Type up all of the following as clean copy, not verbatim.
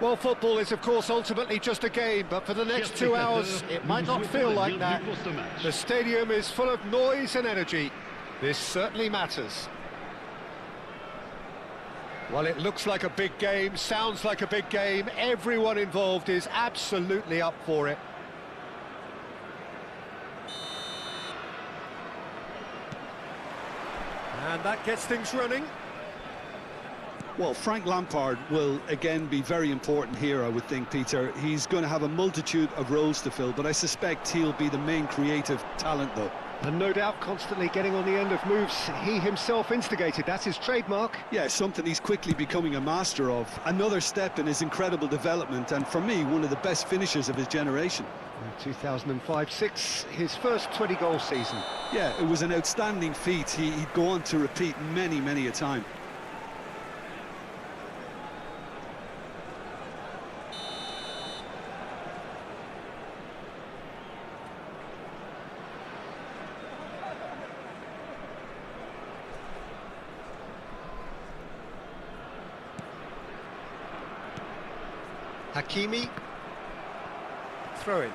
Well, football is, of course, ultimately just a game, but for the next 2 hours, it might not feel like that. The stadium is full of noise and energy. This certainly matters. Well, it looks like a big game, sounds like a big game. Everyone involved is absolutely up for it. And that gets things running. Well, Frank Lampard will again be very important here, I would think, Peter. He's going to have a multitude of roles to fill, but I suspect he'll be the main creative talent, though. And no doubt constantly getting on the end of moves he himself instigated. That's his trademark. Yeah, something he's quickly becoming a master of. Another step in his incredible development, and for me, one of the best finishers of his generation. 2005-06, his first 20-goal season. Yeah, it was an outstanding feat. He'd go on to repeat many, many a time. Hakimi. Throw in.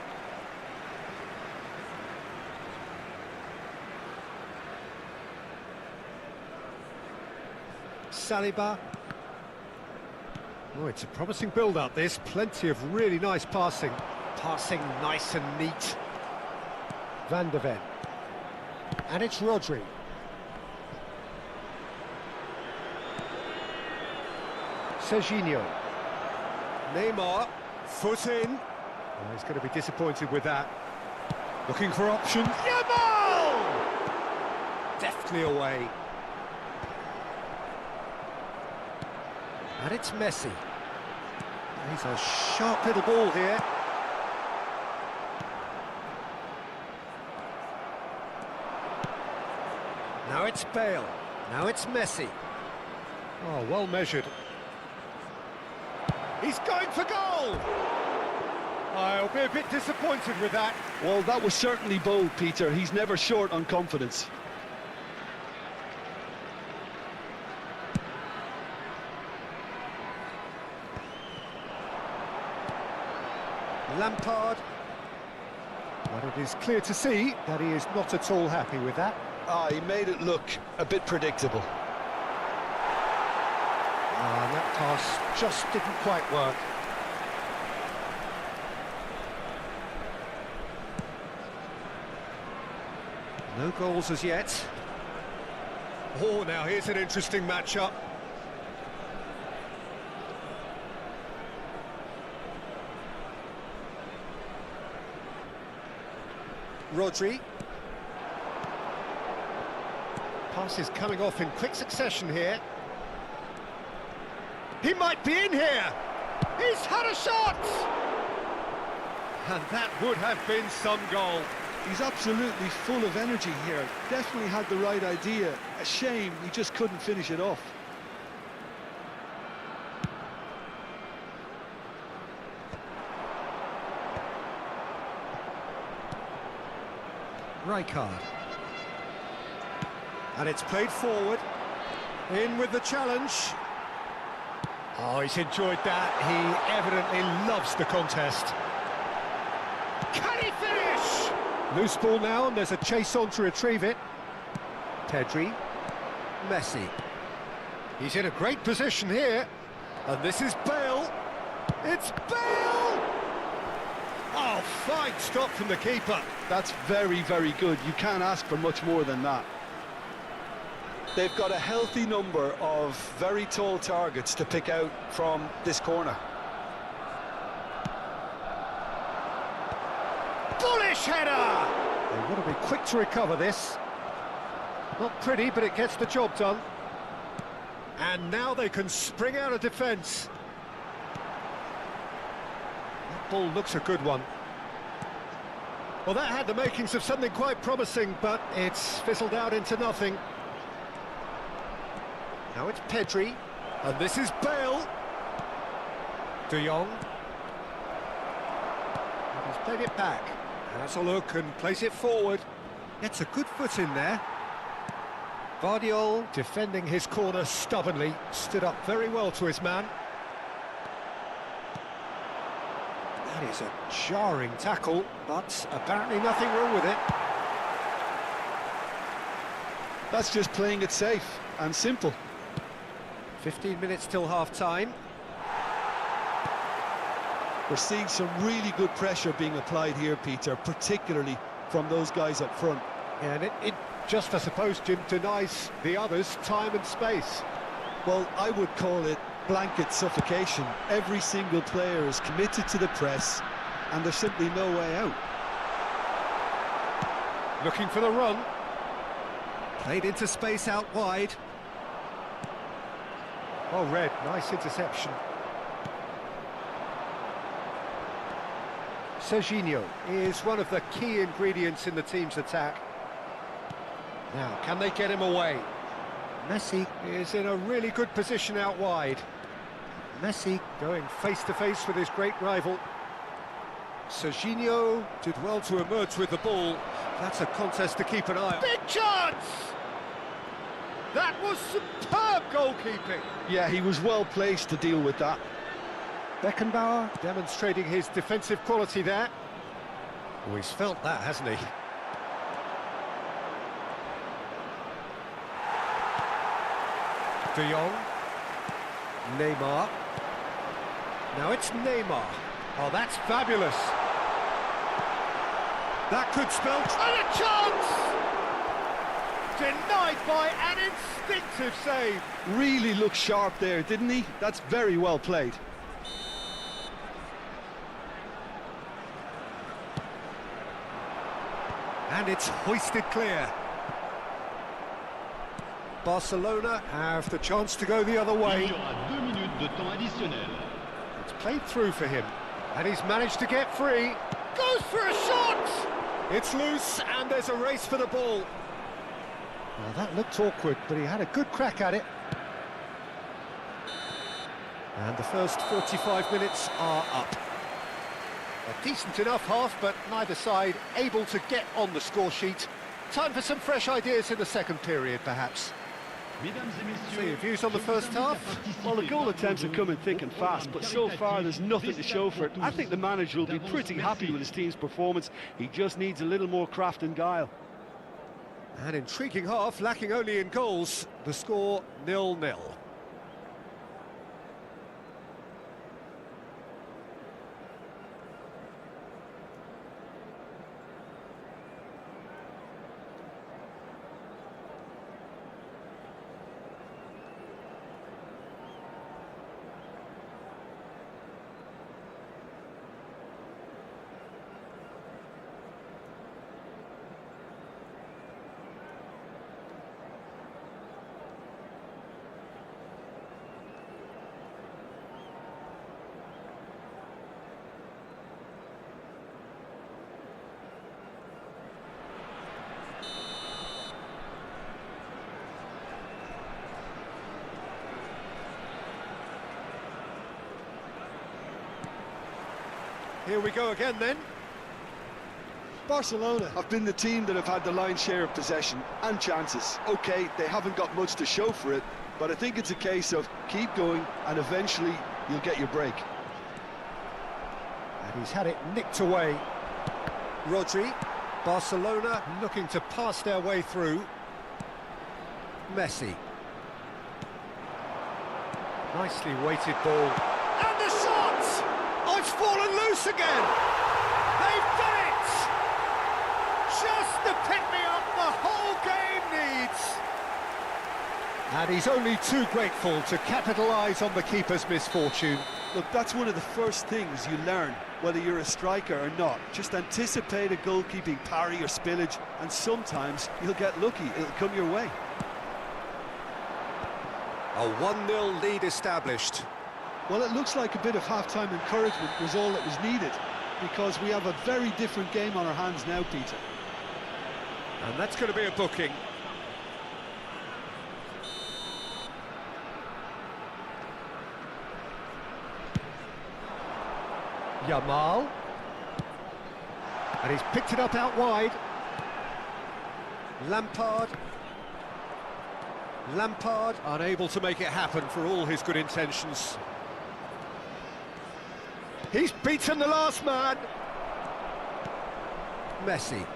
Saliba. Oh, it's a promising build-up, this. Plenty of really nice passing. Passing nice and neat. Van de Ven. And it's Rodri. Serginho. Neymar, foot in. Oh, he's going to be disappointed with that. Looking for options. Yamal! Deftly away. And it's Messi. He's a sharp little ball here. Now it's Bale. Now it's Messi. Oh, well measured. He's going for goal! I'll be a bit disappointed with that. Well, that was certainly bold, Peter. He's never short on confidence. Lampard. But it is clear to see that he is not at all happy with that. He made it look a bit predictable. And that pass just didn't quite work. No goals as yet. Oh, now here's an interesting matchup. Rodri. Pass is coming off in quick succession here. He might be in here! He's had a shot! And that would have been some goal. He's absolutely full of energy here. Definitely had the right idea. A shame he just couldn't finish it off. Rijkaard. And it's played forward. In with the challenge. Oh, he's enjoyed that. He evidently loves the contest. Can he finish? Loose ball now, and there's a chase on to retrieve it. Pedri. Messi. He's in a great position here. And this is Bale. It's Bale! Oh, fine stop from the keeper. That's very, very good. You can't ask for much more than that. They've got a healthy number of very tall targets to pick out from this corner. Bullish header! They want to be quick to recover this. Not pretty, but it gets the job done. And now they can spring out of defence. That ball looks a good one. Well, that had the makings of something quite promising, but it's fizzled out into nothing. Now it's Pedri, and this is Bale. De Jong. And he's played it back. Has a look and plays it forward. Gets a good foot in there. Vardiol defending his corner stubbornly. Stood up very well to his man. That is a jarring tackle, but apparently nothing wrong with it. That's just playing it safe and simple. 15 minutes till half-time. We're seeing some really good pressure being applied here, Peter, particularly from those guys up front. Yeah, and it just, I suppose, Jim, denies the others time and space. Well, I would call it blanket suffocation. Every single player is committed to the press, and there's simply no way out. Looking for the run. Played into space out wide. Oh, Red, nice interception. Serginho is one of the key ingredients in the team's attack. Now, can they get him away? Messi is in a really good position out wide. Messi going face-to-face with his great rival. Serginho did well to emerge with the ball. That's a contest to keep an eye on. Big chance! That was superb goalkeeping. Yeah, he was well placed to deal with that. Beckenbauer demonstrating his defensive quality there. Oh, he's felt that, hasn't he? De Jong. Neymar. Now it's Neymar. Oh, that's fabulous. That could spell... And a chance! Denied by an instinctive save. Really looked sharp there, didn't he? That's very well played. And it's hoisted clear. Barcelona have the chance to go the other way. It's played through for him, and he's managed to get free. Goes for a shot! It's loose, and there's a race for the ball. Well, that looked awkward, but he had a good crack at it. And the first 45 minutes are up. A decent enough half, but neither side able to get on the score sheet. Time for some fresh ideas in the second period, perhaps. So your views on the first half? Well, the goal attempts are coming thick and fast, but so far there's nothing to show for it. I think the manager will be pretty happy with his team's performance. He just needs a little more craft and guile. An intriguing half, lacking only in goals. The score 0-0. Here we go again then. Barcelona have been the team that have had the lion's share of possession and chances. OK, they haven't got much to show for it, but I think it's a case of keep going and eventually you'll get your break. And he's had it nicked away. Rodri. Barcelona looking to pass their way through. Messi. Nicely weighted ball. And the shot! Oh, it's fallen loose again! They've done it! Just the pick-me-up the whole game needs! And he's only too grateful to capitalise on the keeper's misfortune. Look, that's one of the first things you learn, whether you're a striker or not. Just anticipate a goalkeeping parry or spillage, and sometimes you'll get lucky, it'll come your way. A 1-0 lead established. Well, it looks like a bit of half-time encouragement was all that was needed, because we have a very different game on our hands now, Peter. And that's going to be a booking. Yamal. And he's picked it up out wide. Lampard unable to make it happen for all his good intentions. He's beaten the last man. Messi.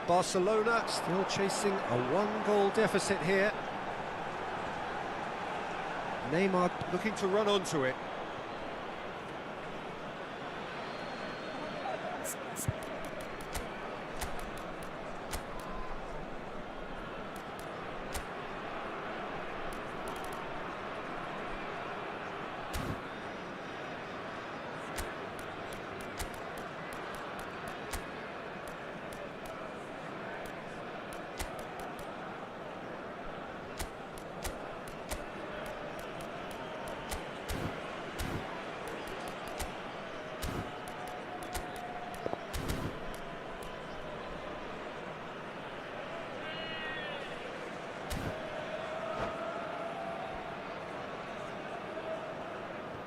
Barcelona still chasing a one-goal deficit here. Neymar looking to run onto it.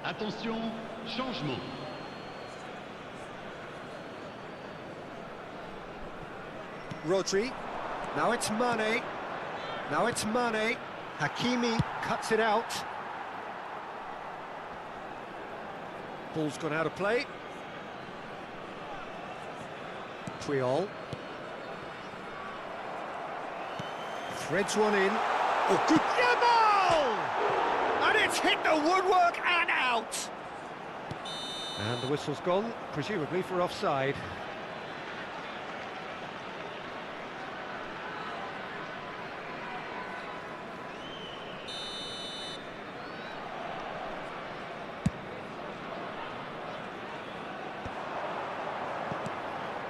Attention, changement. Rodri. Now it's Mane. Now it's Mane. Hakimi cuts it out. Ball's gone out of play. Puyol. Threads one in. Oh, good ball! And it's hit the woodwork and out. And the whistle's gone, presumably for offside.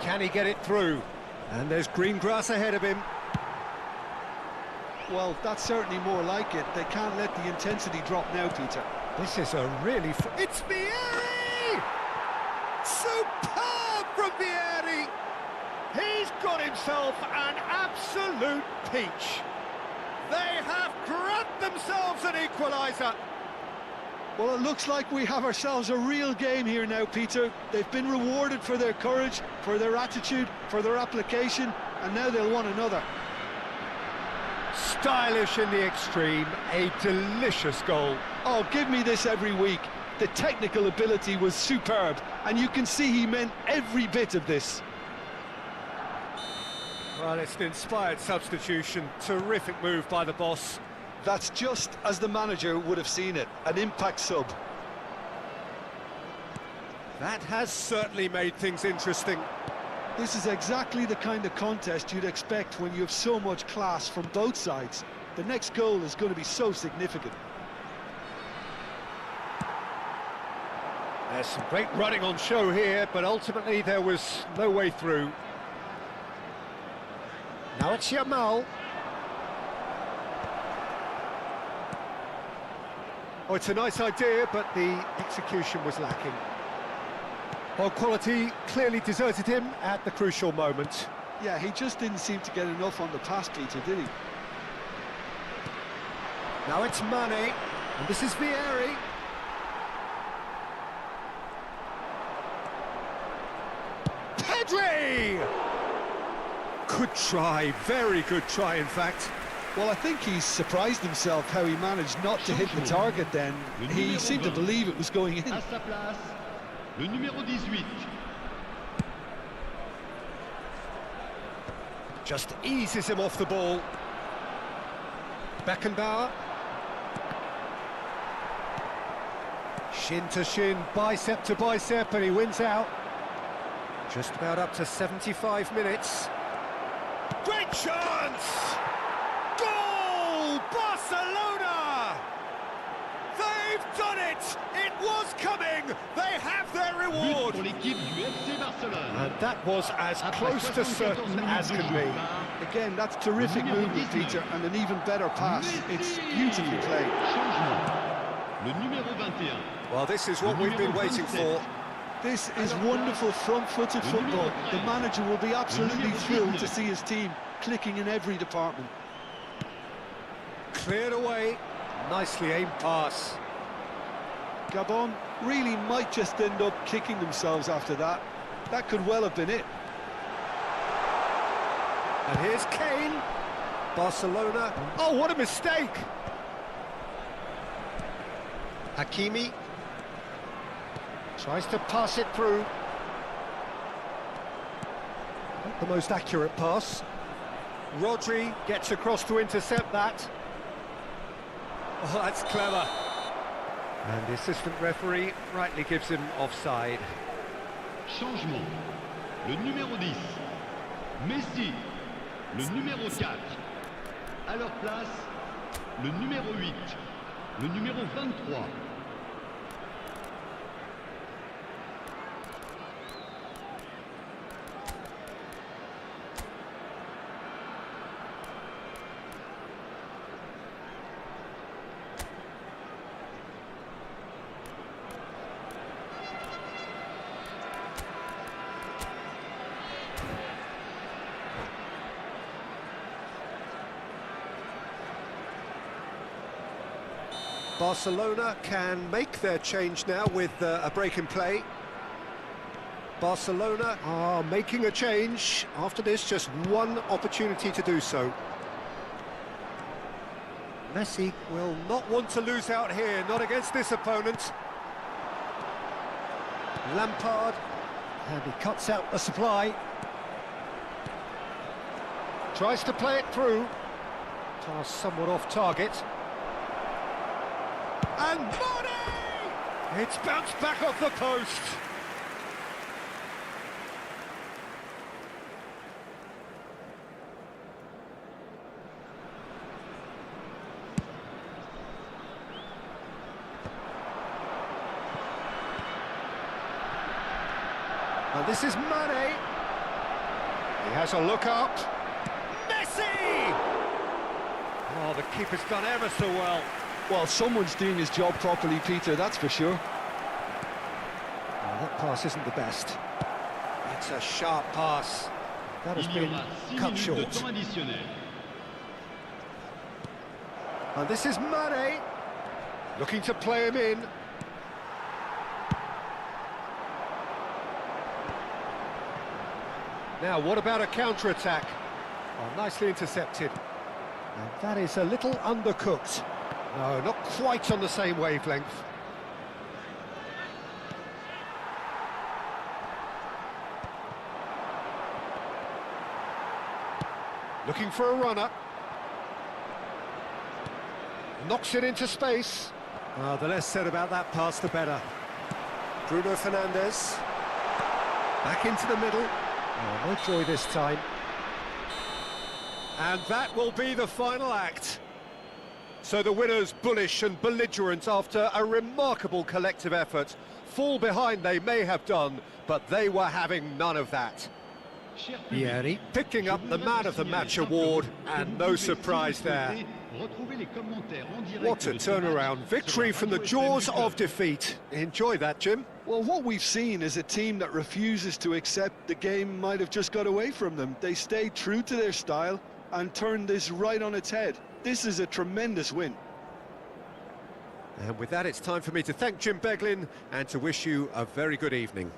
Can he get it through? And there's green grass ahead of him. Well, that's certainly more like it. They can't let the intensity drop now, Peter. This is a really... It's Vieri! Superb from Vieri! He's got himself an absolute peach. They have grabbed themselves an equaliser. Well, it looks like we have ourselves a real game here now, Peter. They've been rewarded for their courage, for their attitude, for their application, and now they'll want another. Stylish in the extreme, a delicious goal. Oh, give me this every week. The technical ability was superb, and you can see he meant every bit of this. Well, it's an inspired substitution. Terrific move by the boss. That's just as the manager would have seen it, an impact sub. That has certainly made things interesting. This is exactly the kind of contest you'd expect when you have so much class from both sides. The next goal is going to be so significant. There's some great running on show here, but ultimately there was no way through. Now it's Yamal. Oh, it's a nice idea, but the execution was lacking. Well, quality clearly deserted him at the crucial moment. Yeah, he just didn't seem to get enough on the pass, Peter, did he? Now it's Mane, and this is Vieri. Pedri! Good try, very good try, in fact. Well, I think he surprised himself how he managed not to hit the target then. He seemed to believe it was going in. À sa place, le numéro 18. Just eases him off the ball. Beckenbauer. Shin to shin, bicep to bicep, and he wins out. Just about up to 75 minutes. Great chance! Goal! Barcelona! They've done it! It was coming! They have their But reward! pour l'équipe du FC Barcelone. And that was as close to certain as can be. Again, that's terrific movement, Peter, and an even better pass. It's beautifully played. Changement. Le numéro 21. Well, this is what we've been waiting for. This is wonderful front-footed football. The manager will be absolutely thrilled to see his team clicking in every department. Cleared away. Nicely aimed pass. Gabon really might just end up kicking themselves after that. That could well have been it. And here's Kane. Barcelona. Oh, what a mistake! Tries to pass it through. Not the most accurate pass. Rodri gets across to intercept that. Oh, that's clever. And the assistant referee rightly gives him offside. Changement. Le numéro 10. Messi. Le numéro 4. À leur place, le numéro 8. Le numéro 23. Barcelona can make their change now with a break in play. Barcelona are making a change. After this, just one opportunity to do so. Messi will not want to lose out here, not against this opponent. Lampard, and he cuts out the supply. Tries to play it through. Pass somewhat off target. And Mane! It's bounced back off the post. And this is Mane. He has a look up. Messi! Oh, the keeper's done ever so well. Well, someone's doing his job properly, Peter, that's for sure. Well, that pass isn't the best. It's a sharp pass. That has Il y been aura 6 cut minutes de short. temps additionnel. And this is Mane. Looking to play him in. Now, what about a counter-attack? Oh, nicely intercepted. And that is a little undercooked. No, not quite on the same wavelength. Looking for a runner. Knocks it into space. Well, the less said about that pass, the better. Bruno Fernandes. Back into the middle. Oh, no joy this time. And that will be the final act. So the winners, bullish and belligerent after a remarkable collective effort. Fall behind they may have done, but they were having none of that. Vieri picking up the Man of the Match award, and no surprise there. What a turnaround. Victory from the jaws of defeat. Enjoy that, Jim. Well, what we've seen is a team that refuses to accept the game might have just got away from them. They stayed true to their style and turned this right on its head. This is a tremendous win. And with that, it's time for me to thank Jim Beglin and to wish you a very good evening.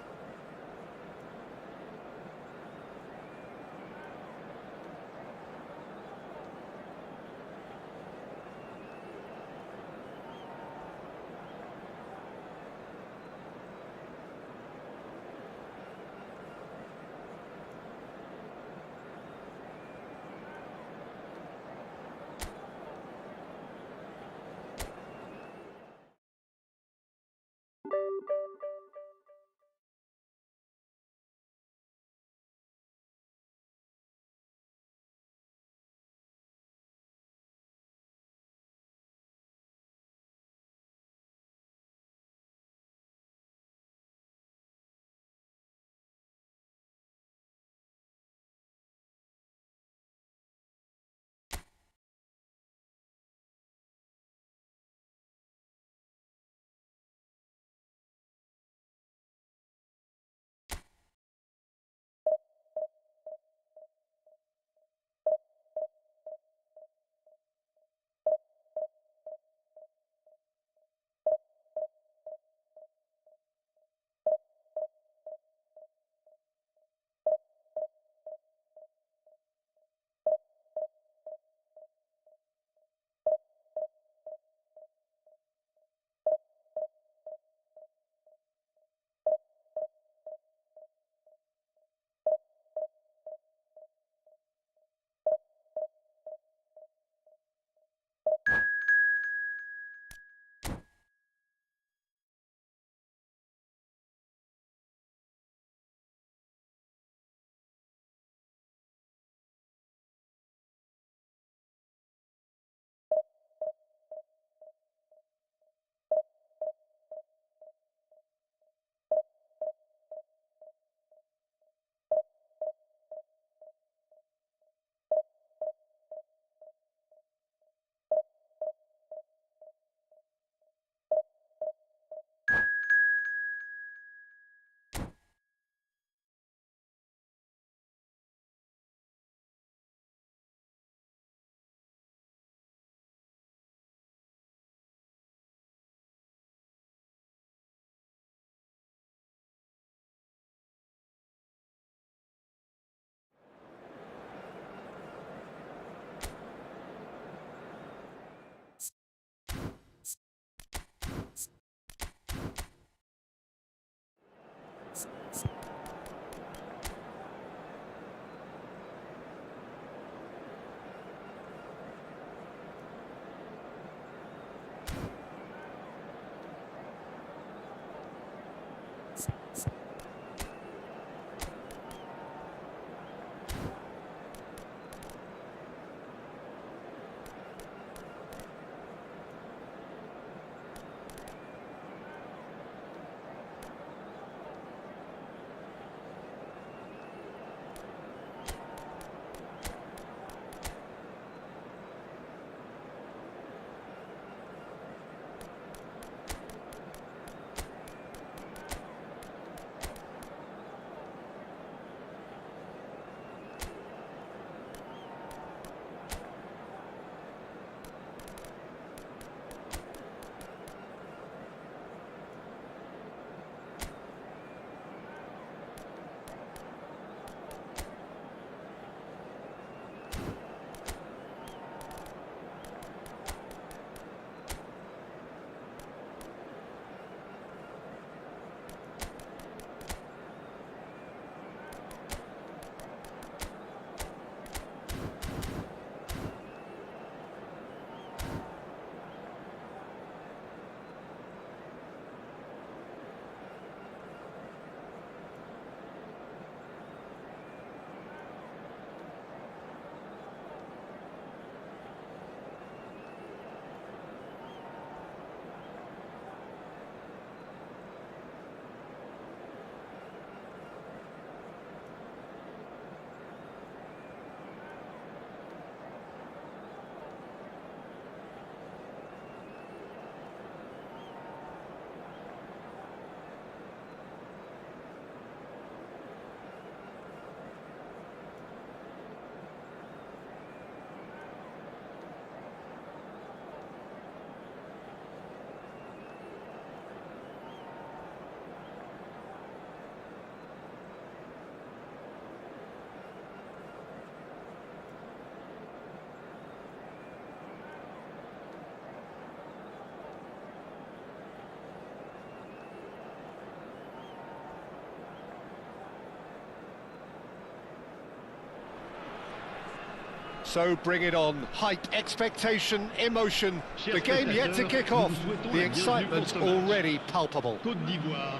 So bring it on. Hype, expectation, emotion. The game yet to kick off. The excitement already palpable. Côte d'Ivoire,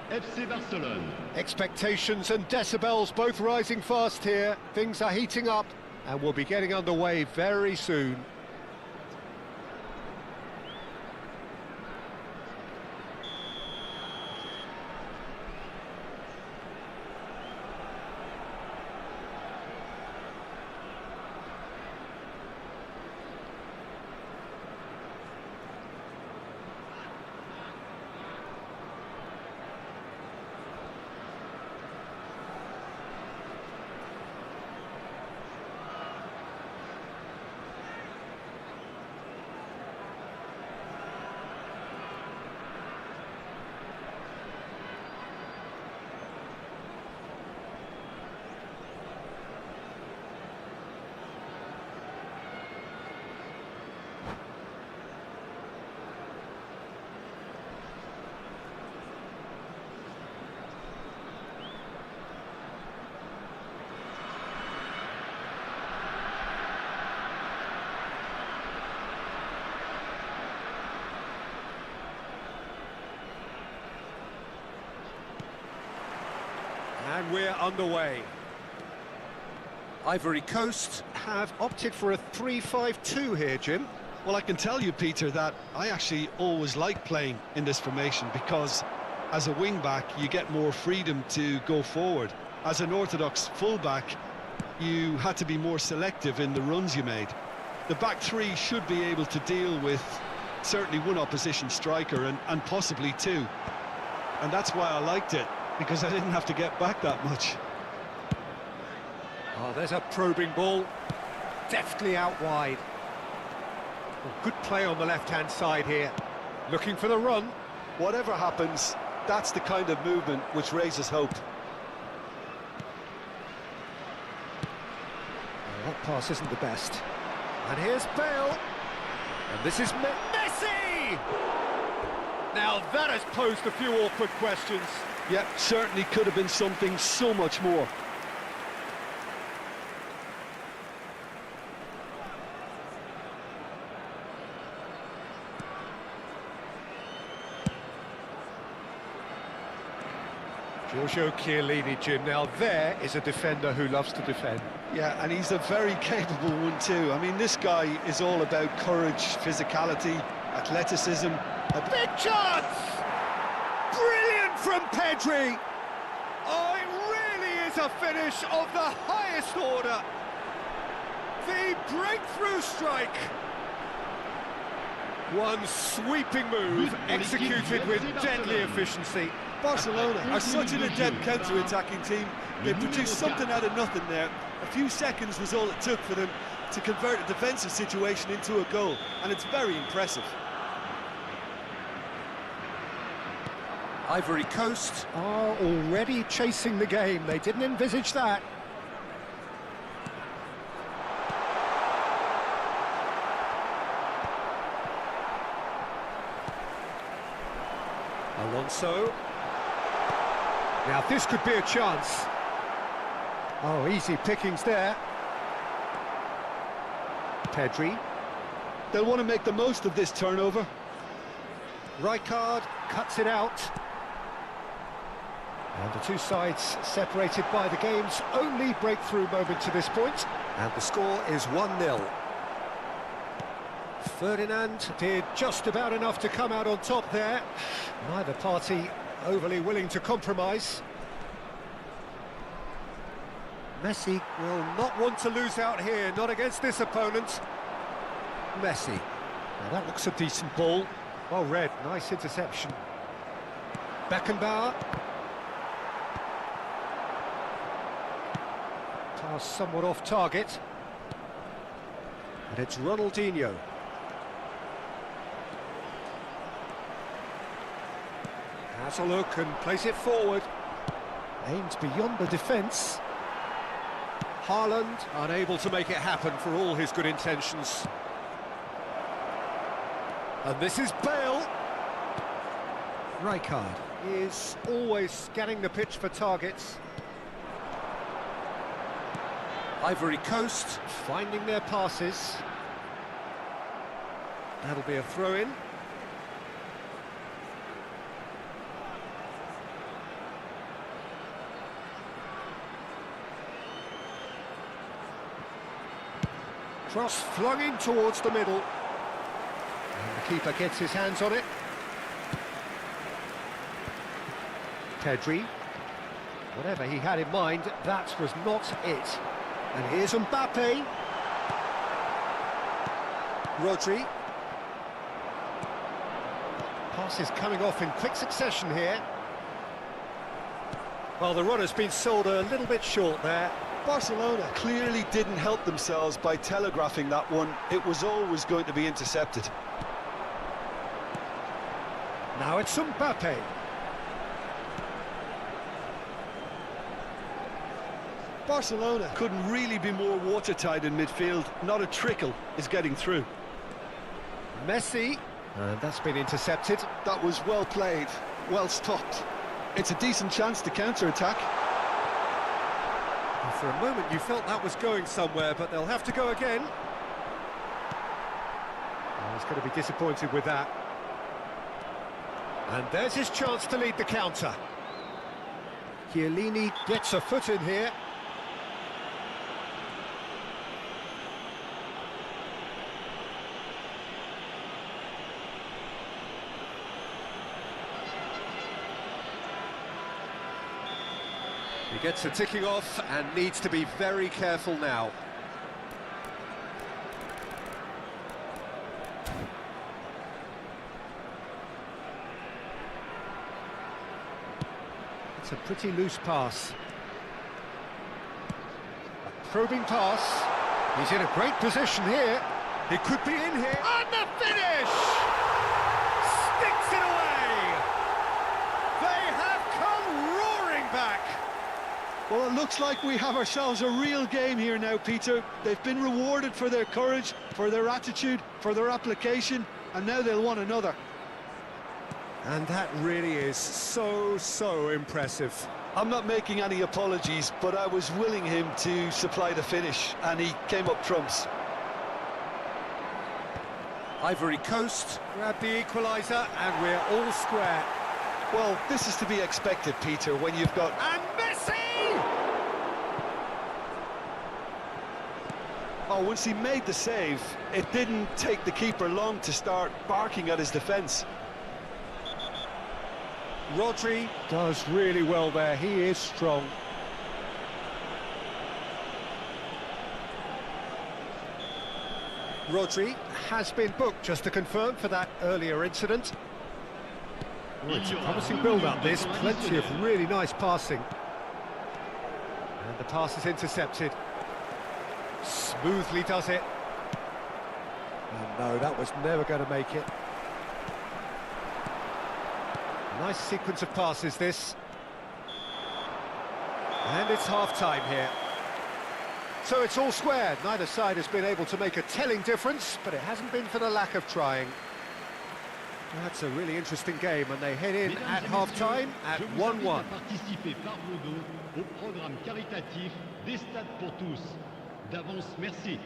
FC Barcelone. Expectations and decibels both rising fast here. Things are heating up and we'll be getting underway very soon. And we're underway. Ivory Coast have opted for a 3-5-2 here, Jim. Well, I can tell you, Peter, that I actually always like playing in this formation because as a wing-back, you get more freedom to go forward. As an orthodox full-back, you had to be more selective in the runs you made. The back three should be able to deal with certainly one opposition striker and possibly two. And that's why I liked it, because I didn't have to get back that much. Oh, there's a probing ball. Deftly out wide. Oh, good play on the left-hand side here. Looking for the run. Whatever happens, that's the kind of movement which raises hope. Oh, that pass isn't the best. And here's Bale. And this is Messi! Now that has posed a few awkward questions. Yeah, certainly could have been something so much more. Giorgio Chiellini, Jim. Now there is a defender who loves to defend. Yeah, and he's a very capable one too. I mean, this guy is all about courage, physicality, athleticism. A big chance! Brilliant from Pedri! Oh, it really is a finish of the highest order. The breakthrough strike. One sweeping move executed with deadly efficiency. Barcelona are such an adept counter-attacking team. They produced something out of nothing there. A few seconds was all it took for them to convert a defensive situation into a goal, and it's very impressive. Ivory Coast are already chasing the game. They didn't envisage that. Alonso. Now this could be a chance. Oh, easy pickings there. Pedri. They'll want to make the most of this turnover. Rijkaard cuts it out. And the two sides separated by the game's only breakthrough moment to this point. And the score is 1-0. Ferdinand did just about enough to come out on top there. Neither party overly willing to compromise. Messi will not want to lose out here, not against this opponent. Messi. Now that looks a decent ball. Well read, nice interception. Beckenbauer. Pass somewhat off target. And it's Ronaldinho. Has a look and plays it forward. Aimed beyond the defence. Haaland unable to make it happen for all his good intentions. And this is Bale. Rijkaard is always scanning the pitch for targets. Ivory Coast finding their passes. That'll be a throw-in. Cross flung in towards the middle. And the keeper gets his hands on it. Pedri. Whatever he had in mind, that was not it. And here's Mbappe. Rodri. Passes coming off in quick succession here. Well, the runner's been sold a little bit short there. Barcelona clearly didn't help themselves by telegraphing that one. It was always going to be intercepted. Now it's Mbappe. Barcelona couldn't really be more watertight in midfield. Not a trickle is getting through. Messi. And that's been intercepted. That was well played, well stopped. It's a decent chance to counter-attack. For a moment you felt that was going somewhere, but they'll have to go again. Oh, he's going to be disappointed with that. And there's his chance to lead the counter. Chiellini gets a foot in here. He gets a ticking off and needs to be very careful now. It's a pretty loose pass. A probing pass. He's in a great position here. He could be in here. And the finish! Sticks it away! They have come roaring back! Well, it looks like we have ourselves a real game here now, Peter. They've been rewarded for their courage, for their attitude, for their application, and now they'll want another. And that really is so impressive. I'm not making any apologies, but I was willing him to supply the finish, and he came up trumps. Ivory Coast grabbed the equaliser, and we're all square. Well, this is to be expected, Peter, when you've got... And Messi! Oh, once he made the save, it didn't take the keeper long to start barking at his defence. Rodri does really well there, he is strong. Rodri has been booked, just to confirm, for that earlier incident. Oh, it's a promising build-up this, plenty of really nice passing. And the pass is intercepted. Smoothly does it. And no, that was never going to make it. Nice sequence of passes, this. And it's half-time here. So it's all square. Neither side has been able to make a telling difference, but it hasn't been for the lack of trying. That's a really interesting game, and they head in at half-time at 1-1. Participer par vos dons au programme caritatif des Stades pour tous. D'avance, merci.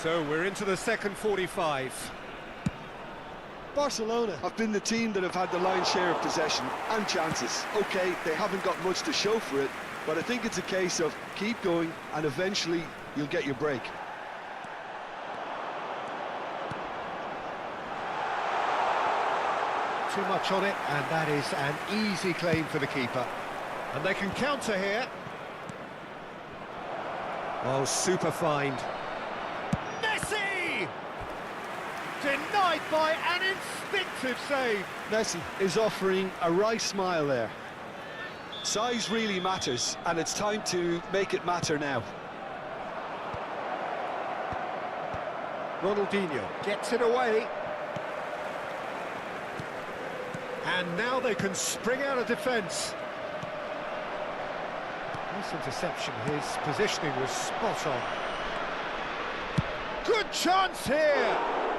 So we're into the second 45. Barcelona have been the team that have had the lion's share of possession and chances. OK, they haven't got much to show for it, But I think it's a case of keep going and eventually you'll get your break. Too much on it, and that is an easy claim for the keeper. And they can counter here. Oh, super find. Messi! Denied by an instinctive save. Messi is offering a wry smile there. Size really matters, and it's time to make it matter now. Ronaldinho gets it away. And now they can spring out of defence. Nice interception, his positioning was spot on. Good chance here!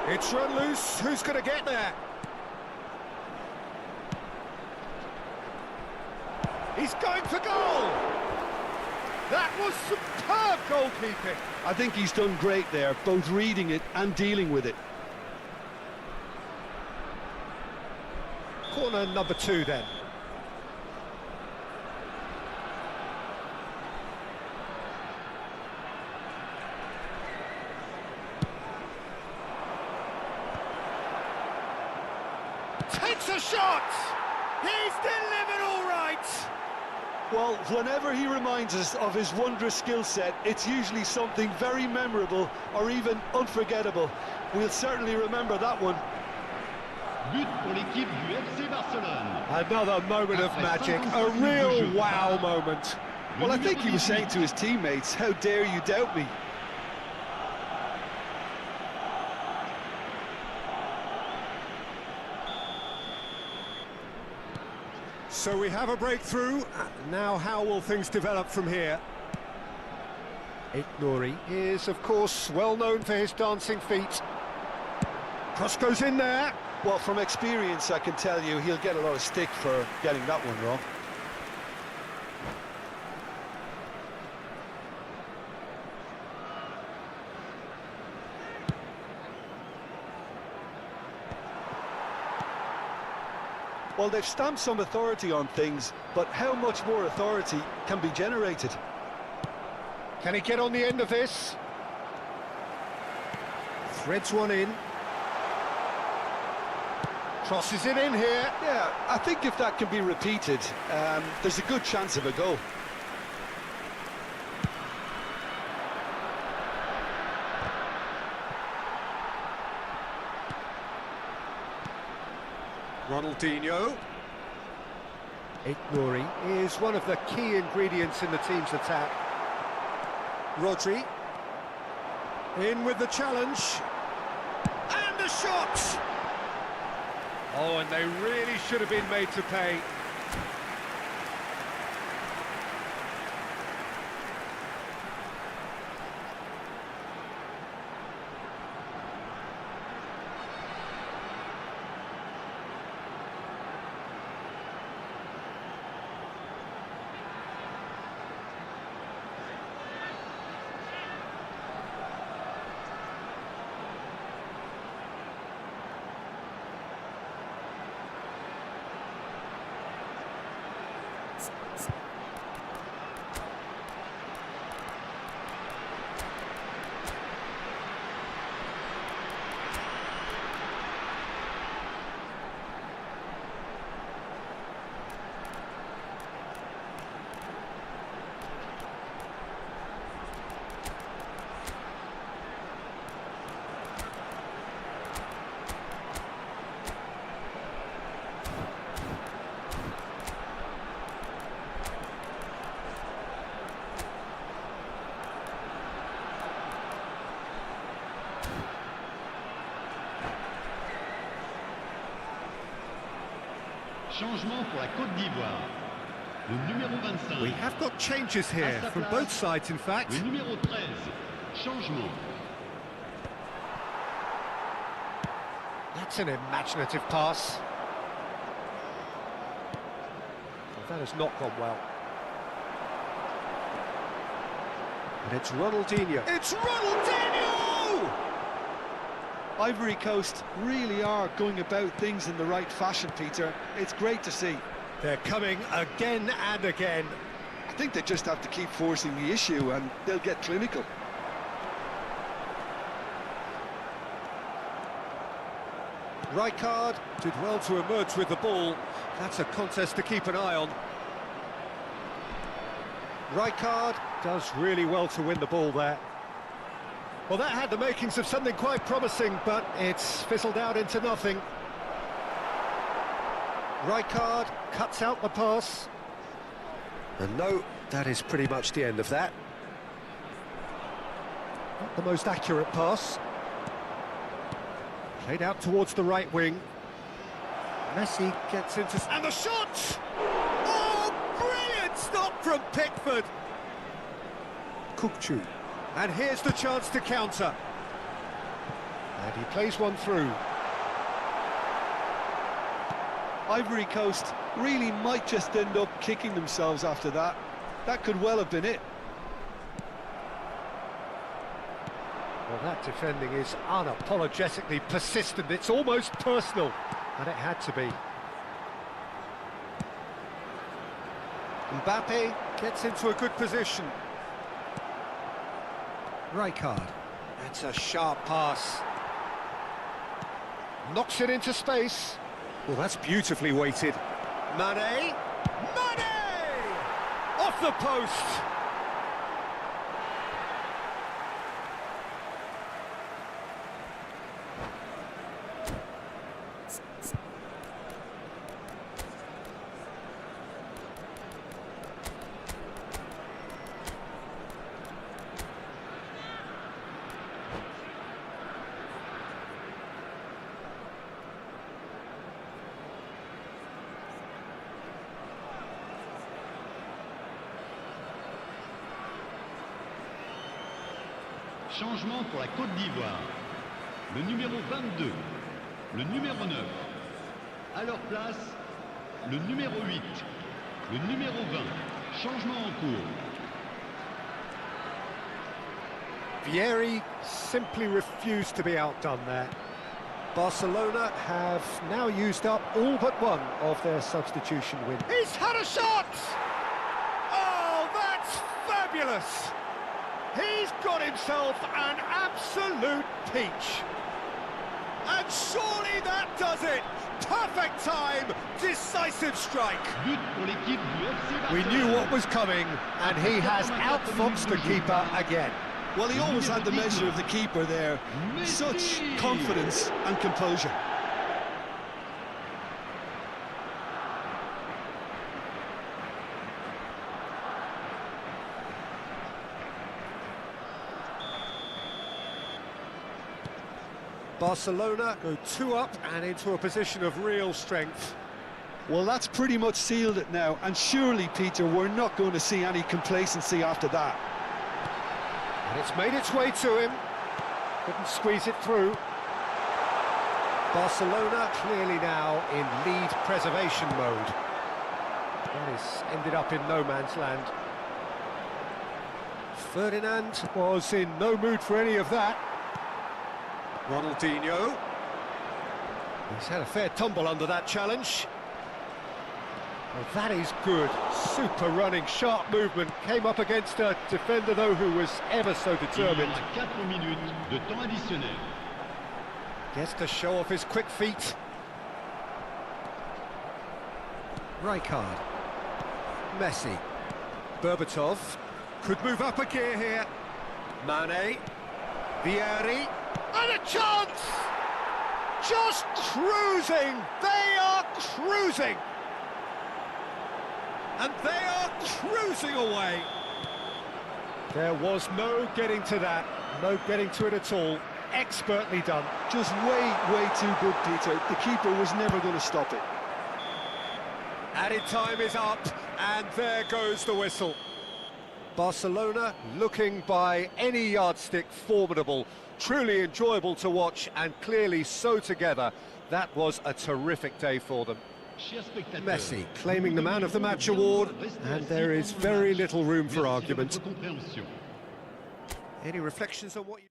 It's run loose, who's going to get there? He's going for goal! That was superb goalkeeping! I think he's done great there, both reading it and dealing with it. Corner number 2 then. Takes a shot! He's delivered all right! Well, whenever he reminds us of his wondrous skill set, it's usually something very memorable or even unforgettable. We'll certainly remember that one. But pour l'équipe du FC Barcelone. Another moment of magic, a real wow moment. Well, I think he was saying to his teammates, how dare you doubt me? So we have a breakthrough. Now how will things develop from here? Nouri is, of course, well known for his dancing feet. Cross goes in there. Well, from experience, I can tell you he'll get a lot of stick for getting that one wrong. Well, they've stamped some authority on things, but how much more authority can be generated? Can he get on the end of this? Threads one in. Crosses it in here. Yeah, I think if that can be repeated, there's a good chance of a goal. Ronaldinho. Nouri is one of the key ingredients in the team's attack. Rodri. In with the challenge. And the shot! Oh, and they really should have been made to pay. Changement pour la Côte d'Ivoire. Le numéro 25. We have got changes here, from both sides in fact. Le numéro 13. Changement. That's an imaginative pass. Well, that has not gone well. And it's Ronaldinho. It's Ronaldinho! Ivory Coast really are going about things in the right fashion, Peter. It's great to see. They're coming again and again. think they just have to keep forcing the issue and they'll get clinical. Rijkaard did well to emerge with the ball. That's a contest to keep an eye on. Rijkaard does really well to win the ball there. Well, that had the makings of something quite promising, but it's fizzled out into nothing. Rijkaard cuts out the pass. And no, that is pretty much the end of that. Not the most accurate pass. Played out towards the right wing. Messi gets into... And the shot! Oh, brilliant stop from Pickford! Kukçu. And here's the chance to counter. And he plays one through. Ivory Coast really might just end up kicking themselves after that. That could well have been it. Well, that defending is unapologetically persistent. It's almost personal, and it had to be. Mbappe gets into a good position. Rijkaard. That's a sharp pass. Knocks it into space. Well, that's beautifully weighted. Mane! Mane! Off the post! Changement pour la Côte d'Ivoire. Le numéro 22, le numéro 9. À leur place, le numéro 8, le numéro 20. Changement en cours. Vieri simply refused to be outdone there. Barcelona have now used up all but one of their substitution wins. He's had a shot! Oh, that's fabulous! He's got himself an absolute peach. And surely that does it! Perfect time, decisive strike. But pour l'équipe du FC We Barcelone. knew what was coming, and he has outfoxed the keeper again. Well, he always had the measure of the keeper there. Such confidence and composure. Barcelona go 2 up and into a position of real strength. Well, that's pretty much sealed it now, and surely, Peter, we're not going to see any complacency after that. And it's made its way to him. Couldn't squeeze it through. Barcelona clearly now in lead preservation mode. That is ended up in no man's land. Ferdinand was in no mood for any of that. Ronaldinho. He's had a fair tumble under that challenge. Well, that is good. Super running, sharp movement. Came up against a defender, though, who was ever so Il y determined. aura 4 minutes de temps additionnel. Gets to show off his quick feet. Rijkaard. Messi. Berbatov. Could move up a gear here. Mane. Vieri. And a chance! Just cruising! They are cruising! And they are cruising away! There was no getting to that. No getting to it at all. Expertly done. Just way too good, Peter. The keeper was never going to stop it. Added time is up, and there goes the whistle. Barcelona looking by any yardstick formidable, truly enjoyable to watch, and clearly so together. That was a terrific day for them. Chers spectateurs, Messi claiming the Man of the Match award, and there is very little room for merci de argument. votre compréhension. Any reflections on what you...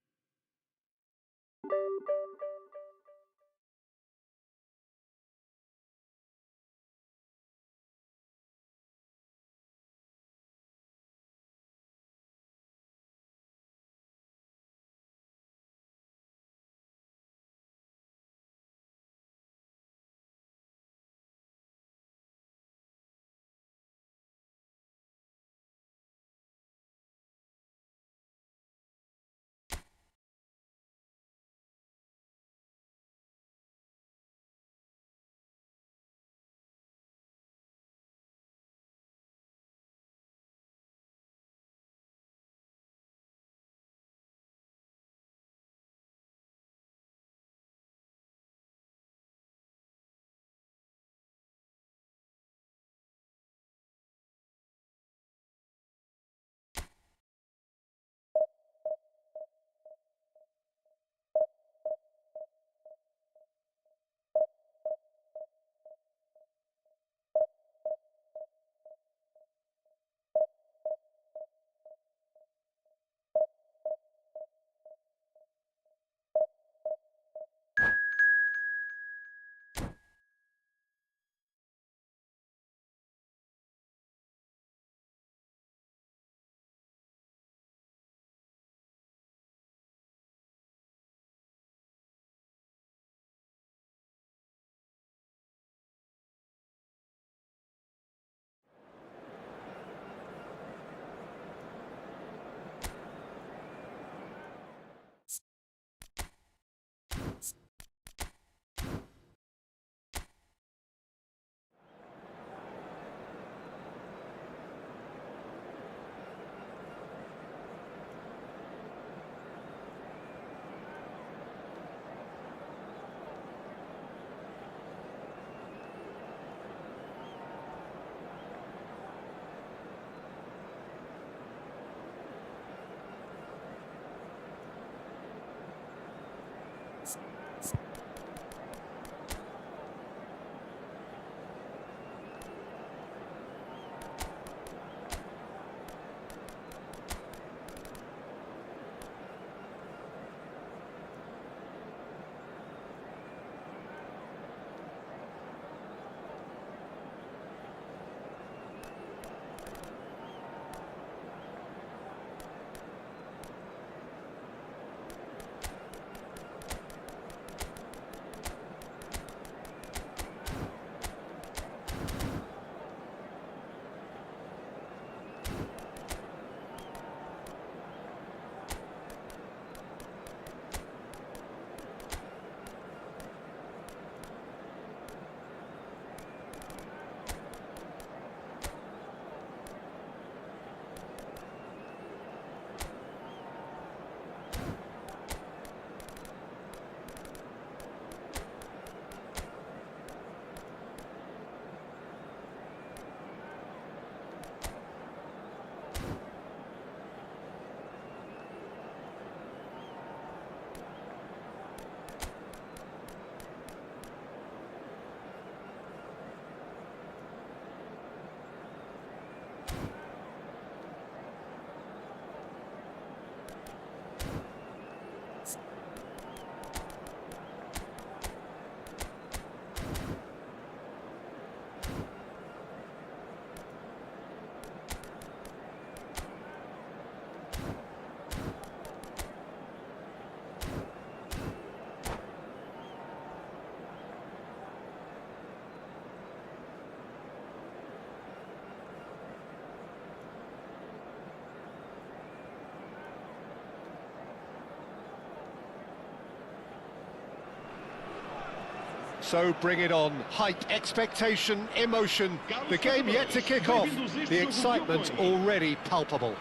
So bring it on. Hype, expectation, emotion. The game yet to kick off. The excitement already palpable.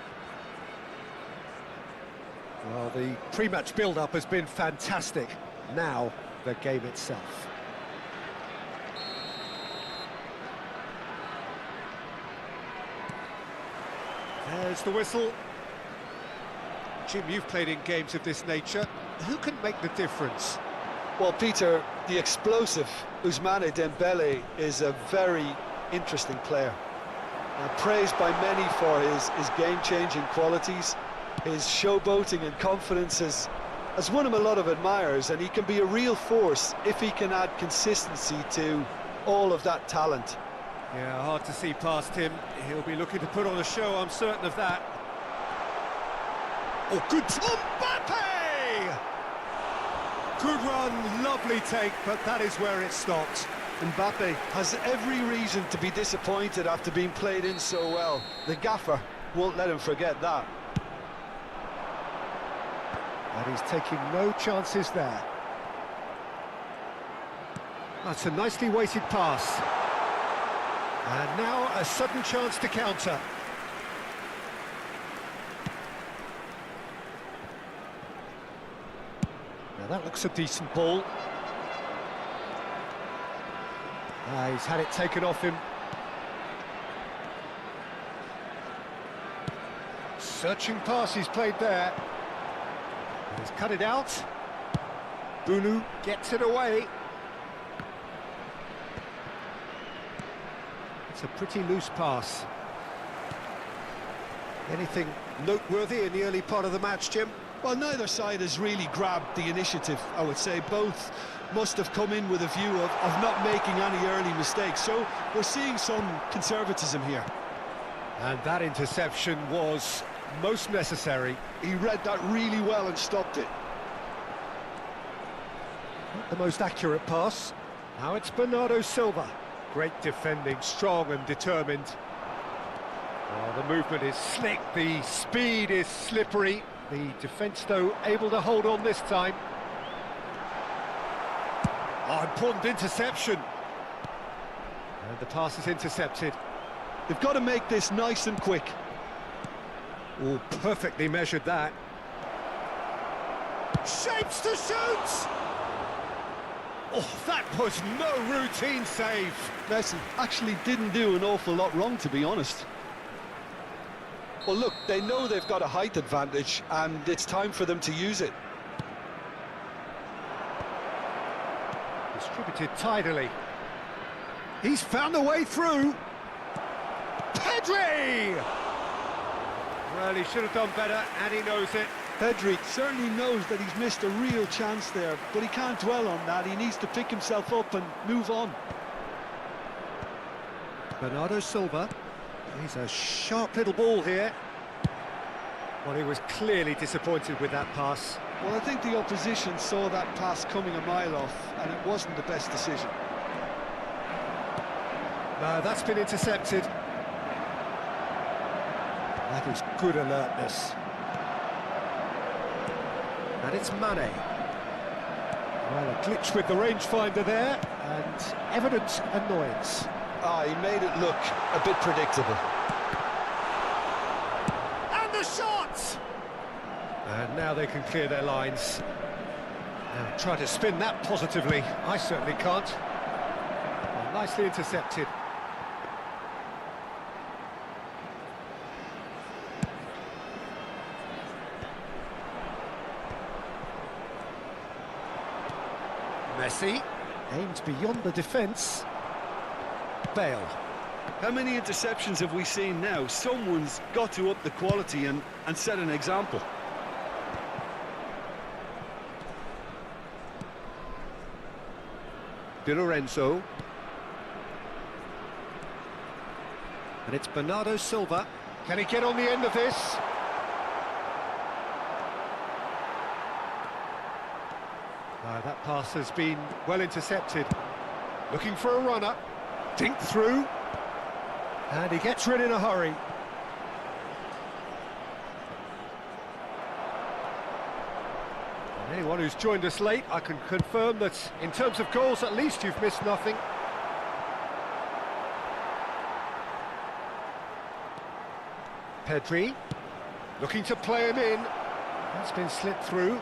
Well, the pre-match build-up has been fantastic. Now, the game itself. There's the whistle. Jim, you've played in games of this nature. Who can make the difference? Well, Peter, the explosive Ousmane Dembele is a very interesting player. Praised by many for his game-changing qualities. His showboating and confidence has won him a lot of admirers, and he can be a real force if he can add consistency to all of that talent. Yeah, hard to see past him. He'll be looking to put on a show, I'm certain of that. Oh, good... Mbappe! Good run, lovely take, but that is where it stopped. Mbappe has every reason to be disappointed after being played in so well. The gaffer won't let him forget that. And he's taking no chances there. That's a nicely weighted pass. And now a sudden chance to counter. Now that looks a decent ball. He's had it taken off him. Searching pass he's played there. He's cut it out. Bunu gets it away. It's a pretty loose pass. Anything noteworthy in the early part of the match, Jim? Well, neither side has really grabbed the initiative, I would say. Both must have come in with a view of not making any early mistakes. So we're seeing some conservatism here. And that interception was most necessary. He read that really well and stopped it. Not the most accurate pass. Now it's Bernardo Silva. Great defending, strong and determined. Oh, the movement is slick, the speed is slippery. The defence, though, able to hold on this time. Oh, important interception. And the pass is intercepted. They've got to make this nice and quick. Oh, perfectly measured that. Shapes to shoot! Oh, that was no routine save. Messi actually didn't do an awful lot wrong, to be honest. Well, look, they know they've got a height advantage, and it's time for them to use it. Distributed tidily. He's found a way through. Pedri! Well, he should have done better, and he knows it. Pedri certainly knows that he's missed a real chance there, but he can't dwell on that. He needs to pick himself up and move on. Bernardo Silva. He's a sharp little ball here. Well, he was clearly disappointed with that pass. Well, I think the opposition saw that pass coming a mile off, and it wasn't the best decision. No, that's been intercepted. That is good alertness. And it's Mane. Well, a glitch with the rangefinder there, and evident annoyance. He made it look a bit predictable. And the shot! And now they can clear their lines. Now try to spin that positively. I certainly can't. Well, nicely intercepted. Messi aims beyond the defence. Bale. How many interceptions have we seen now? Someone's got to up the quality and set an example. Di Lorenzo. And it's Bernardo Silva. Can he get on the end of this? That pass has been well intercepted. Looking for a runner. Dink through. And he gets rid in a hurry. And Anyone who's joined us late, I can confirm that in terms of goals, at least you've missed nothing. Pedri, looking to play him in. That's been slipped through.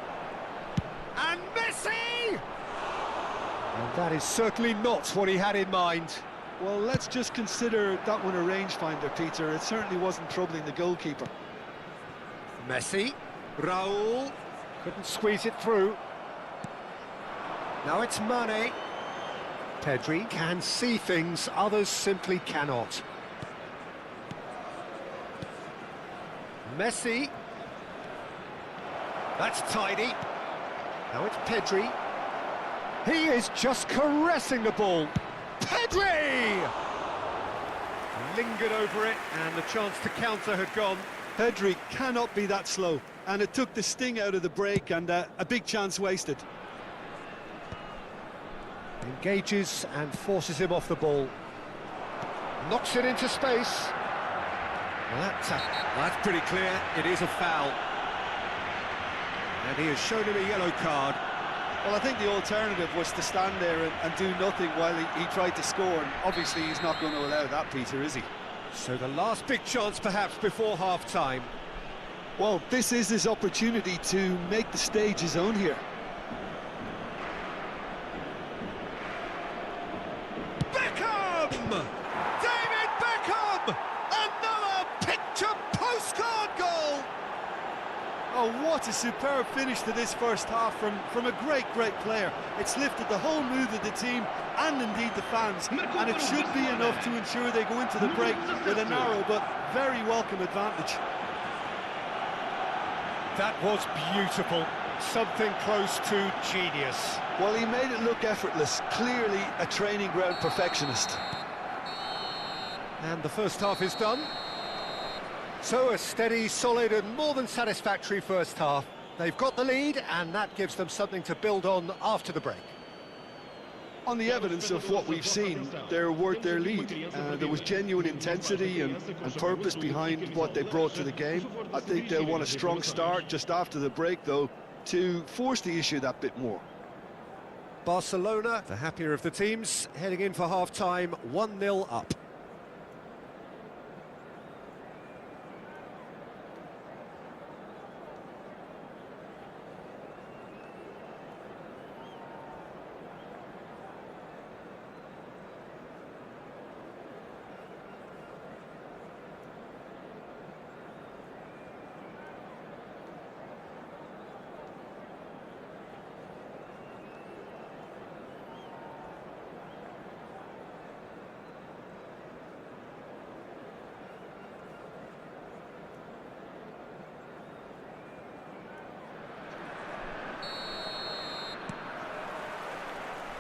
And Messi! And that is certainly not what he had in mind. Well, let's just consider that one a rangefinder, Peter. It certainly wasn't troubling the goalkeeper. Messi, Raul, couldn't squeeze it through. Now it's Mane. Pedri can see things others simply cannot. Messi. That's tidy. Now it's Pedri. He is just caressing the ball. Pedri! Lingered over it, and the chance to counter had gone. Pedri cannot be that slow, and it took the sting out of the break, and a big chance wasted. Engages and forces him off the ball. Knocks it into space. Well, that's pretty clear. It is a foul. And he has shown him a yellow card. Well, I think the alternative was to stand there and do nothing while he tried to score, and obviously he's not going to allow that, Peter, is he? So the last big chance perhaps before half-time. Well, this is his opportunity to make the stage his own here. Beckham! David Beckham! Another picture postcard goal! Oh, what a superb finish to this first half from a great player. It's lifted the whole mood of the team and indeed the fans, and it should be enough to ensure they go into the break with a narrow but very welcome advantage. That was beautiful. Something close to genius. Well, he made it look effortless. Clearly a training ground perfectionist. And the first half is done. So a steady, solid and more than satisfactory first half. They've got the lead and that gives them something to build on after the break. On the evidence of what we've seen, they're worth their lead. There was genuine intensity and purpose behind what they brought to the game. I think they'll want a strong start just after the break, though, to force the issue that bit more. Barcelona, the happier of the teams, heading in for half-time, 1-0 up.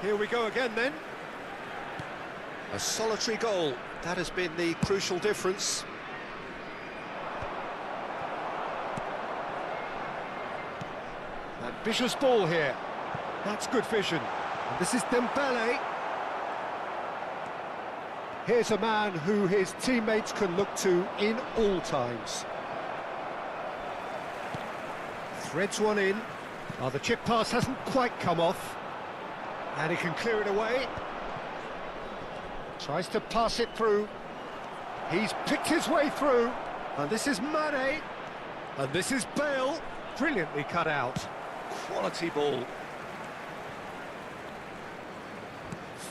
Here we go again then. A solitary goal, that has been the crucial difference. Ambitious ball here. That's good vision. And this is Dembele. Here's a man who his teammates can look to in all times. Threads one in. Oh, the chip pass hasn't quite come off. And he can clear it away. Tries to pass it through. He's picked his way through. And this is Mane. And this is Bale. Brilliantly cut out. Quality ball.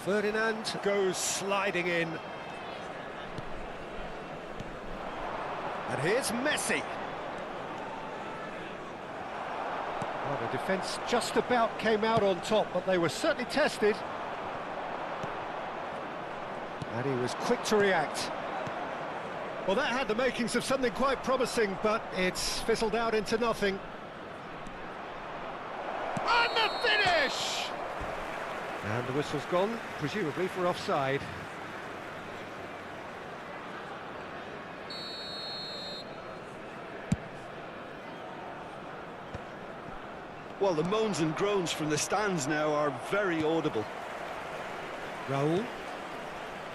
Ferdinand goes sliding in. And here's Messi. Well, the defence just about came out on top, but they were certainly tested. And he was quick to react. Well, that had the makings of something quite promising, but it's fizzled out into nothing. And the finish! And the whistle's gone, presumably for offside. Well, the moans and groans from the stands now are very audible. Raul.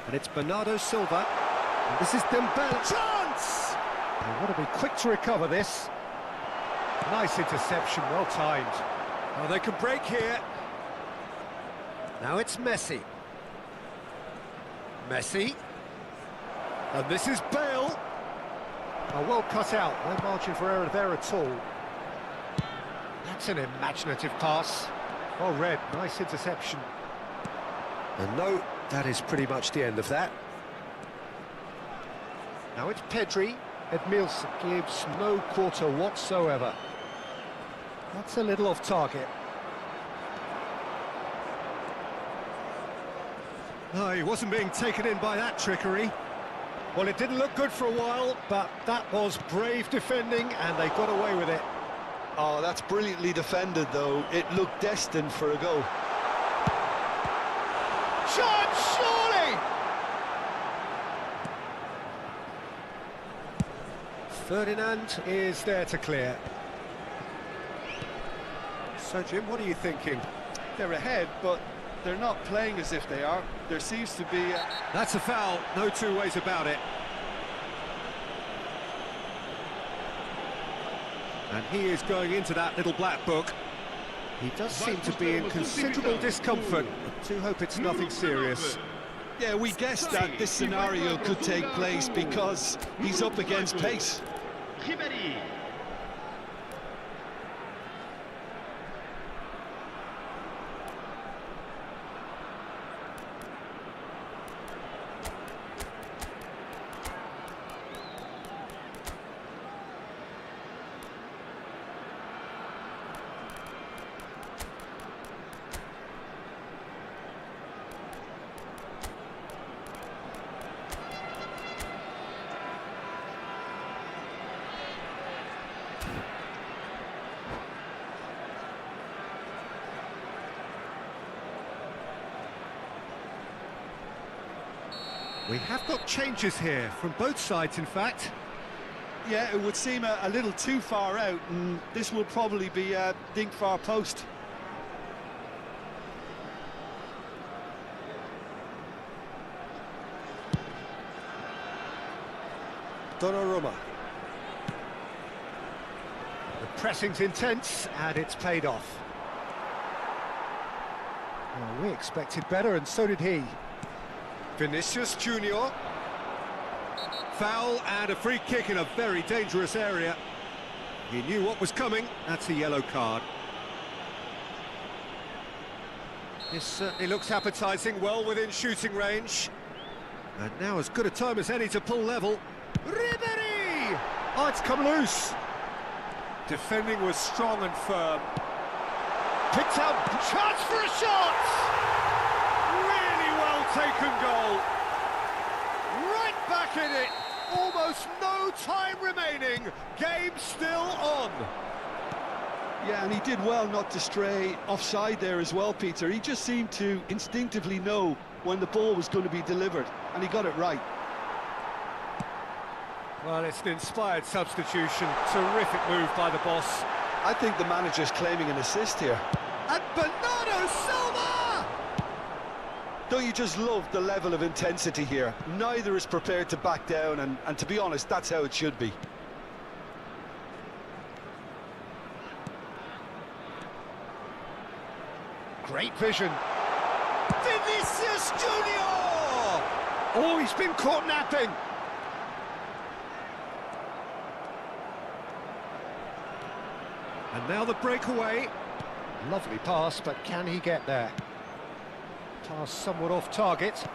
And it's Bernardo Silva. And this is Dembele. Chance! They want to be quick to recover this. Nice interception, well timed. Oh, they can break here. Now it's Messi. Messi. And this is Bale. Oh, well cut out. No margin for error there at all. That's an imaginative pass. Well read. Nice interception. And no, that is pretty much the end of that. Now it's Pedri. Edmilson gives no quarter whatsoever. That's a little off target. No, he wasn't being taken in by that trickery. Well, it didn't look good for a while, but that was brave defending, and they got away with it. Oh, that's brilliantly defended, though. It looked destined for a goal. Shot, surely! Ferdinand is there to clear. So, Jim, what are you thinking? They're ahead, but they're not playing as if they are. There seems to be That's a foul, no two ways about it. And he is going into that little black book. He does seem to be in considerable discomfort. I do hope it's nothing serious. Yeah, we guessed that this scenario could take place because he's up against pace. Ribéry. We have got changes here, from both sides in fact. yeah, it would seem a little too far out, and this will probably be a dink far post. Donnarumma. The pressing's intense, and it's paid off. Well, we expected better, and so did he. Vinicius Junior. Foul and a free kick in a very dangerous area. He knew what was coming. That's a yellow card. This certainly looks appetising, well within shooting range. And now as good a time as any to pull level. Ribéry! Oh, it's come loose. Defending was strong and firm. Picked out, chance for a shot! Really well taken goal. Right back in it. Almost no time remaining. Game still on. Yeah, and he did well not to stray offside there as well, Peter. He just seemed to instinctively know when the ball was going to be delivered, and he got it right. Well, it's an inspired substitution. Terrific move by the boss. I think the manager's claiming an assist here. And Bernardo Silva! Don't you just love the level of intensity here? Neither is prepared to back down, and to be honest, that's how it should be. Great vision. Vinicius Junior! Oh, he's been caught napping. And now the breakaway. Lovely pass, but can he get there? Pass somewhat off target.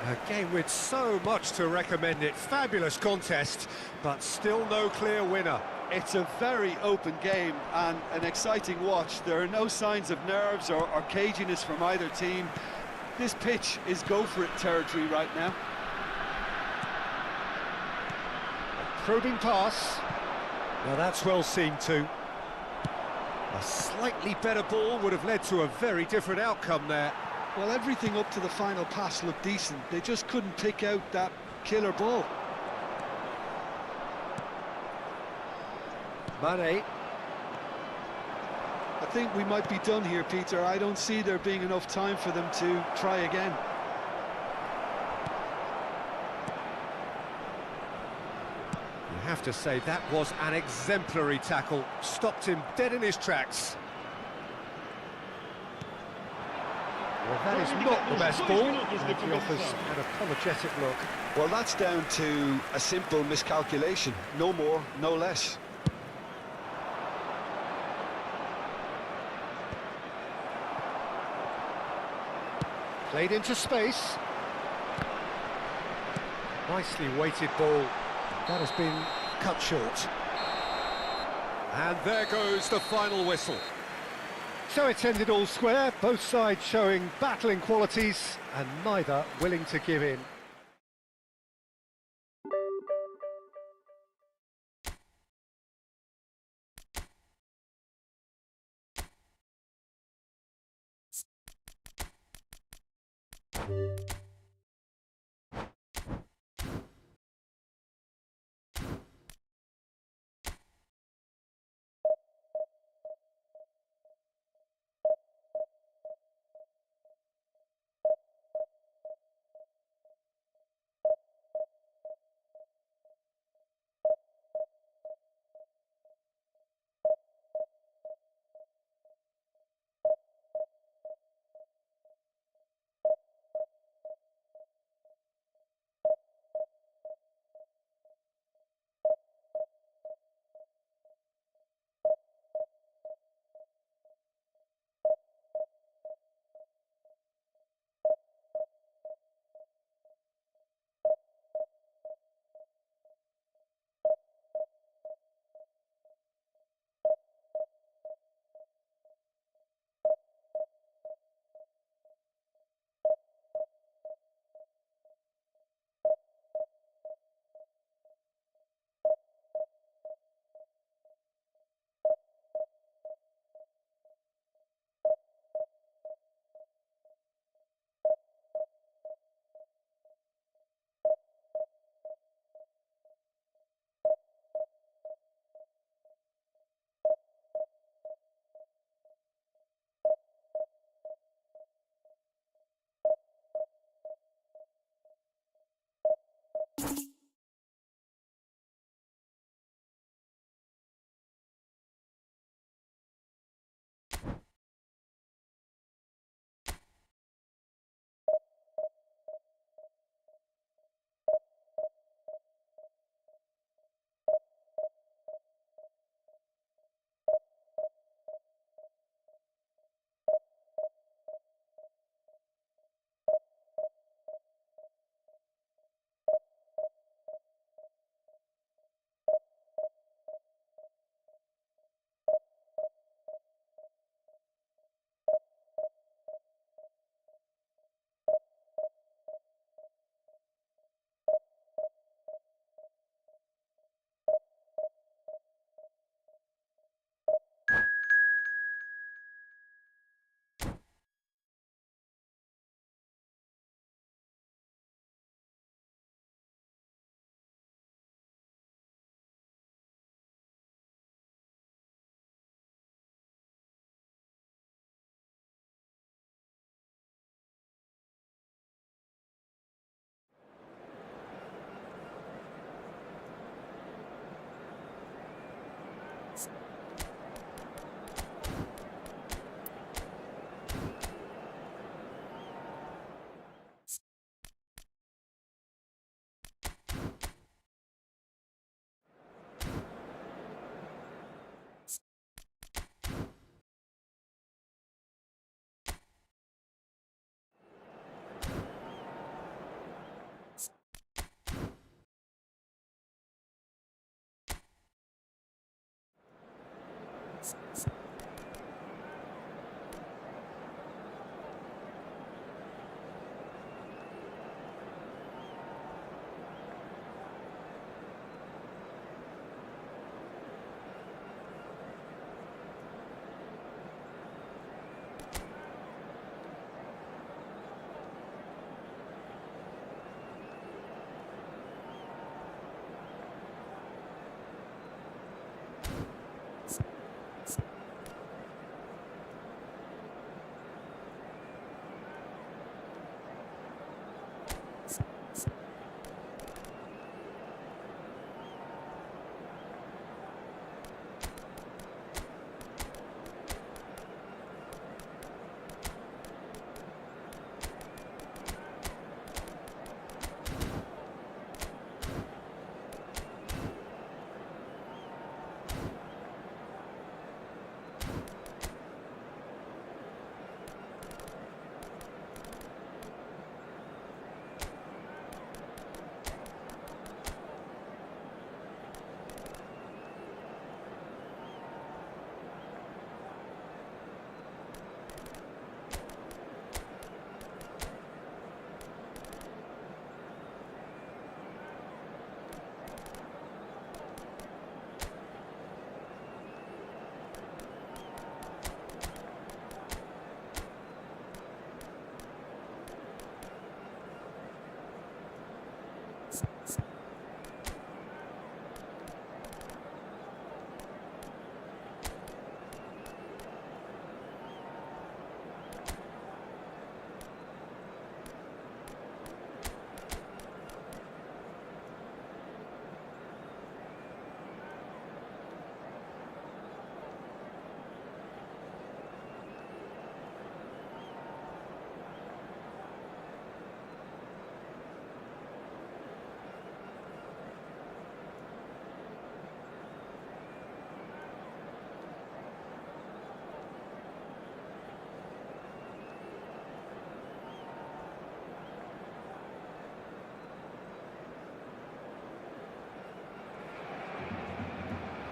A game with so much to recommend it. Fabulous contest, but still no clear winner. It's a very open game and an exciting watch. There are no signs of nerves or caginess from either team. This pitch is go-for-it territory right now. A probing pass. Now that's well seen too. A slightly better ball would have led to a very different outcome there. Well, everything up to the final pass looked decent. They just couldn't pick out that killer ball. Mane. I think we might be done here, Peter. I don't see there being enough time for them to try again. You have to say that was an exemplary tackle. Stopped him dead in his tracks. Well, that is not the best ball, and he offers an apologetic look. Well, that's down to a simple miscalculation. No more, no less. Played into space. Nicely weighted ball. That has been cut short. And there goes the final whistle. So it's ended all square, both sides showing battling qualities and neither willing to give in.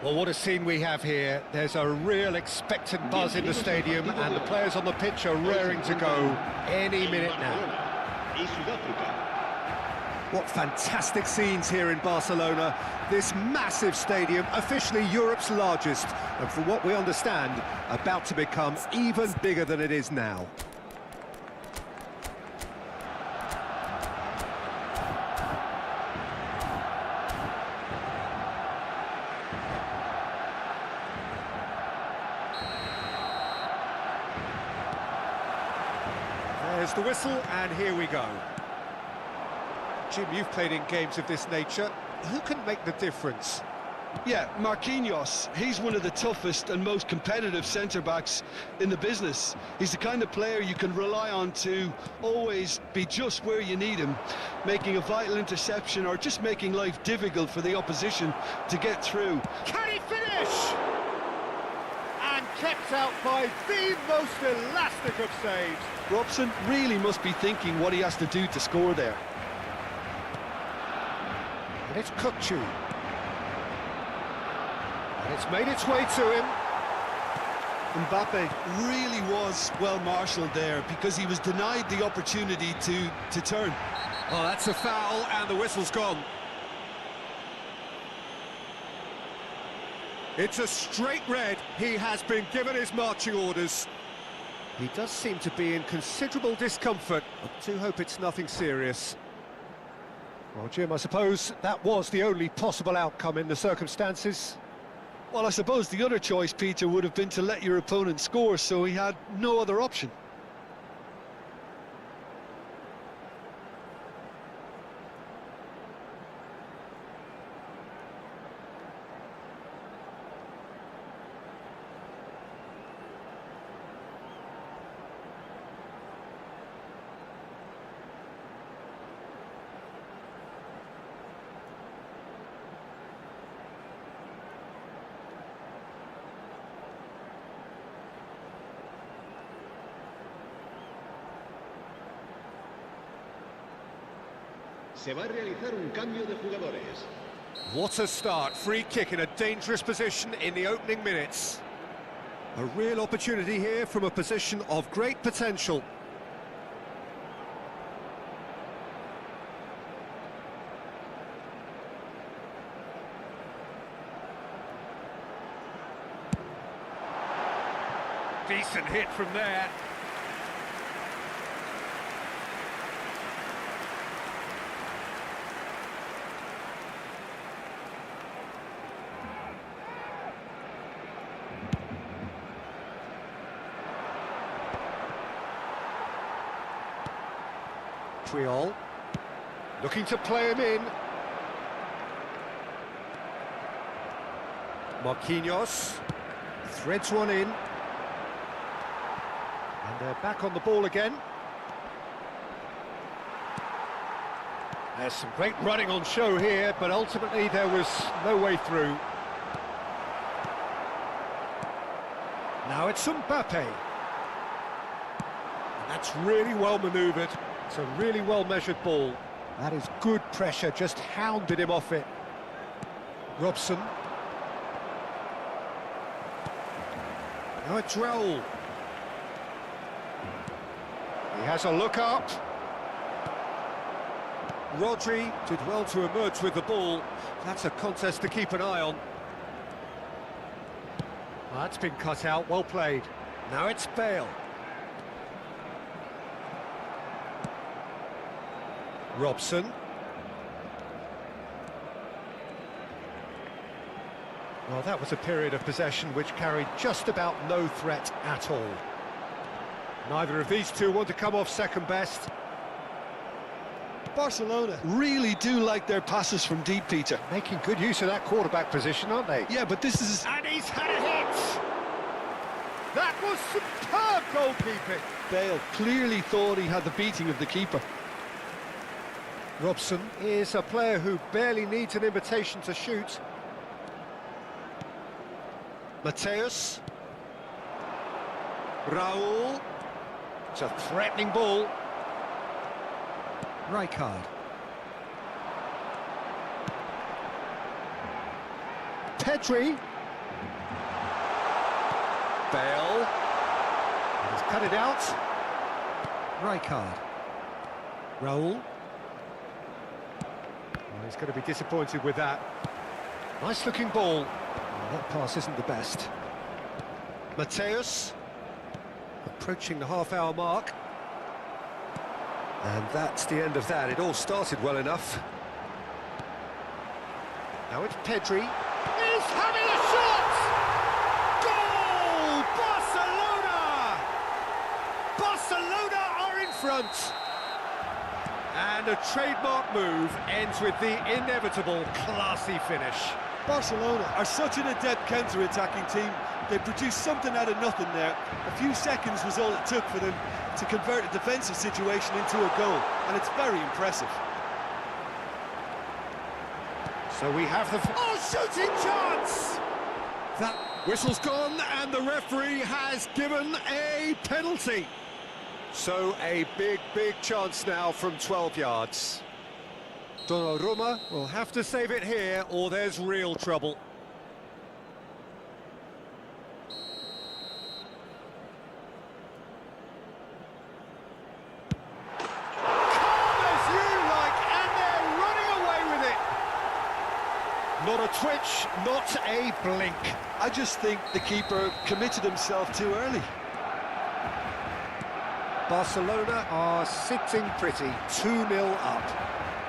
Well, what a scene we have here. There's a real expectant buzz in the stadium, and the players on the pitch are raring to go any minute now. What fantastic scenes here in Barcelona. This massive stadium, officially Europe's largest, and from what we understand, about to become even bigger than it is now. There's the whistle, and here we go. Jim, you've played in games of this nature. Who can make the difference? Yeah, Marquinhos, he's one of the toughest and most competitive centre-backs in the business. He's the kind of player you can rely on to always be just where you need him, making a vital interception or just making life difficult for the opposition to get through. Can he finish? And kept out by the most elastic of saves. Robson really must be thinking what he has to do to score there. And it's Kukçu. And it's made its way to him. Mbappe really was well marshalled there because he was denied the opportunity to turn. Oh, that's a foul, and the whistle's gone. It's a straight red. He has been given his marching orders. He does seem to be in considerable discomfort. I do hope it's nothing serious. Well, Jim, I suppose that was the only possible outcome in the circumstances. Well, I suppose the other choice, Peter, would have been to let your opponent score, so he had no other option. Se va a realizar un cambio de jugadores. What a start. Free kick in a dangerous position in the opening minutes. A real opportunity here from a position of great potential. Decent hit from there. Triol, looking to play him in. Marquinhos threads one in. And they're back on the ball again. There's some great running on show here, but ultimately there was no way through. Now it's Mbappe. And that's really well manoeuvred. It's a really well-measured ball. That is good pressure, just hounded him off it. Robson. Now it's Raul. He has a look up. Rodri did well to emerge with the ball. That's a contest to keep an eye on. Well, that's been cut out, well played. Now it's Bale. Robson. Well, that was a period of possession which carried just about no threat at all. Neither of these two want to come off second best. Barcelona really do like their passes from deep, Peter. Making good use of that quarterback position, aren't they? Yeah, but this is... And he's had a hit! That was superb goalkeeping! Bale clearly thought he had the beating of the keeper. Robson is a player who barely needs an invitation to shoot. Mateus. Raul. It's a threatening ball. Rijkaard. Pedri. Bale. He's cut it out. Rijkaard. Raul. Oh, he's going to be disappointed with that. Nice looking ball. Oh, that pass isn't the best. Mateus. Approaching the half-hour mark. And that's the end of that. It all started well enough. Now it's Pedri. He's having a shot! Goal! Barcelona! Barcelona are in front. And a trademark move ends with the inevitable classy finish. Barcelona are such an adept counter-attacking team. They produced something out of nothing there. A few seconds was all it took for them to convert a defensive situation into a goal, and it's very impressive. So we have the... Oh, shooting chance! That whistle's gone, and the referee has given a penalty. So a big, big chance now from 12 yards. Donnarumma will have to save it here, or there's real trouble. Not a twitch, not a blink. I just think the keeper committed himself too early. Barcelona are sitting pretty, 2-0 up.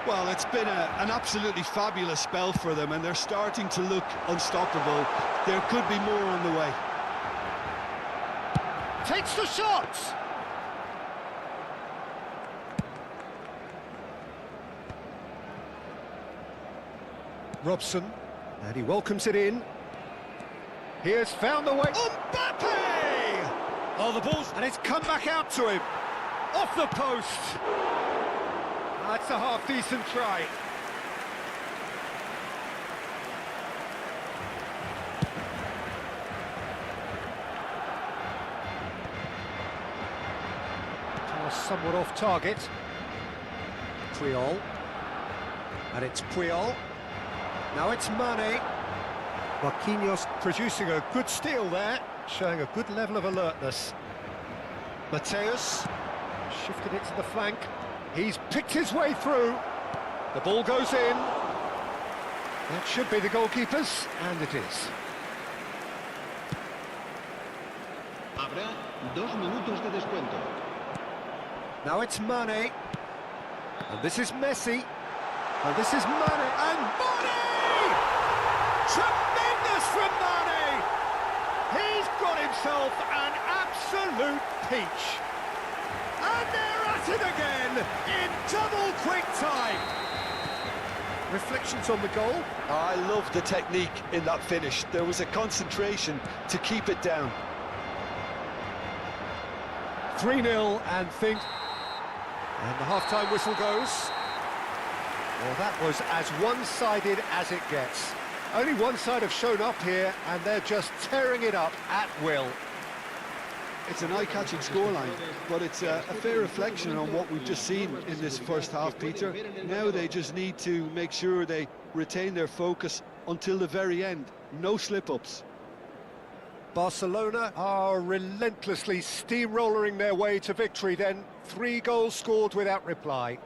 Well, it's been an absolutely fabulous spell for them, and they're starting to look unstoppable. There could be more on the way. Takes the shot! Robson, and he welcomes it in. He has found the way. Mbappe! Oh, the ball's... And it's come back out to him. Off the post. That's a half-decent try. Pass somewhat off target. Puyol. And it's Puyol. Now it's Mane. Marquinhos producing a good steal there, showing a good level of alertness. Mateus shifted it to the flank. He's picked his way through. The ball goes in. That should be the goalkeeper's, and it is. Habrá 2 minutos de descuento. Now it's Mane. And this is Messi. And this is Mane. And Mane! Tremendous from Mane! He's got himself an absolute peach. And they're at it again in double quick time. Reflections on the goal? I love the technique in that finish. There was a concentration to keep it down. 3-0 and think... And the half-time whistle goes. Well, that was as one-sided as it gets. Only one side have shown up here, and they're just tearing it up at will. It's an eye-catching scoreline, but it's a fair reflection on what we've just seen in this first half, Peter. Now they just need to make sure they retain their focus until the very end. No slip-ups. Barcelona are relentlessly steamrolling their way to victory then. 3 goals scored without reply.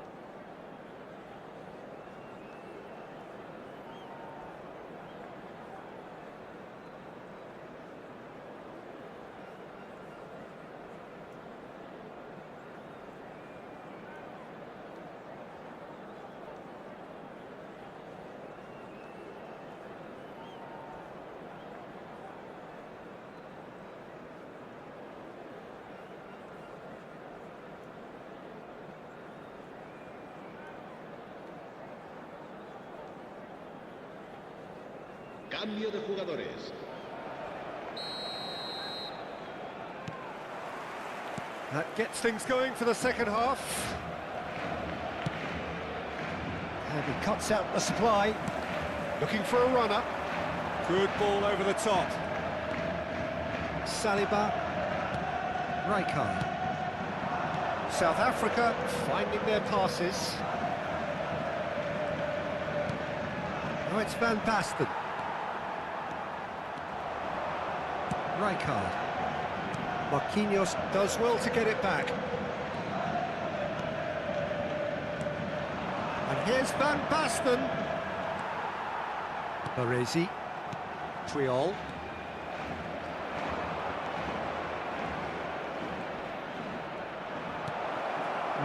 Cambio de jugadores. That gets things going for the second half. And he cuts out the supply. Looking for a runner. Good ball over the top. Saliba. Rijkaard. South Africa finding their passes. Oh, it's Van Basten. Rijkaard. Marquinhos does well to get it back. And here's Van Basten. Baresi. Triol.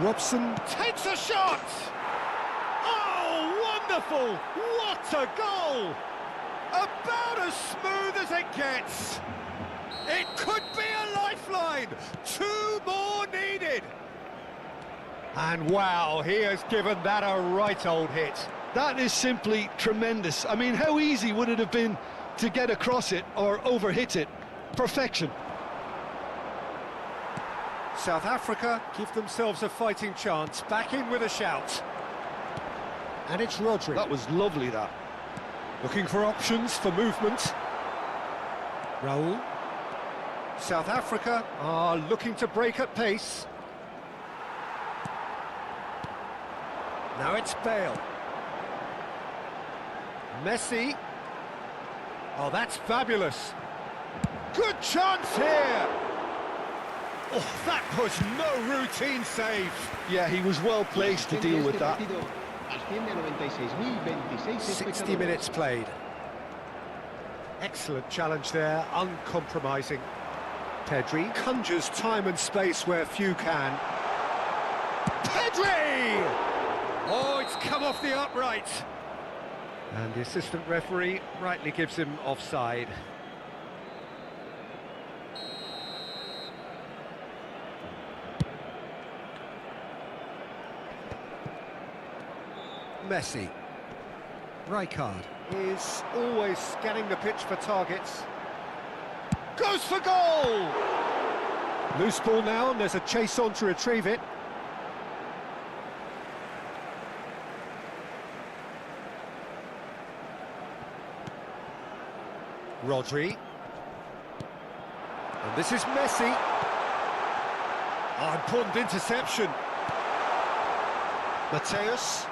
Robson takes a shot! Oh, wonderful! What a goal! About as smooth as it gets. It could be a lifeline. 2 more needed. And wow, he has given that a right old hit. That is simply tremendous. I mean, how easy would it have been to get across it or overhit it? Perfection. South Africa give themselves a fighting chance. Back in with a shout. And it's Rodri. That was lovely, that. Looking for options for movement. Raul. South Africa are looking to break at pace. Now it's Bale. Messi. Oh, that's fabulous. Good chance here. Oh, that was no routine save. Yeah, he was well placed to deal with that. 60 minutes played. Excellent challenge there, uncompromising. Pedri conjures time and space where few can. Pedri! Oh, it's come off the upright. And the assistant referee rightly gives him offside. Messi. Rijkaard is always scanning the pitch for targets. Goes for goal! Loose ball now, and there's a chase on to retrieve it. Rodri. And this is Messi. Oh, important interception. Mateus.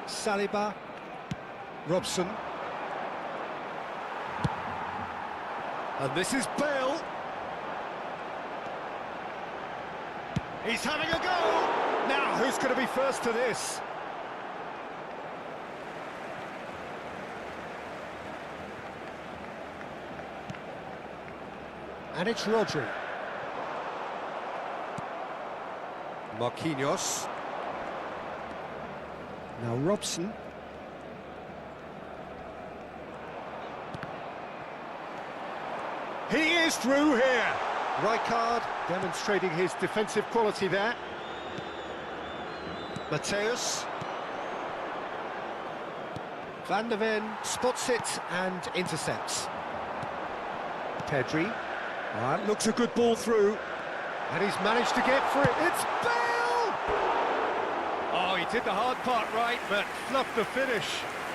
Saliba. Robson. And this is Bale. He's having a go! Now, who's going to be first to this? And it's Rodri. Marquinhos. Now Robson. He is through here. Rijkaard demonstrating his defensive quality there. Mateus. Van der Ven spots it and intercepts. Pedri. That looks a good ball through. And he's managed to get for it. It's Bale! Oh, he did the hard part right, but fluffed the finish.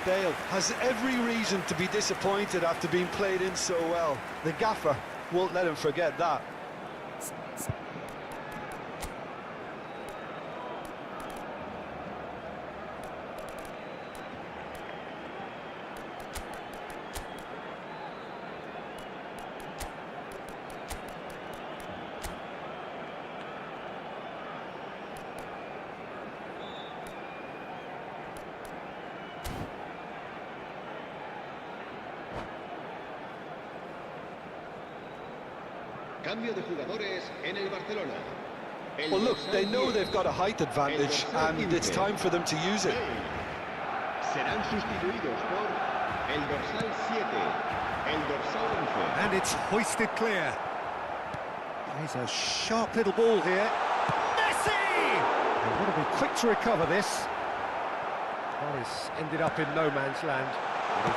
Bale has every reason to be disappointed after being played in so well. The gaffer won't let him forget that. Cambio de jugadores en el Barcelona. Well, look, they know they've got a height advantage, and it's time for them to use it. Serán sustituidos por el dorsal 7, el dorsal 11. And it's hoisted clear. He's a sharp little ball here. Messi! They want to be quick to recover this. Well, it's ended up in no man's land.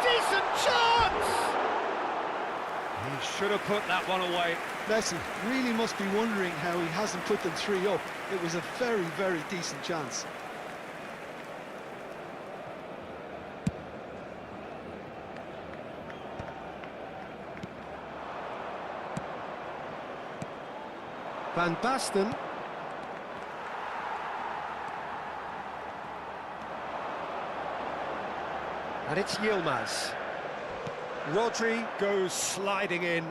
Decent chance! He should have put that one away. Messi really must be wondering how he hasn't put them 3 up. It was a very, very decent chance. Van Basten. And it's Yilmaz. Rodri goes sliding in.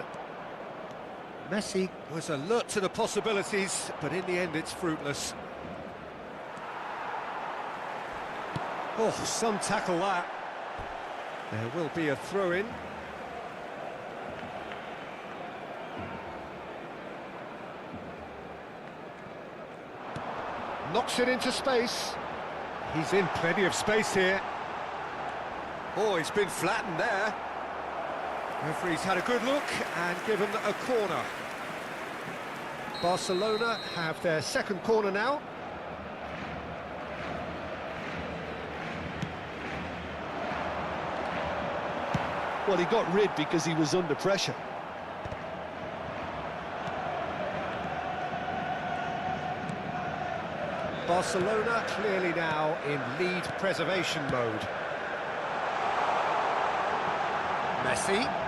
Messi was alert to the possibilities, but in the end it's fruitless. Oh, some tackle that. There will be a throw-in. Knocks it into space. He's in plenty of space here. Oh, he's been flattened there. Referee's had a good look and given a corner. Barcelona have their second corner now. Well, he got rid because he was under pressure. Barcelona clearly now in lead preservation mode. Messi.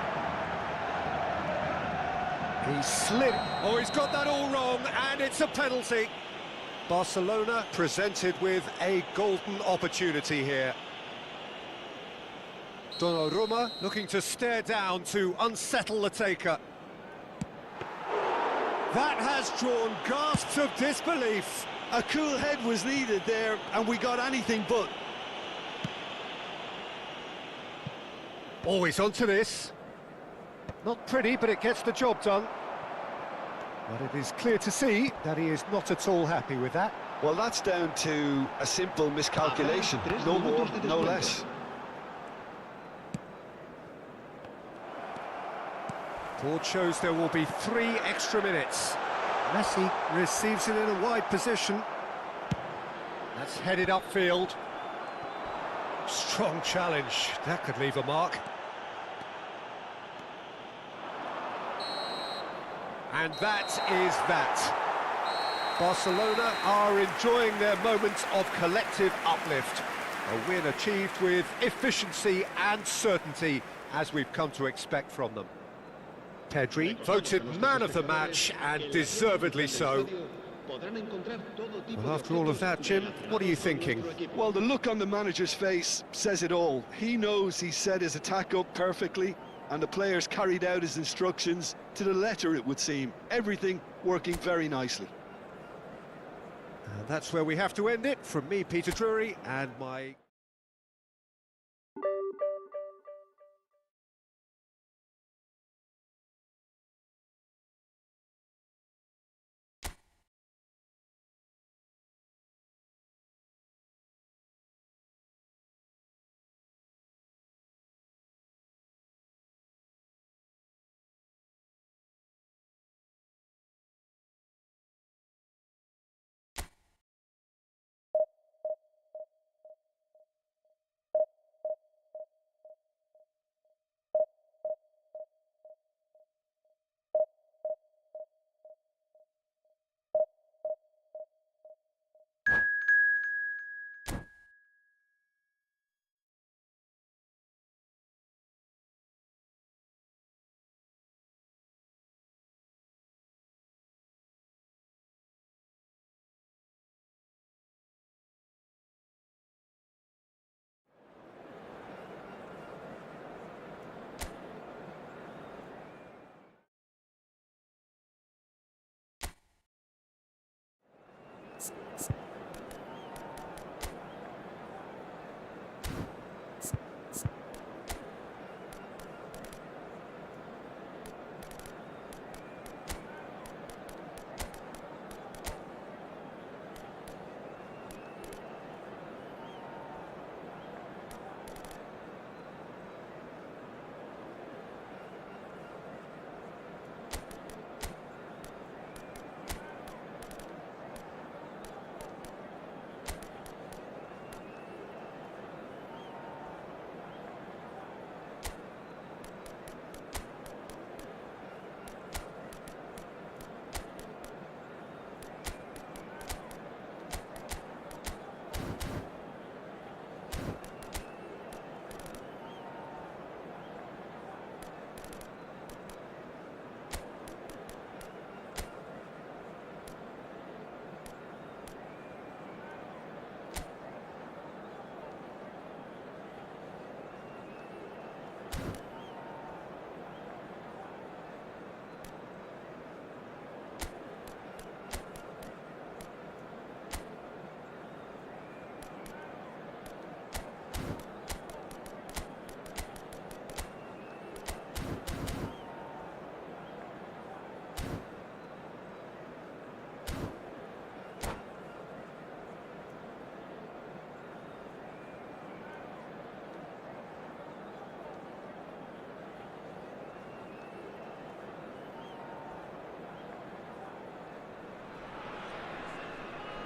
He slid. Oh, he's got that all wrong, and it's a penalty. Barcelona presented with a golden opportunity here. Donnarumma looking to stare down to unsettle the taker. That has drawn gasps of disbelief. A cool head was needed there, and we got anything but. Always onto this. Not pretty, but it gets the job done. But it is clear to see that he is not at all happy with that. Well, that's down to a simple miscalculation. No more, no less. Board shows there will be 3 extra minutes. Messi receives it in a wide position. That's headed upfield. Strong challenge. That could leave a mark. And that is that. Barcelona are enjoying their moment of collective uplift. A win achieved with efficiency and certainty, as we've come to expect from them. Pedri voted man of the match, and deservedly so. Well, after all of that, Jim, what are you thinking? Well, the look on the manager's face says it all. He knows he set his attack up perfectly, and the players carried out his instructions to the letter, it would seem. Everything working very nicely. And that's where we have to end it. From me, Peter Drury, and my...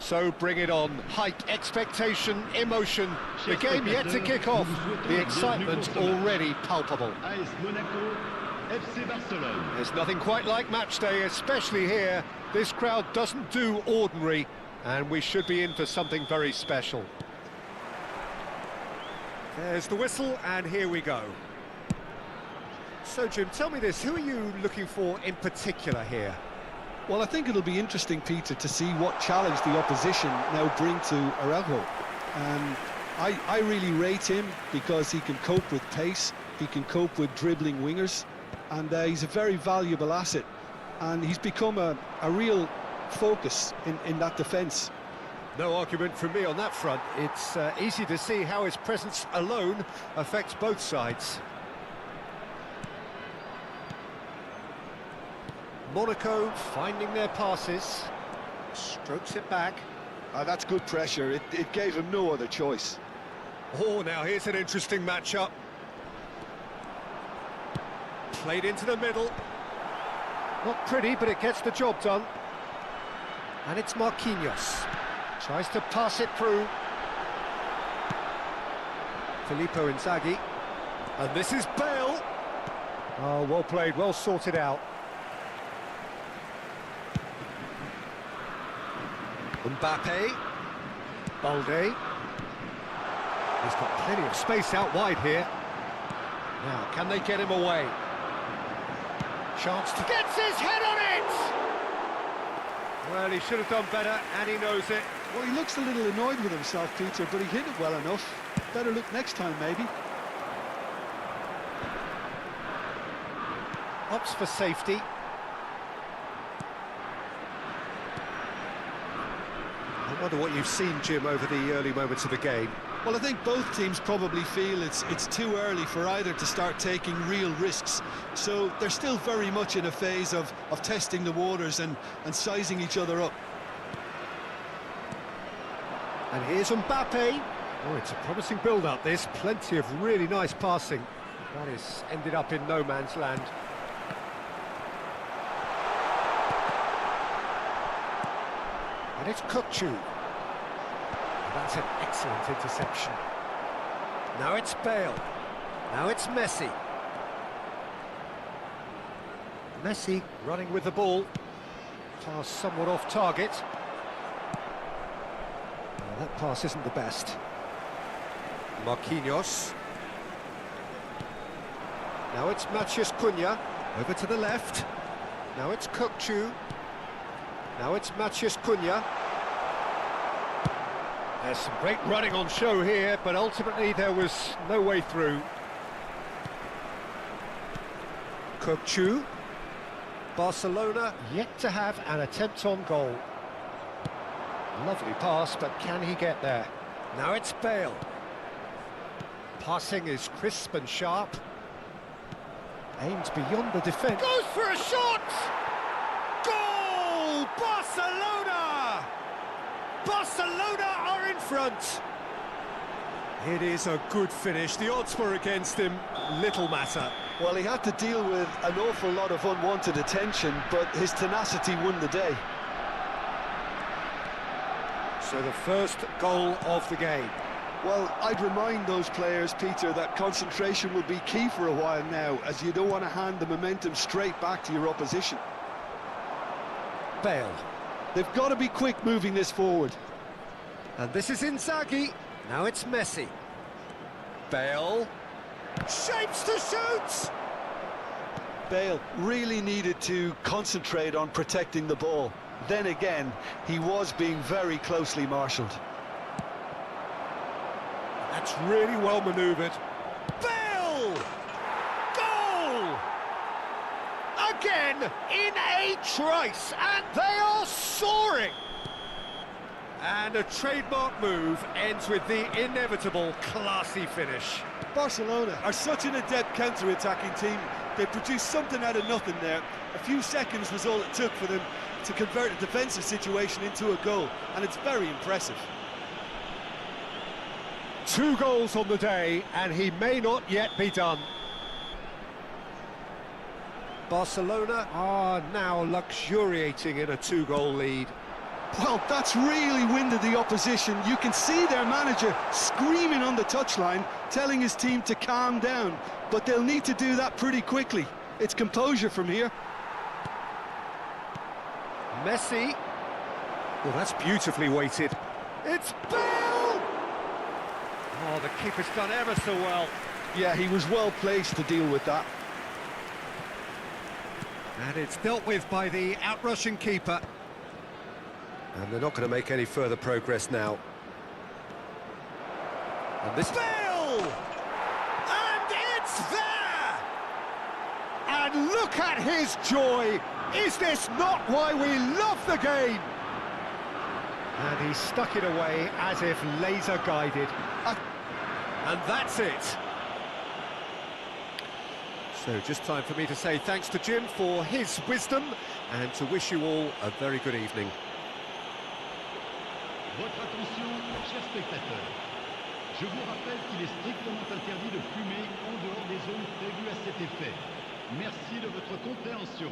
So bring it on. Hype, expectation, emotion. The game yet to kick off. The excitement already palpable. AS Monaco, FC Barcelone. There's nothing quite like match day, especially here. This crowd doesn't do ordinary, and we should be in for something very special. There's the whistle, and here we go. So, Jim, tell me this, who are you looking for in particular here? Well, I think it'll be interesting, Peter, to see what challenge the opposition now bring to Araujo. I really rate him because he can cope with pace, he can cope with dribbling wingers, and he's a very valuable asset. And he's become a real focus in that defence. No argument from me on that front. It's easy to see how his presence alone affects both sides. Monaco finding their passes, strokes it back. That's good pressure. It gave him no other choice. Oh, now here's an interesting matchup. Played into the middle. Not pretty, but it gets the job done. And it's Marquinhos. Tries to pass it through. Filippo Inzaghi. And this is Bale. Oh, well played, well sorted out. Mbappe. Balde. He's got plenty of space out wide here. Now, can they get him away? Chance to... Gets his head on it! Well, he should have done better, and he knows it. Well, he looks a little annoyed with himself, Peter, but he hit it well enough. Better look next time, maybe. Opts for safety. I wonder what you've seen, Jim, over the early moments of the game. Well, I think both teams probably feel it's too early for either to start taking real risks. So they're still very much in a phase of testing the waters and sizing each other up. And here's Mbappe. Oh, it's a promising build-up, this. Plenty of really nice passing. That is ended up in no man's land. And it's Kukçu. That's an excellent interception. Now it's Bale. Now it's Messi. Messi running with the ball. Pass somewhat off target. That pass isn't the best. Marquinhos. Now it's Matheus Cunha. Over to the left. Now it's Kukçu. Now it's Matheus Cunha. There's some great running on show here, but ultimately there was no way through. Kukçu. Barcelona yet to have an attempt on goal. Lovely pass, but can he get there? Now it's Bale. Passing is crisp and sharp. Aims beyond the defence. Goes for a shot! Goal! Barcelona! Barcelona are in front. It is a good finish. The odds were against him. Little matter. Well, he had to deal with an awful lot of unwanted attention, but his tenacity won the day. So the first goal of the game. Well, I'd remind those players, Peter, that concentration will be key for a while now, as you don't want to hand the momentum straight back to your opposition. Bale. They've got to be quick moving this forward. And this is Inzaghi. Now it's Messi. Bale. Shapes to shoot! Bale really needed to concentrate on protecting the ball. Then again, he was being very closely marshalled. That's really well manoeuvred. Bale! Goal! Again, in a trice, and they are soaring! And a trademark move ends with the inevitable classy finish. Barcelona are such an adept counter-attacking team. They produced something out of nothing there. A few seconds was all it took for them to convert a defensive situation into a goal, and it's very impressive. 2 goals on the day, and he may not yet be done. Barcelona are now luxuriating in a 2-goal lead. Well, that's really winded the opposition. You can see their manager screaming on the touchline, telling his team to calm down. But they'll need to do that pretty quickly. It's composure from here. Messi. Well, that's beautifully weighted. It's Bale! Oh, the keeper's done ever so well. Yeah, he was well placed to deal with that. And it's dealt with by the outrushing keeper. And they're not going to make any further progress now. And this... Bale! And it's there! And look at his joy! Is this not why we love the game? And he stuck it away as if laser-guided. And that's it. So just time for me to say thanks to Jim for his wisdom and to wish you all a very good evening. Votre attention, chers spectateurs. Je vous rappelle qu'il est strictement interdit de fumer en dehors des zones prévues à cet effet. Merci de votre compréhension.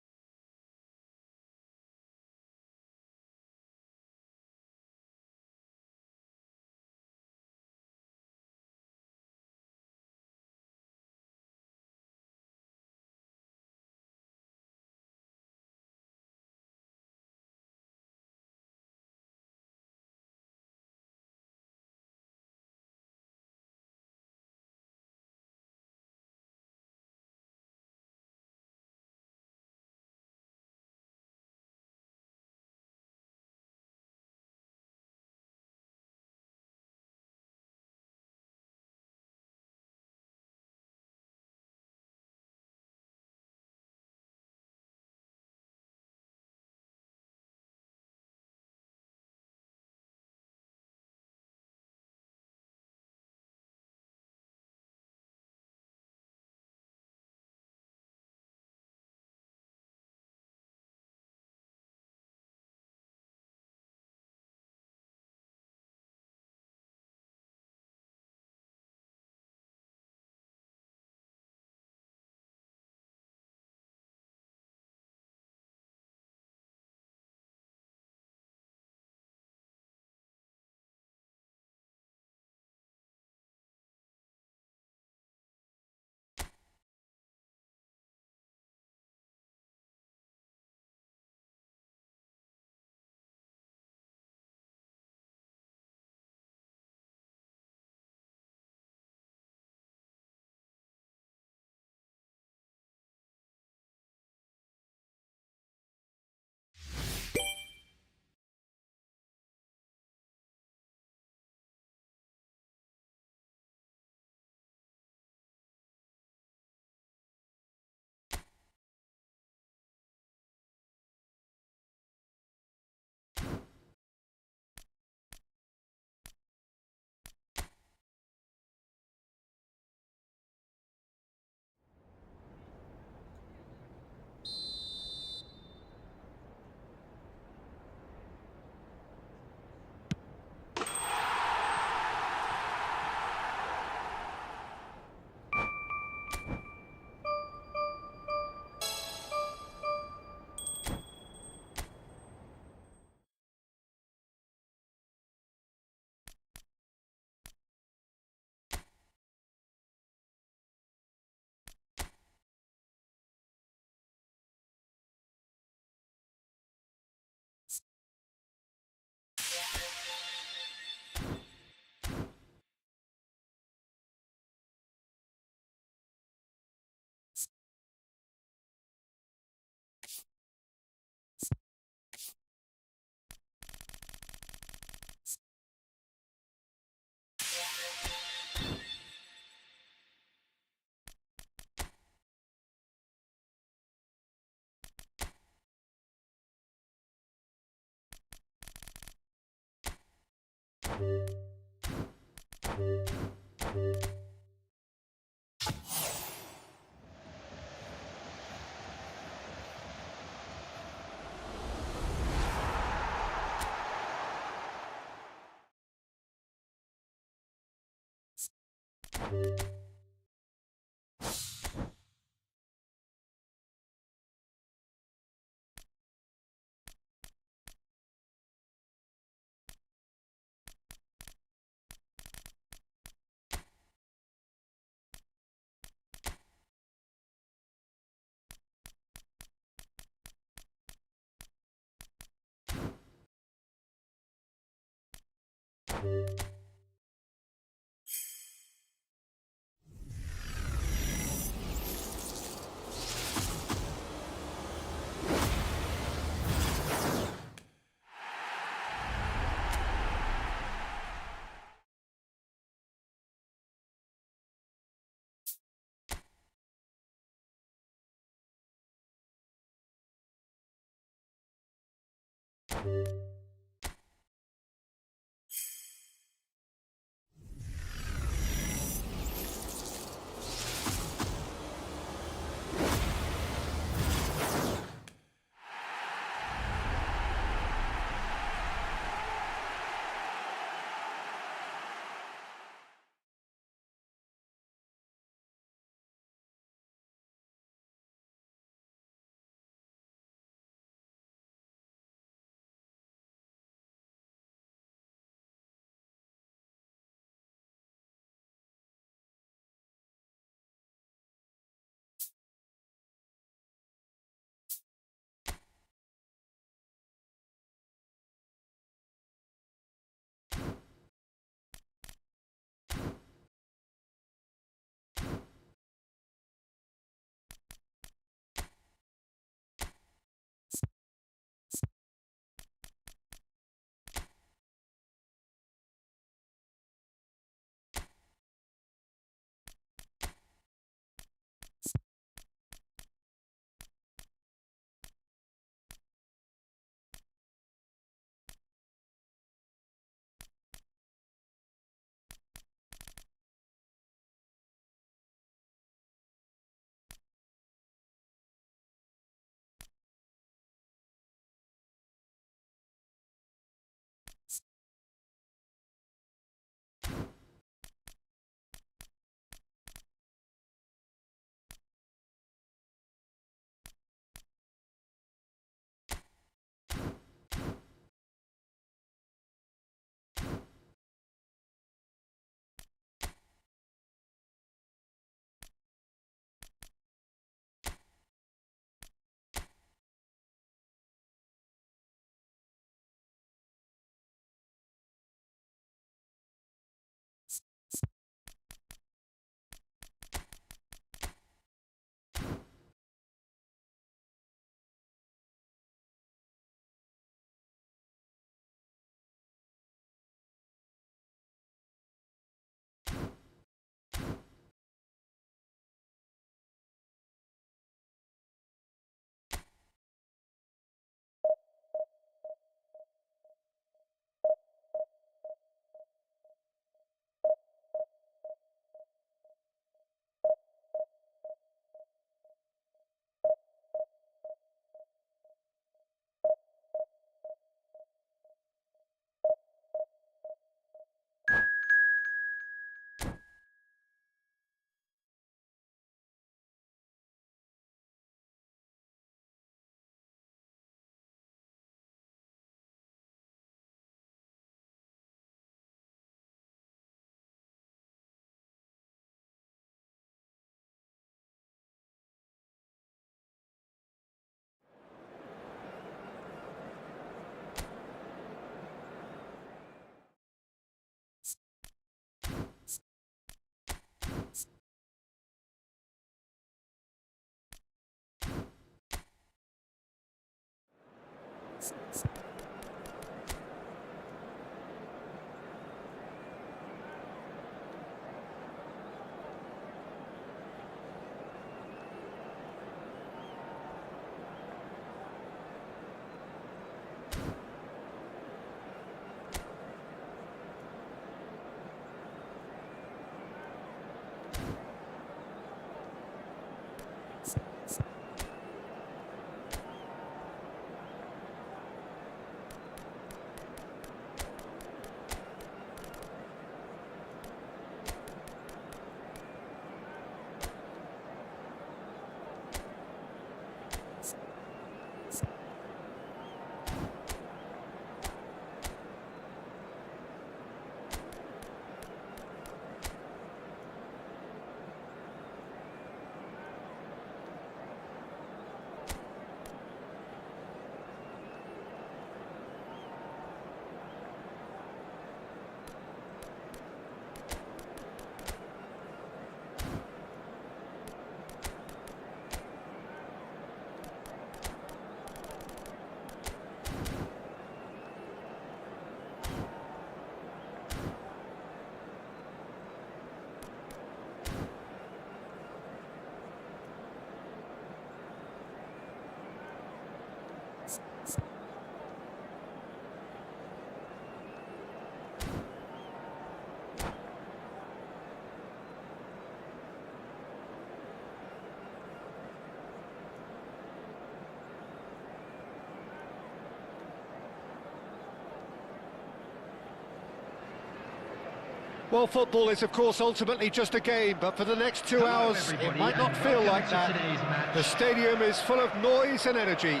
Well, football is, of course, ultimately just a game, but for the next 2 hours, it might not feel like that. The stadium is full of noise and energy.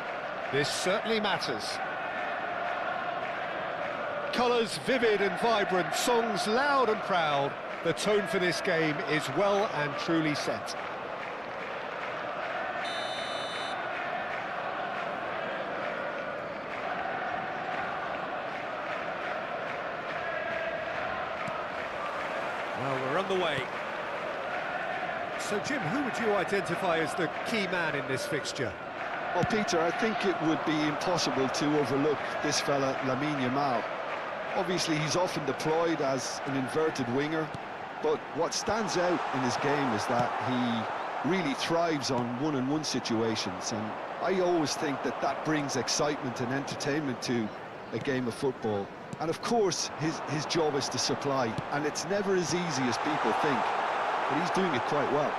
This certainly matters. Colours vivid and vibrant, songs loud and proud. The tone for this game is well and truly set. Well, we're on the way. So, Jim, who would you identify as the key man in this fixture? Well, Peter, I think it would be impossible to overlook this fella, Lamine Yamal. Obviously, he's often deployed as an inverted winger, but what stands out in his game is that he really thrives on one-on-one situations, and I always think that that brings excitement and entertainment to a game of football. And of course, his job is to supply, and it's never as easy as people think, but he's doing it quite well.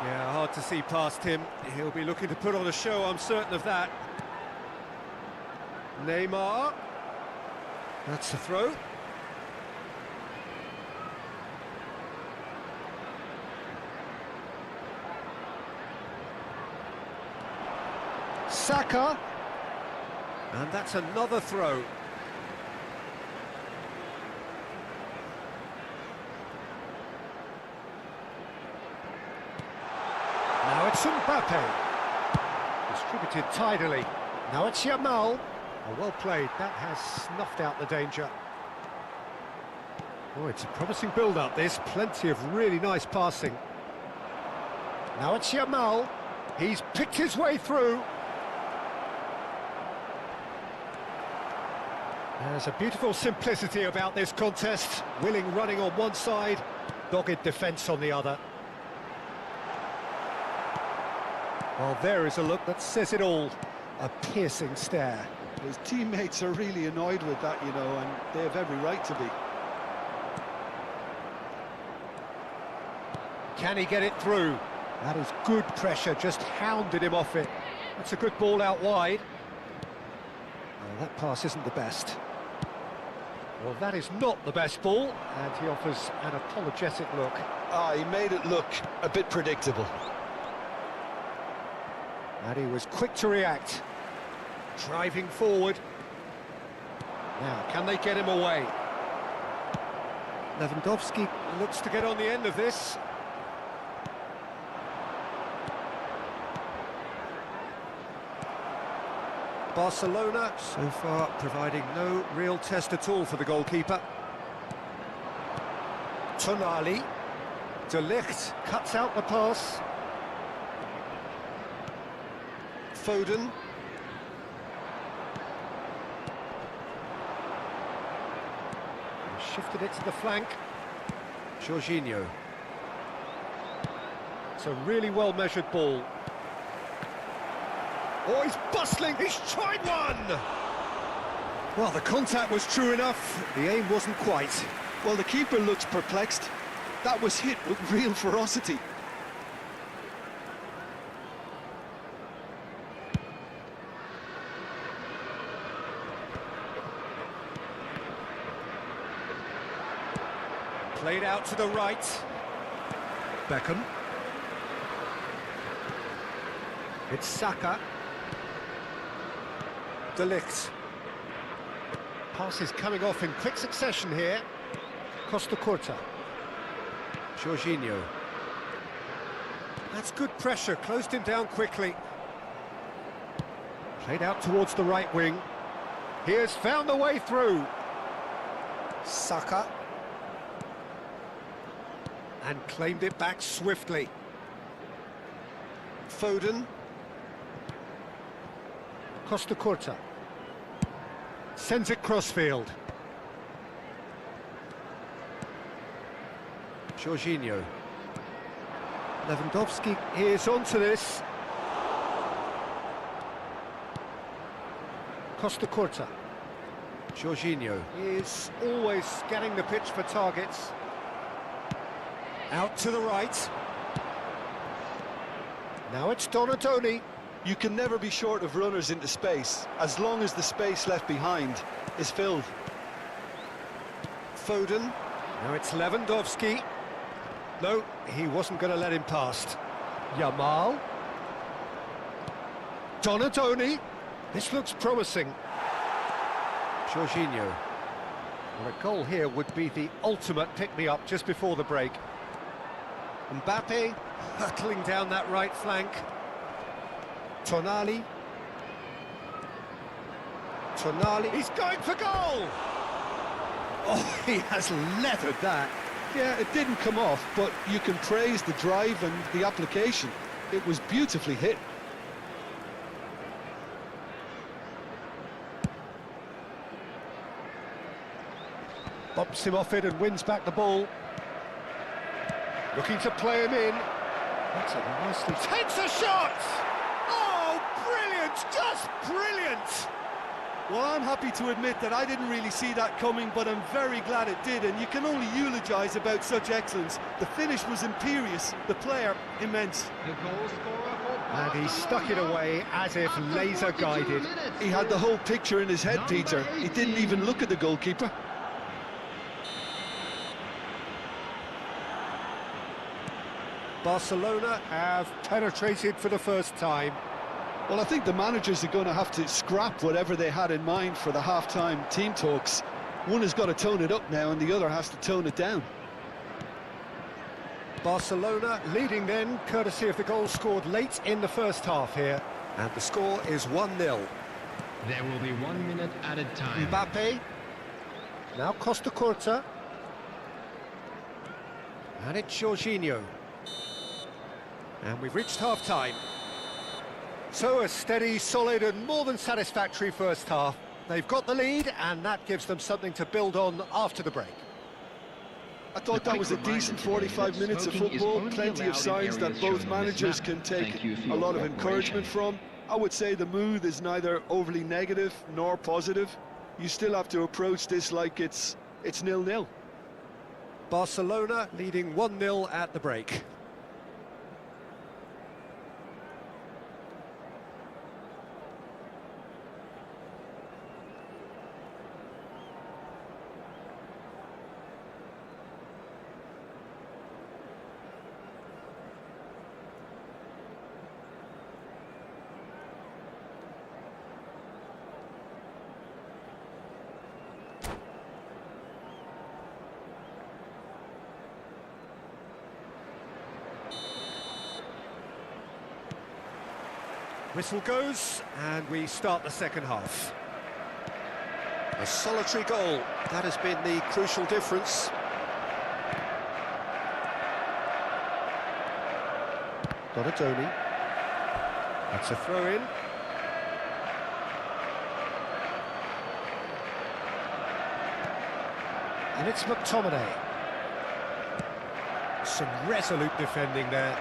Yeah, hard to see past him. He'll be looking to put on a show, I'm certain of that. Neymar. That's the throw. Saka. And that's another throw. Now it's Mbappe. Distributed tidily. Now it's Yamal. Oh, well played. That has snuffed out the danger. Oh, it's a promising build-up, this. Plenty of really nice passing. Now it's Yamal. He's picked his way through. There's a beautiful simplicity about this contest. Willing running on one side, dogged defence on the other. Well, there is a look that says it all. A piercing stare. His teammates are really annoyed with that, you know, and they have every right to be. Can he get it through? That is good pressure, just hounded him off it. That's a good ball out wide. Well, that pass isn't the best. Well, that is not the best ball, and he offers an apologetic look. He made it look a bit predictable. And he was quick to react. Driving forward. Now, can they get him away? Lewandowski looks to get on the end of this. Barcelona, so far, providing no real test at all for the goalkeeper. Tonali. De Ligt cuts out the pass. Foden. Shifted it to the flank. Jorginho. It's a really well-measured ball. Oh, he's bustling, he's tried one! Well, the contact was true enough, the aim wasn't quite. Well, the keeper looks perplexed. That was hit with real ferocity. Played out to the right. Beckham. It's Saka. De Ligt. Passes coming off in quick succession here. Costa Curta. Jorginho. That's good pressure, closed him down quickly. Played out towards the right wing. He has found the way through. Saka. And claimed it back swiftly. Foden. Costa Curta. Sends it crossfield. Jorginho. Lewandowski is onto this. Costa Curta. Jorginho is always scanning the pitch for targets. Out to the right. Now it's Donatoni. You can never be short of runners into space, as long as the space left behind is filled. Foden. Now it's Lewandowski. No, he wasn't going to let him past. Yamal. Donadoni. This looks promising. Jorginho. Well, a goal here would be the ultimate pick-me-up just before the break. Mbappe hurtling down that right flank. Tonali. He's going for goal! Oh, he has leathered that. Yeah, it didn't come off, but you can praise the drive and the application. It was beautifully hit. Bumps him off it and wins back the ball. Looking to play him in. That's it, nicely. Takes a shot! Oh, brilliant! Just brilliant! Well, I'm happy to admit that I didn't really see that coming, but I'm very glad it did, and you can only eulogise about such excellence. The finish was imperious, the player immense. The goal scorer for And he stuck it away as if laser-guided. He had the whole picture in his head, Peter. He didn't even look at the goalkeeper. Barcelona have penetrated for the first time. Well, I think the managers are going to have to scrap whatever they had in mind for the half-time team talks. One has got to tone it up now, and the other has to tone it down. Barcelona leading then, courtesy of the goal scored late in the first half here. And the score is 1-0. There will be 1 minute added time. Mbappe. Now Costa Curta. And it's Jorginho. And we've reached half-time. So a steady, solid and more than satisfactory first half. They've got the lead and that gives them something to build on after the break. I thought that was a decent 45 minutes of football, plenty of signs that both managers can take a lot of encouragement from. I would say the mood is neither overly negative nor positive. You still have to approach this like it's 0-0. Barcelona leading 1-0 at the break. Whistle goes, and we start the second half. A solitary goal, that has been the crucial difference. Donadoni. That's a throw-in. And it's McTominay. Some resolute defending there.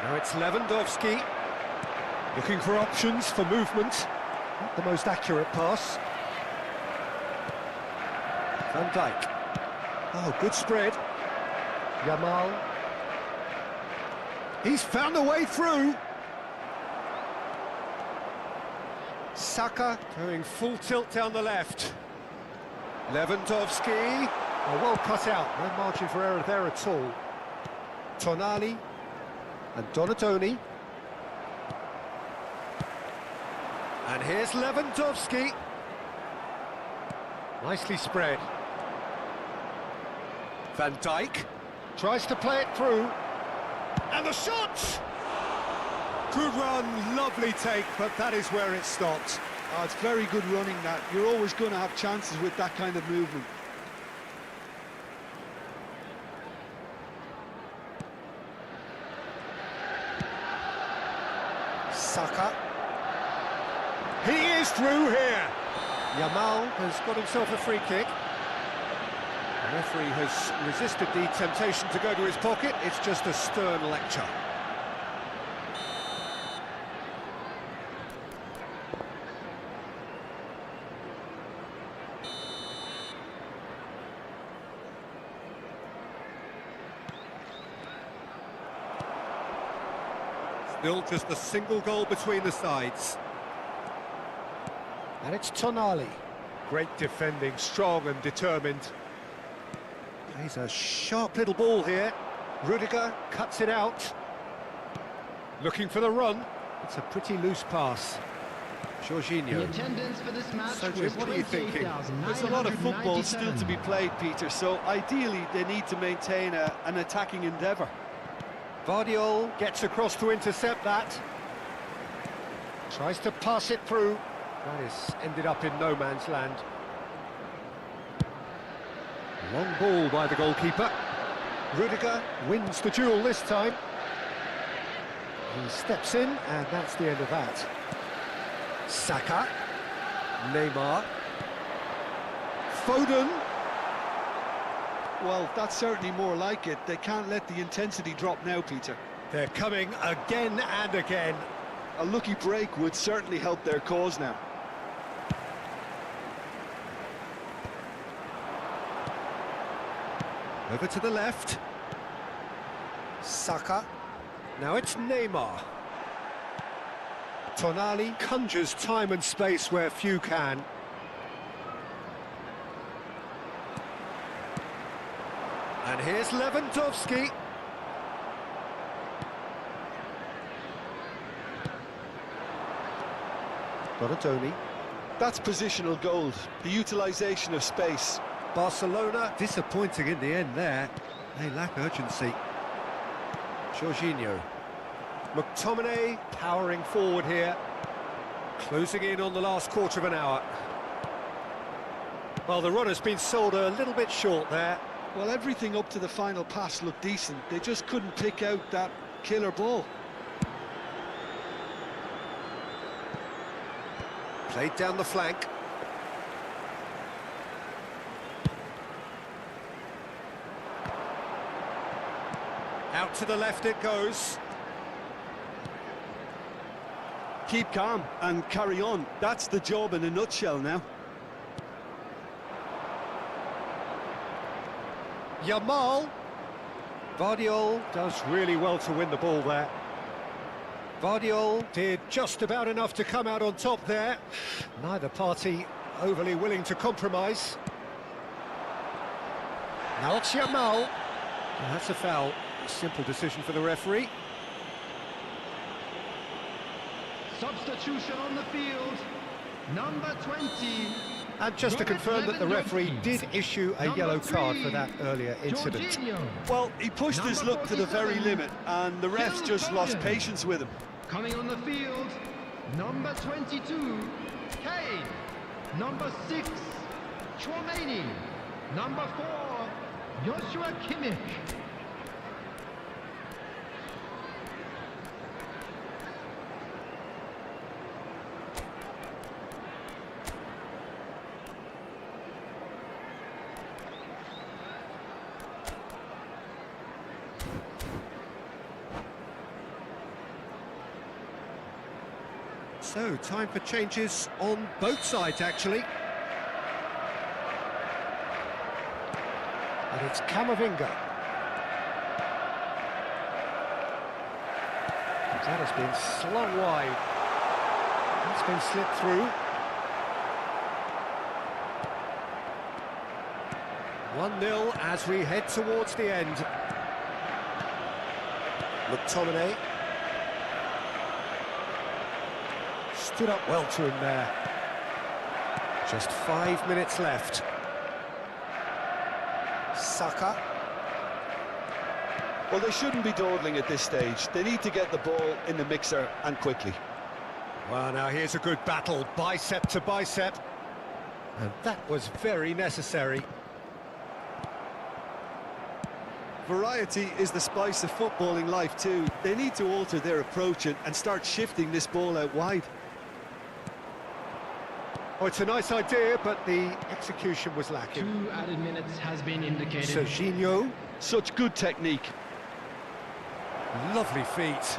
Now it's Lewandowski, looking for options for movement. Not the most accurate pass. Van Dijk. Oh, good spread. Yamal. He's found a way through. Saka going full tilt down the left. Lewandowski. Oh, well cut out, no margin for error there at all. Tonali. And Donadoni. And here's Lewandowski. Nicely spread. Van Dijk tries to play it through. And the shot! Good run, lovely take, but that is where it stopped. Oh, it's very good running that. You're always going to have chances with that kind of movement. Saka. He is through here. Yamal has got himself a free kick. The referee has resisted the temptation to go to his pocket. It's just a stern lecture. Still just a single goal between the sides. And it's Tonali. Great defending, strong and determined. Plays a sharp little ball here. Rudiger cuts it out. Looking for the run. It's a pretty loose pass. The Jorginho. attendance for this match So, Jim, was what are you thinking? 28,997. There's a lot of football still to be played, Peter, so ideally they need to maintain an attacking endeavour. Vardiol gets across to intercept that. Tries to pass it through. That is ended up in no man's land. Long ball by the goalkeeper. Rudiger wins the duel this time. He steps in, and that's the end of that. Saka. Neymar. Foden. Well, that's certainly more like it. They can't let the intensity drop now, Peter. They're coming again and again. A lucky break would certainly help their cause now. Over to the left. Saka. Now it's Neymar. Tonali conjures time and space where few can. And here's Lewandowski. Donatoni. That's positional gold, the utilisation of space. Barcelona disappointing in the end there. They lack urgency. Jorginho. McTominay powering forward here. Closing in on the last quarter of an hour. Well, the run has been sold a little bit short there. Well, everything up to the final pass looked decent. They just couldn't pick out that killer ball. Played down the flank. Out to the left it goes. Keep calm and carry on. That's the job in a nutshell now. Yamal. Vardiol does really well to win the ball there. Vardiol did just about enough to come out on top there. Neither party overly willing to compromise. Now it's Yamal. And that's a foul. Simple decision for the referee. Substitution on the field. Number 20. And just to confirm that the referee did issue a yellow card for that earlier incident. Jorginho. Well, he pushed his luck to the very limit, and the refs just lost patience with him. Coming on the field, number 22, Kane. Number 6, Chouameni. Number 4, Joshua Kimmich. So, time for changes on both sides, actually. And it's Camavinga. That has been slung wide. It's been slipped through. 1-0 as we head towards the end. McTominay. Stood up well to him there. Just 5 minutes left. Saka. Well, they shouldn't be dawdling at this stage. They need to get the ball in the mixer and quickly. Well, now here's a good battle, bicep to bicep. And that was very necessary. Variety is the spice of footballing life too. They need to alter their approach and start shifting this ball out wide. Oh, it's a nice idea, but the execution was lacking. 2 added minutes has been indicated. Jorginho. Such good technique. Lovely feet.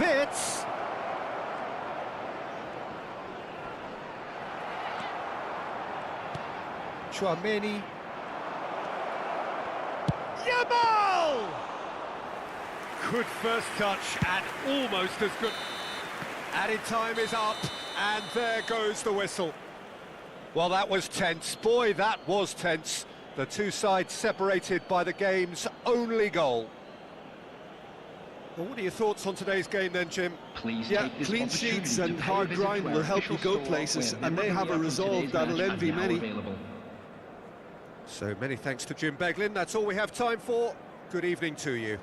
Wits. Chouameni. Yamal! Good first touch and almost as good. Added time is up, and there goes the whistle. Well, that was tense. Boy, that was tense. The two sides separated by the game's only goal. Well, what are your thoughts on today's game then, Jim? Please Yeah, take this clean opportunity sheets to and pay hard a visit grind to our will help you official go store places, where and they have a memorabilia from resolve today's that'll match envy are now many. available. So many thanks to Jim Beglin. That's all we have time for. Good evening to you.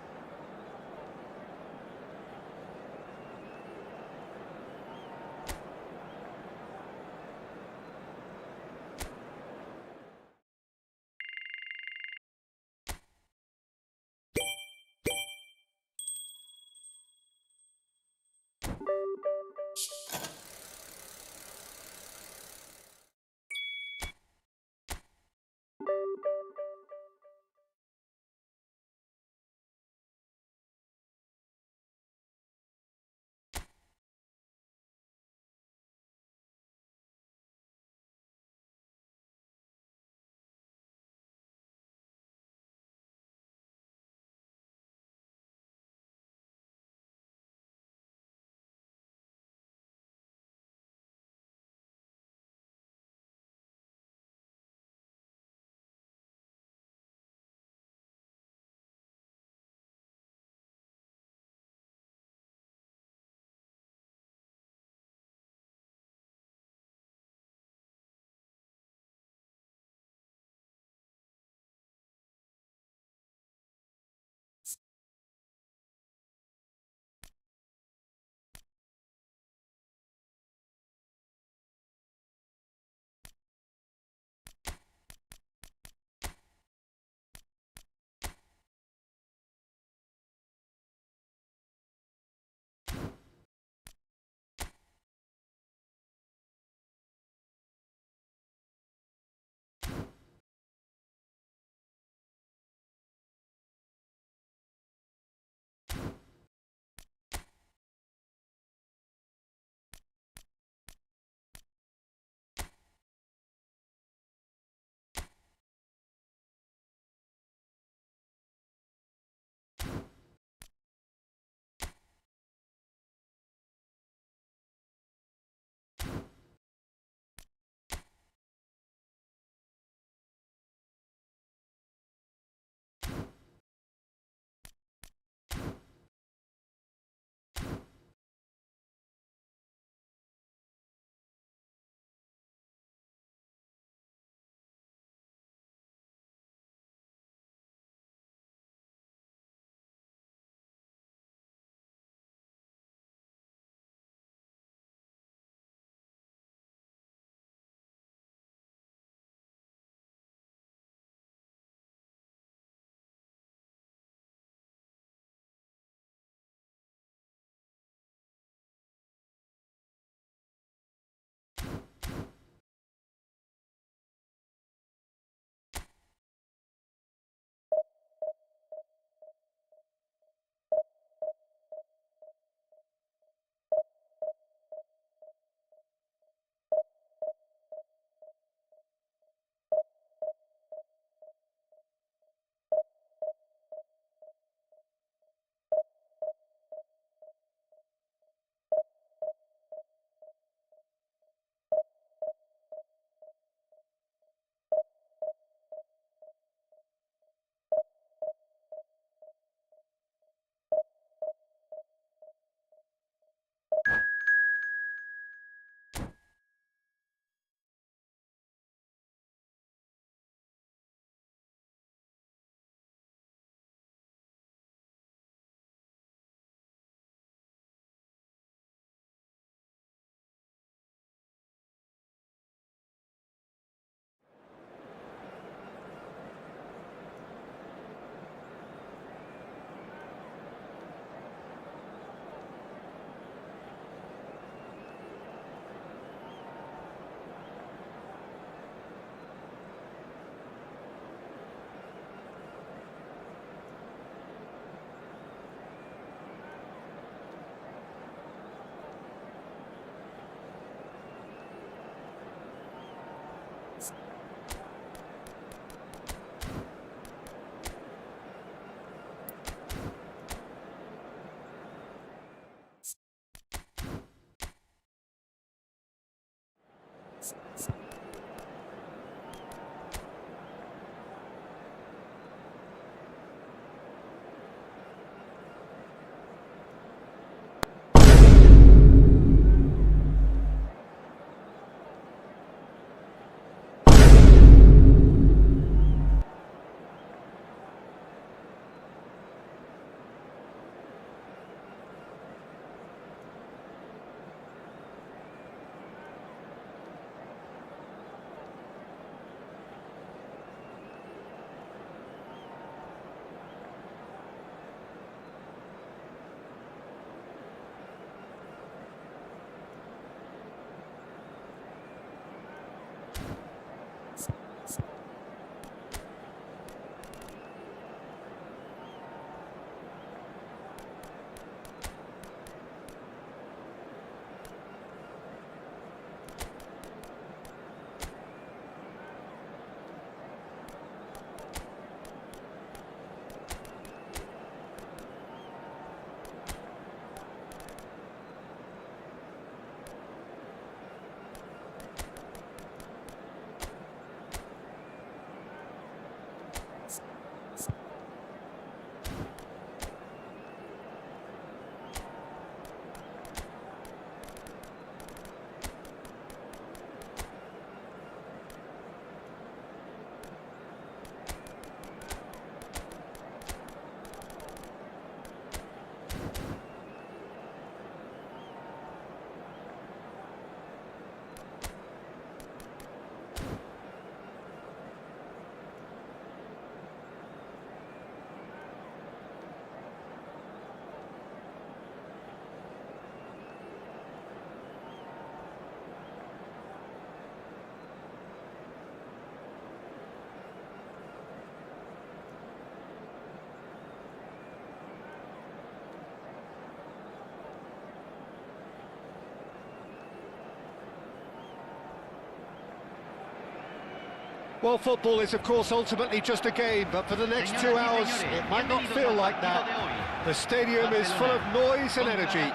Well, football is, of course, ultimately just a game, but for the next 2 hours, it might not feel like that. The stadium is full of noise and energy.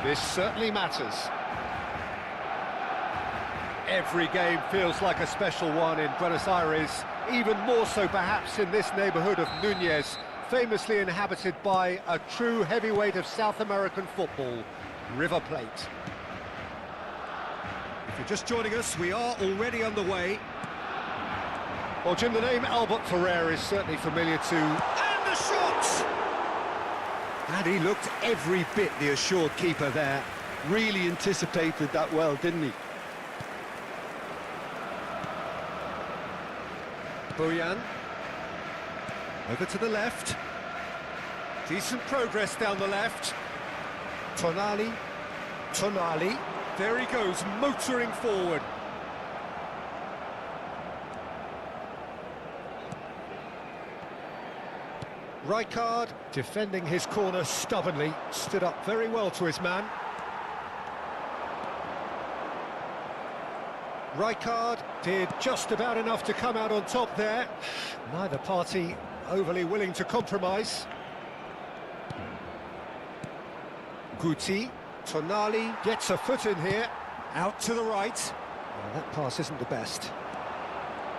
This certainly matters. Every game feels like a special one in Buenos Aires, even more so perhaps in this neighbourhood of Núñez, famously inhabited by a true heavyweight of South American football, River Plate. If you're just joining us, we are already underway. Well, Jim, the name Albert Ferrer is certainly familiar to... And the shot! And he looked every bit the assured keeper there. Really anticipated that well, didn't he? Bojan. Over to the left. Decent progress down the left. Tonali. Tonali. There he goes, motoring forward. Rijkaard, defending his corner stubbornly, stood up very well to his man. Rijkaard did just about enough to come out on top there. Neither party overly willing to compromise. Guti, Tonali gets a foot in here, out to the right. Well, that pass isn't the best.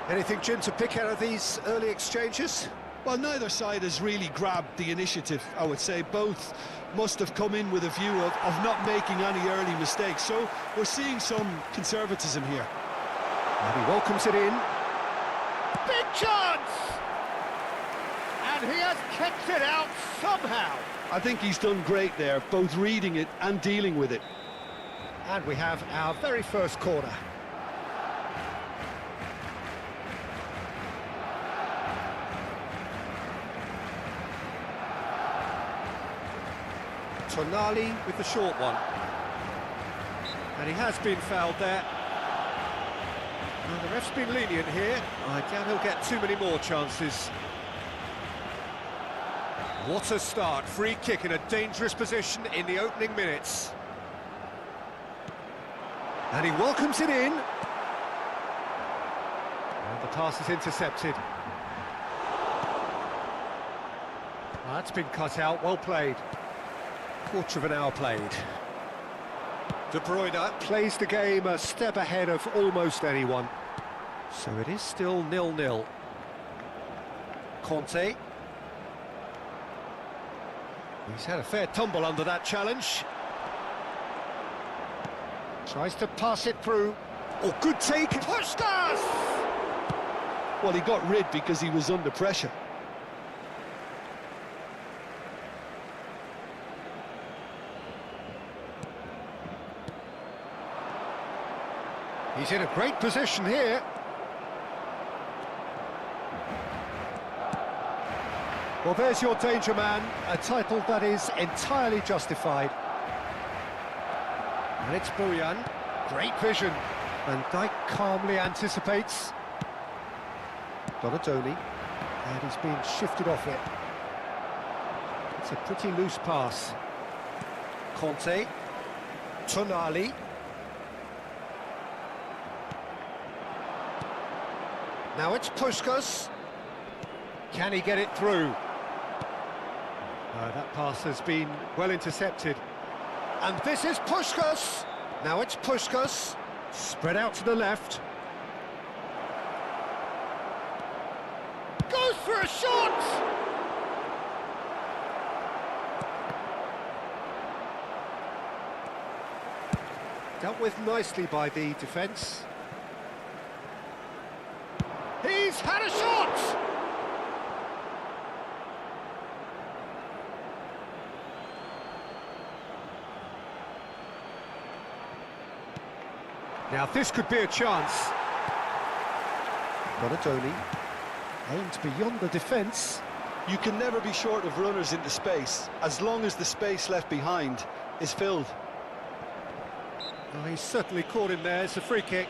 Anything, Jim, to pick out of these early exchanges? Well, neither side has really grabbed the initiative, I would say. Both must have come in with a view of not making any early mistakes. So we're seeing some conservatism here. And he welcomes it in. Big chance! And he has kept it out somehow. I think he's done great there, both reading it and dealing with it. And we have our very first corner. Tonali with the short one. And he has been fouled there. And the ref's been lenient here. I doubt he'll get too many more chances. What a start. Free kick in a dangerous position in the opening minutes. And he welcomes it in. And the pass is intercepted. That's been cut out, well played. Quarter of an hour played. De Bruyne plays the game a step ahead of almost anyone. So it is still 0-0. Conte. He's had a fair tumble under that challenge. Tries to pass it through. Oh, good take. Puskas! Well, he got rid because he was under pressure. He's in a great position here. Well, there's your danger man, a title that is entirely justified. And it's Bojan. Great vision. And Dijk calmly anticipates. Donatoni. And he's being shifted off it. It's a pretty loose pass. Conte. Tonali. Now it's Puskas. Can he get it through? That pass has been well intercepted. And this is Puskas. Now it's Puskas. Spread out to the left. Goes for a shot! Dealt with nicely by the defence. He's had a shot! Now this could be a chance. Donatoni aimed beyond the defence. You can never be short of runners into space, as long as the space left behind is filled. Oh, he's certainly caught him there. It's a free kick.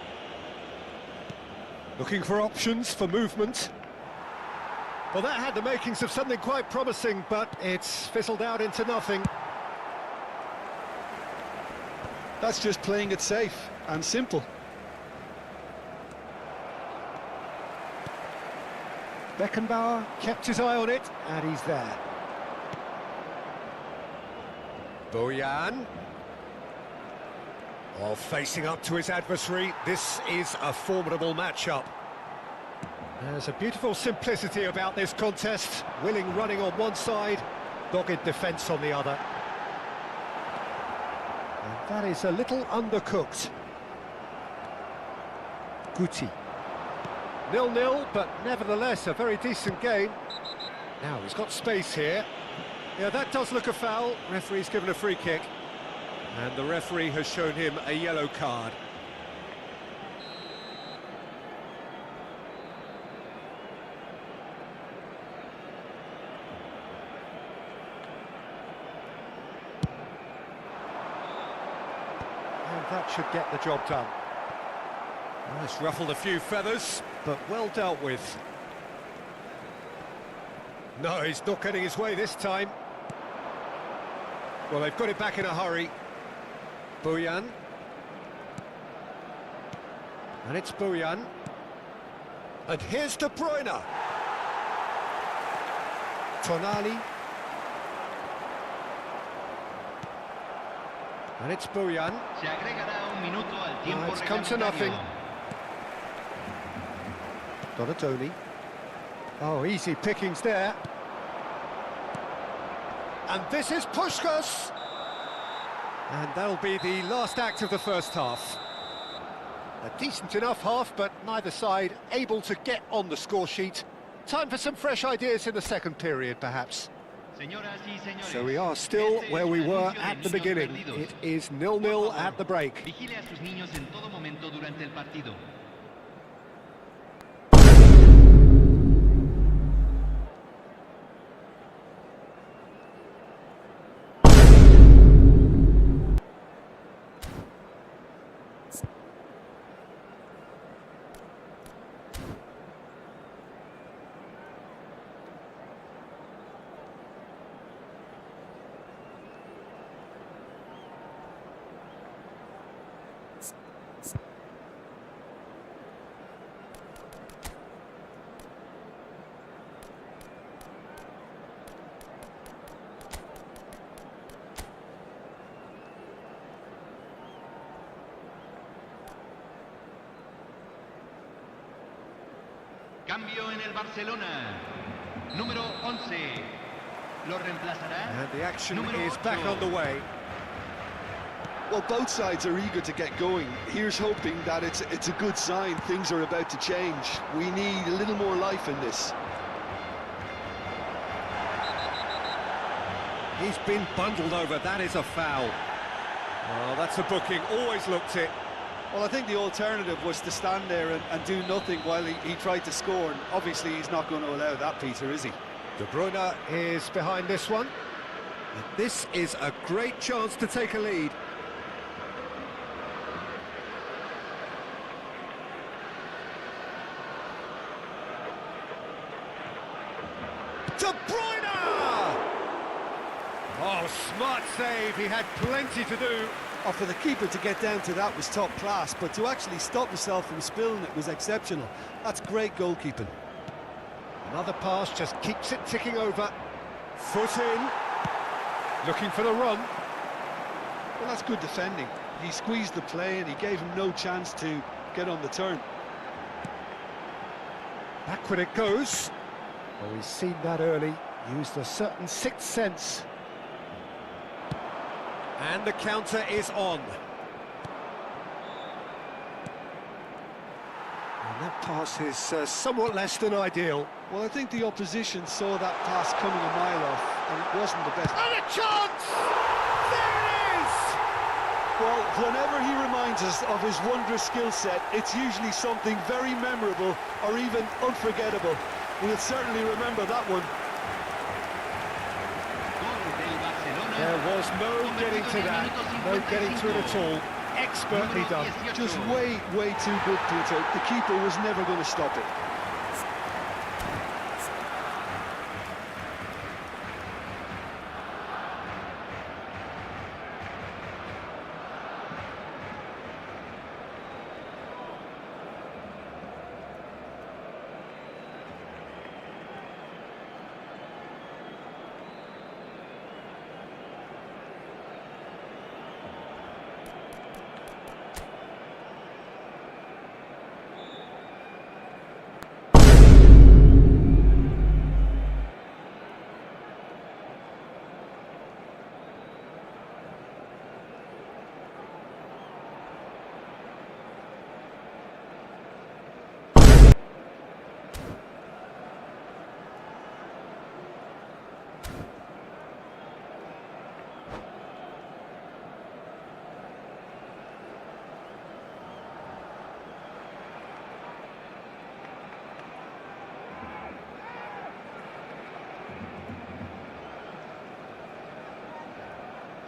Looking for options for movement. Well, that had the makings of something quite promising, but it's fizzled out into nothing. That's just playing it safe and simple. Beckenbauer kept his eye on it, and he's there. Bojan. While facing up to his adversary, this is a formidable matchup. There's a beautiful simplicity about this contest. Willing running on one side, dogged defence on the other. And that is a little undercooked. Guti. 0-0, but nevertheless a very decent game. Now he's got space here. Yeah, that does look a foul. Referee's given a free kick. And the referee has shown him a yellow card. And that should get the job done. Well, it's ruffled a few feathers, but well dealt with. No, he's not getting his way this time. Well, they've got it back in a hurry. Bojan. And it's Bojan. And here's De Bruyne. Tonali. And it's Bojan. Oh, it's come to nothing. Donatoni. Oh, easy pickings there. And this is Puskás. And that'll be the last act of the first half. A decent enough half, but neither side able to get on the score sheet. Time for some fresh ideas in the second period, perhaps. So we are still where we were at the beginning. It is 0-0 at the break. Cambio en el Barcelona. Número 11. Lo reemplazará. And the action is back on the way. Well, both sides are eager to get going. Here's hoping that it's a good sign. Things are about to change. We need a little more life in this. He's been bundled over. That is a foul. Oh, that's a booking. Always looked it. Well, I think the alternative was to stand there and do nothing while he tried to score. And obviously, he's not going to allow that, Peter, is he? De Bruyne is behind this one. And this is a great chance to take a lead. De Bruyne! Oh, smart save. He had plenty to do. Oh, for the keeper to get down to that was top class, but to actually stop himself from spilling it was exceptional. That's great goalkeeping. Another pass just keeps it ticking over. Foot in. Looking for the run. Well, that's good defending. He squeezed the play and he gave him no chance to get on the turn. Backward it goes. Oh, he's seen that early. Used a certain sixth sense. And the counter is on. And that pass is somewhat less than ideal. Well, I think the opposition saw that pass coming a mile off, and it wasn't the best. And a chance! There it is! Well, whenever he reminds us of his wondrous skill set, it's usually something very memorable or even unforgettable. We'll certainly remember that one. There was no getting to that, no getting to it at all. Expertly done. Just way too good, Peter. The keeper was never going to stop it.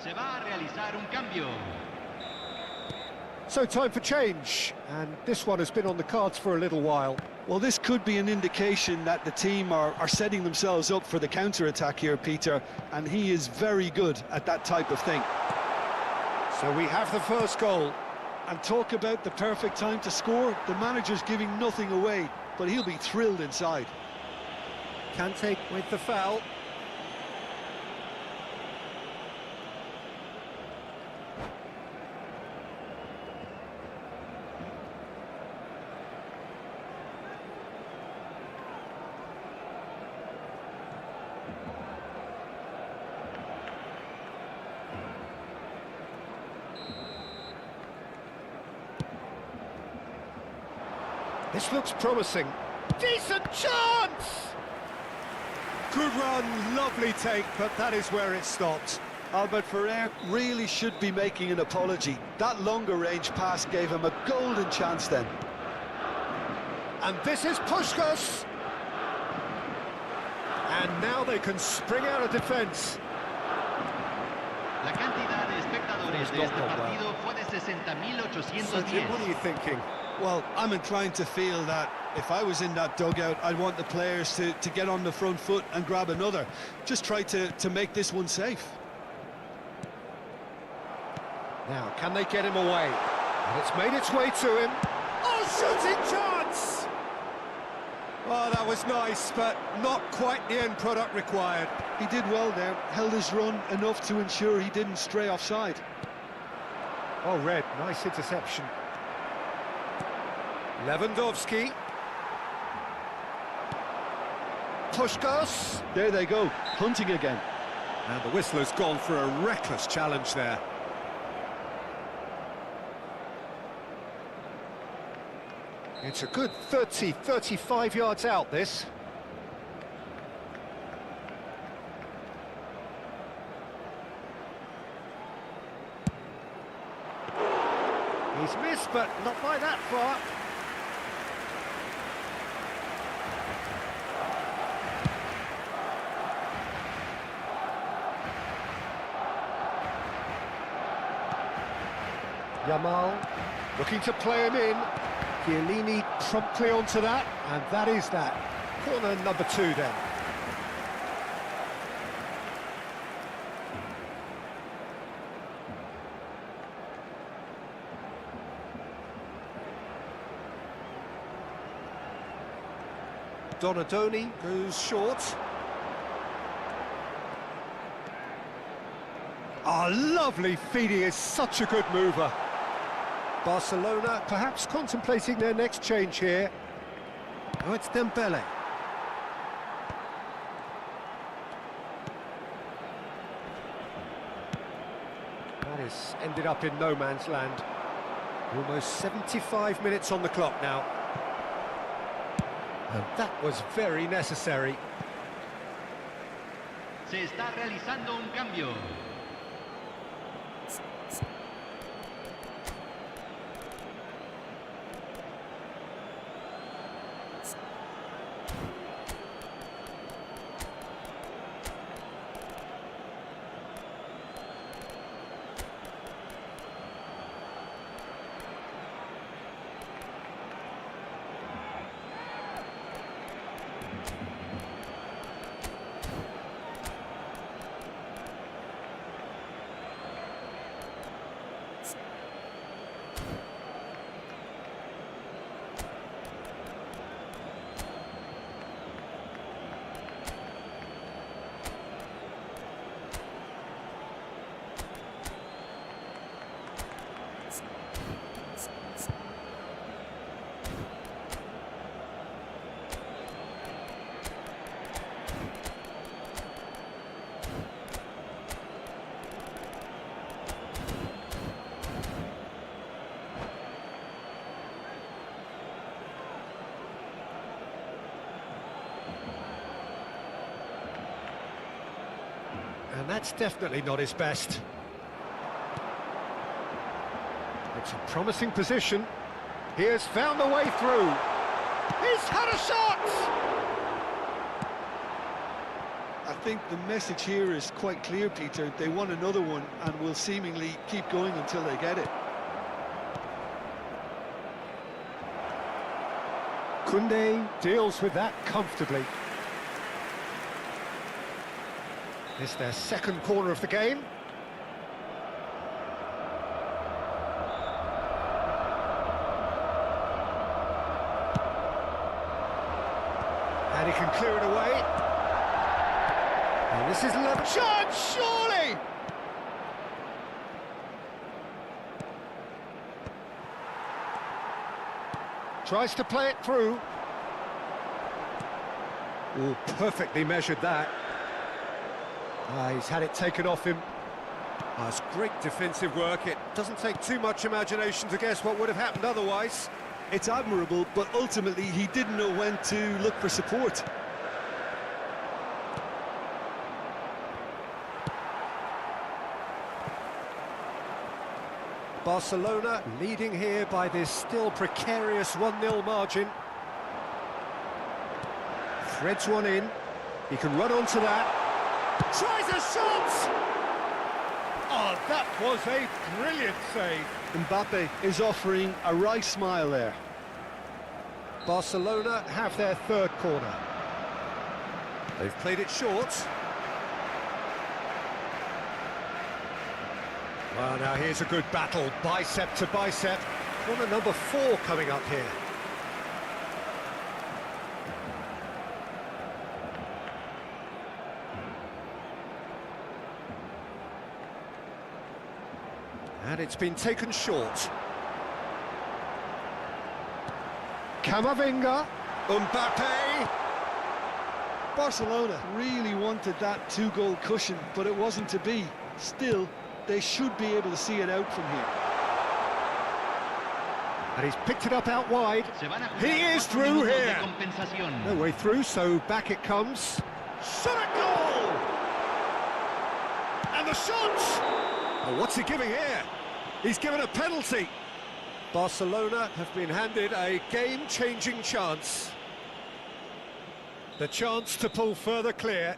Se va a realizar un cambio. So time for change, and this one has been on the cards for a little while. Well, this could be an indication that the team are setting themselves up for the counter-attack here, Peter, and he is very good at that type of thing. So we have the first goal. And talk about the perfect time to score. The manager's giving nothing away, but he'll be thrilled inside. Kante with the foul. This looks promising. Decent chance! Good run, lovely take, but that is where it stopped. Albert Ferrer really should be making an apology. That longer range pass gave him a golden chance then. And this is Puskás. And now they can spring out of defence. La cantidad de espectadores de este partido fue de 60.810. What are you thinking? Well, I'm inclined to feel that if I was in that dugout, I'd want the players to get on the front foot and grab another. Just try to make this one safe. Now, can they get him away? And it's made its way to him. Oh, shooting chance! Oh, that was nice, but not quite the end product required. He did well there, held his run enough to ensure he didn't stray offside. Oh, Red, nice interception. Lewandowski. Puskás. There they go, hunting again. And the whistler's gone for a reckless challenge there. It's a good 35 yards out, this. He's missed, but not by that far. Yamal looking to play him in. Chiellini promptly onto that, and that is that. Corner number 2 then. Donadoni goes short. Oh, lovely feed, he is such a good mover. Barcelona perhaps contemplating their next change here. Oh, it's Dembele. That has ended up in no man's land. Almost 75 minutes on the clock now. And that was very necessary. Se está realizando un cambio. And that's definitely not his best. It's a promising position. He has found a way through. He's had a shot! I think the message here is quite clear, Peter. They want another one and will seemingly keep going until they get it. Koundé deals with that comfortably. It's their second corner of the game. And he can clear it away. And this is level chance, surely! Tries to play it through. Oh, perfectly measured that. He's had it taken off him. That's great defensive work. It doesn't take too much imagination to guess what would have happened otherwise. It's admirable, but ultimately he didn't know when to look for support. Barcelona leading here by this still precarious 1-0 margin. Threads one in. He can run onto that. Tries a shot! Oh, that was a brilliant save. Mbappe is offering a wry smile there. Barcelona have their third corner. They've played it short. Well, now here's a good battle, bicep to bicep. Corner number 4 coming up here. And it's been taken short. Camavinga, Mbappe. Barcelona really wanted that 2-goal cushion, but it wasn't to be. Still, they should be able to see it out from here. And he's picked it up out wide. He is through here. No way through, so back it comes. Shot at goal! And the shot! Oh, what's he giving here? He's given a penalty. Barcelona have been handed a game-changing chance. The chance to pull further clear.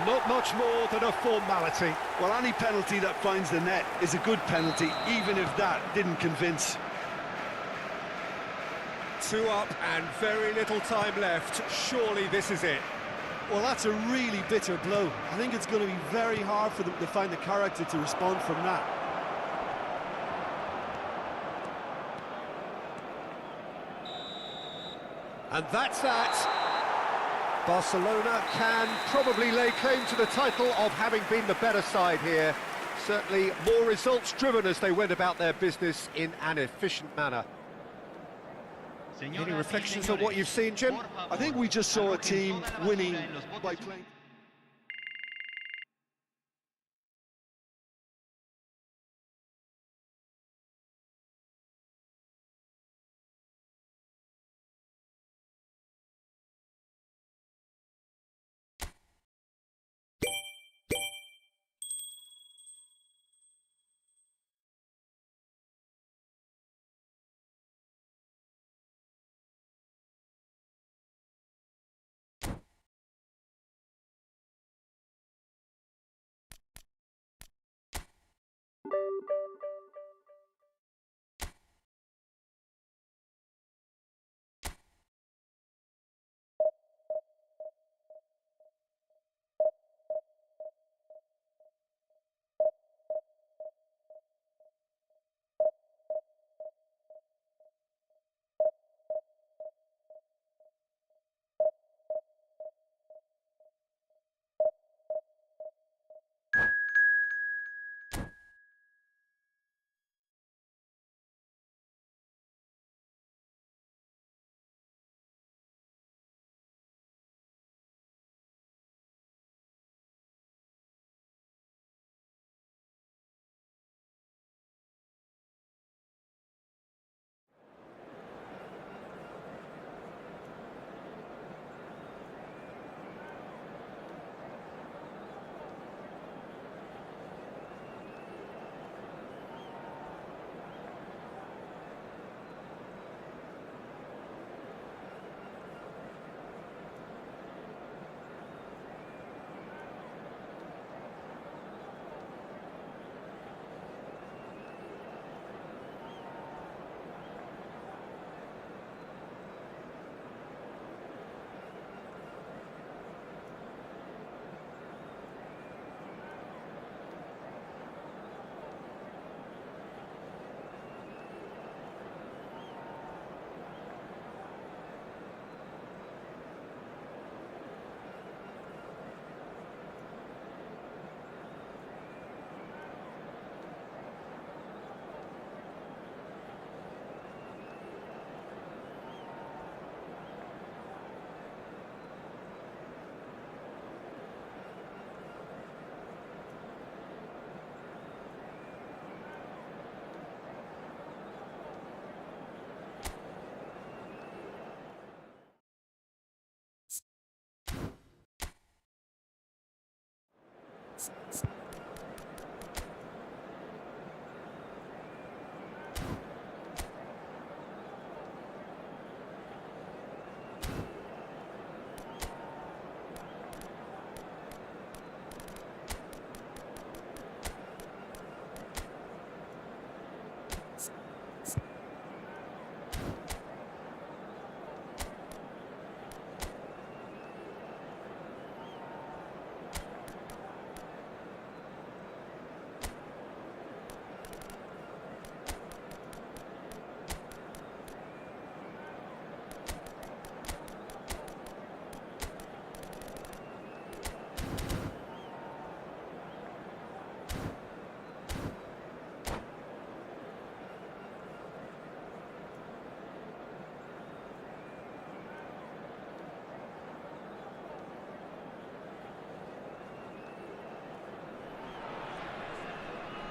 Not much more than a formality. Well, any penalty that finds the net is a good penalty, even if that didn't convince. 2 up and very little time left. Surely this is it. Well, that's a really bitter blow. I think it's going to be very hard for them to find the character to respond from that. And that's that. Barcelona can probably lay claim to the title of having been the better side here. Certainly more results driven as they went about their business in an efficient manner. Any reflections on what you've seen, Jim? I think we just saw a team winning by playing...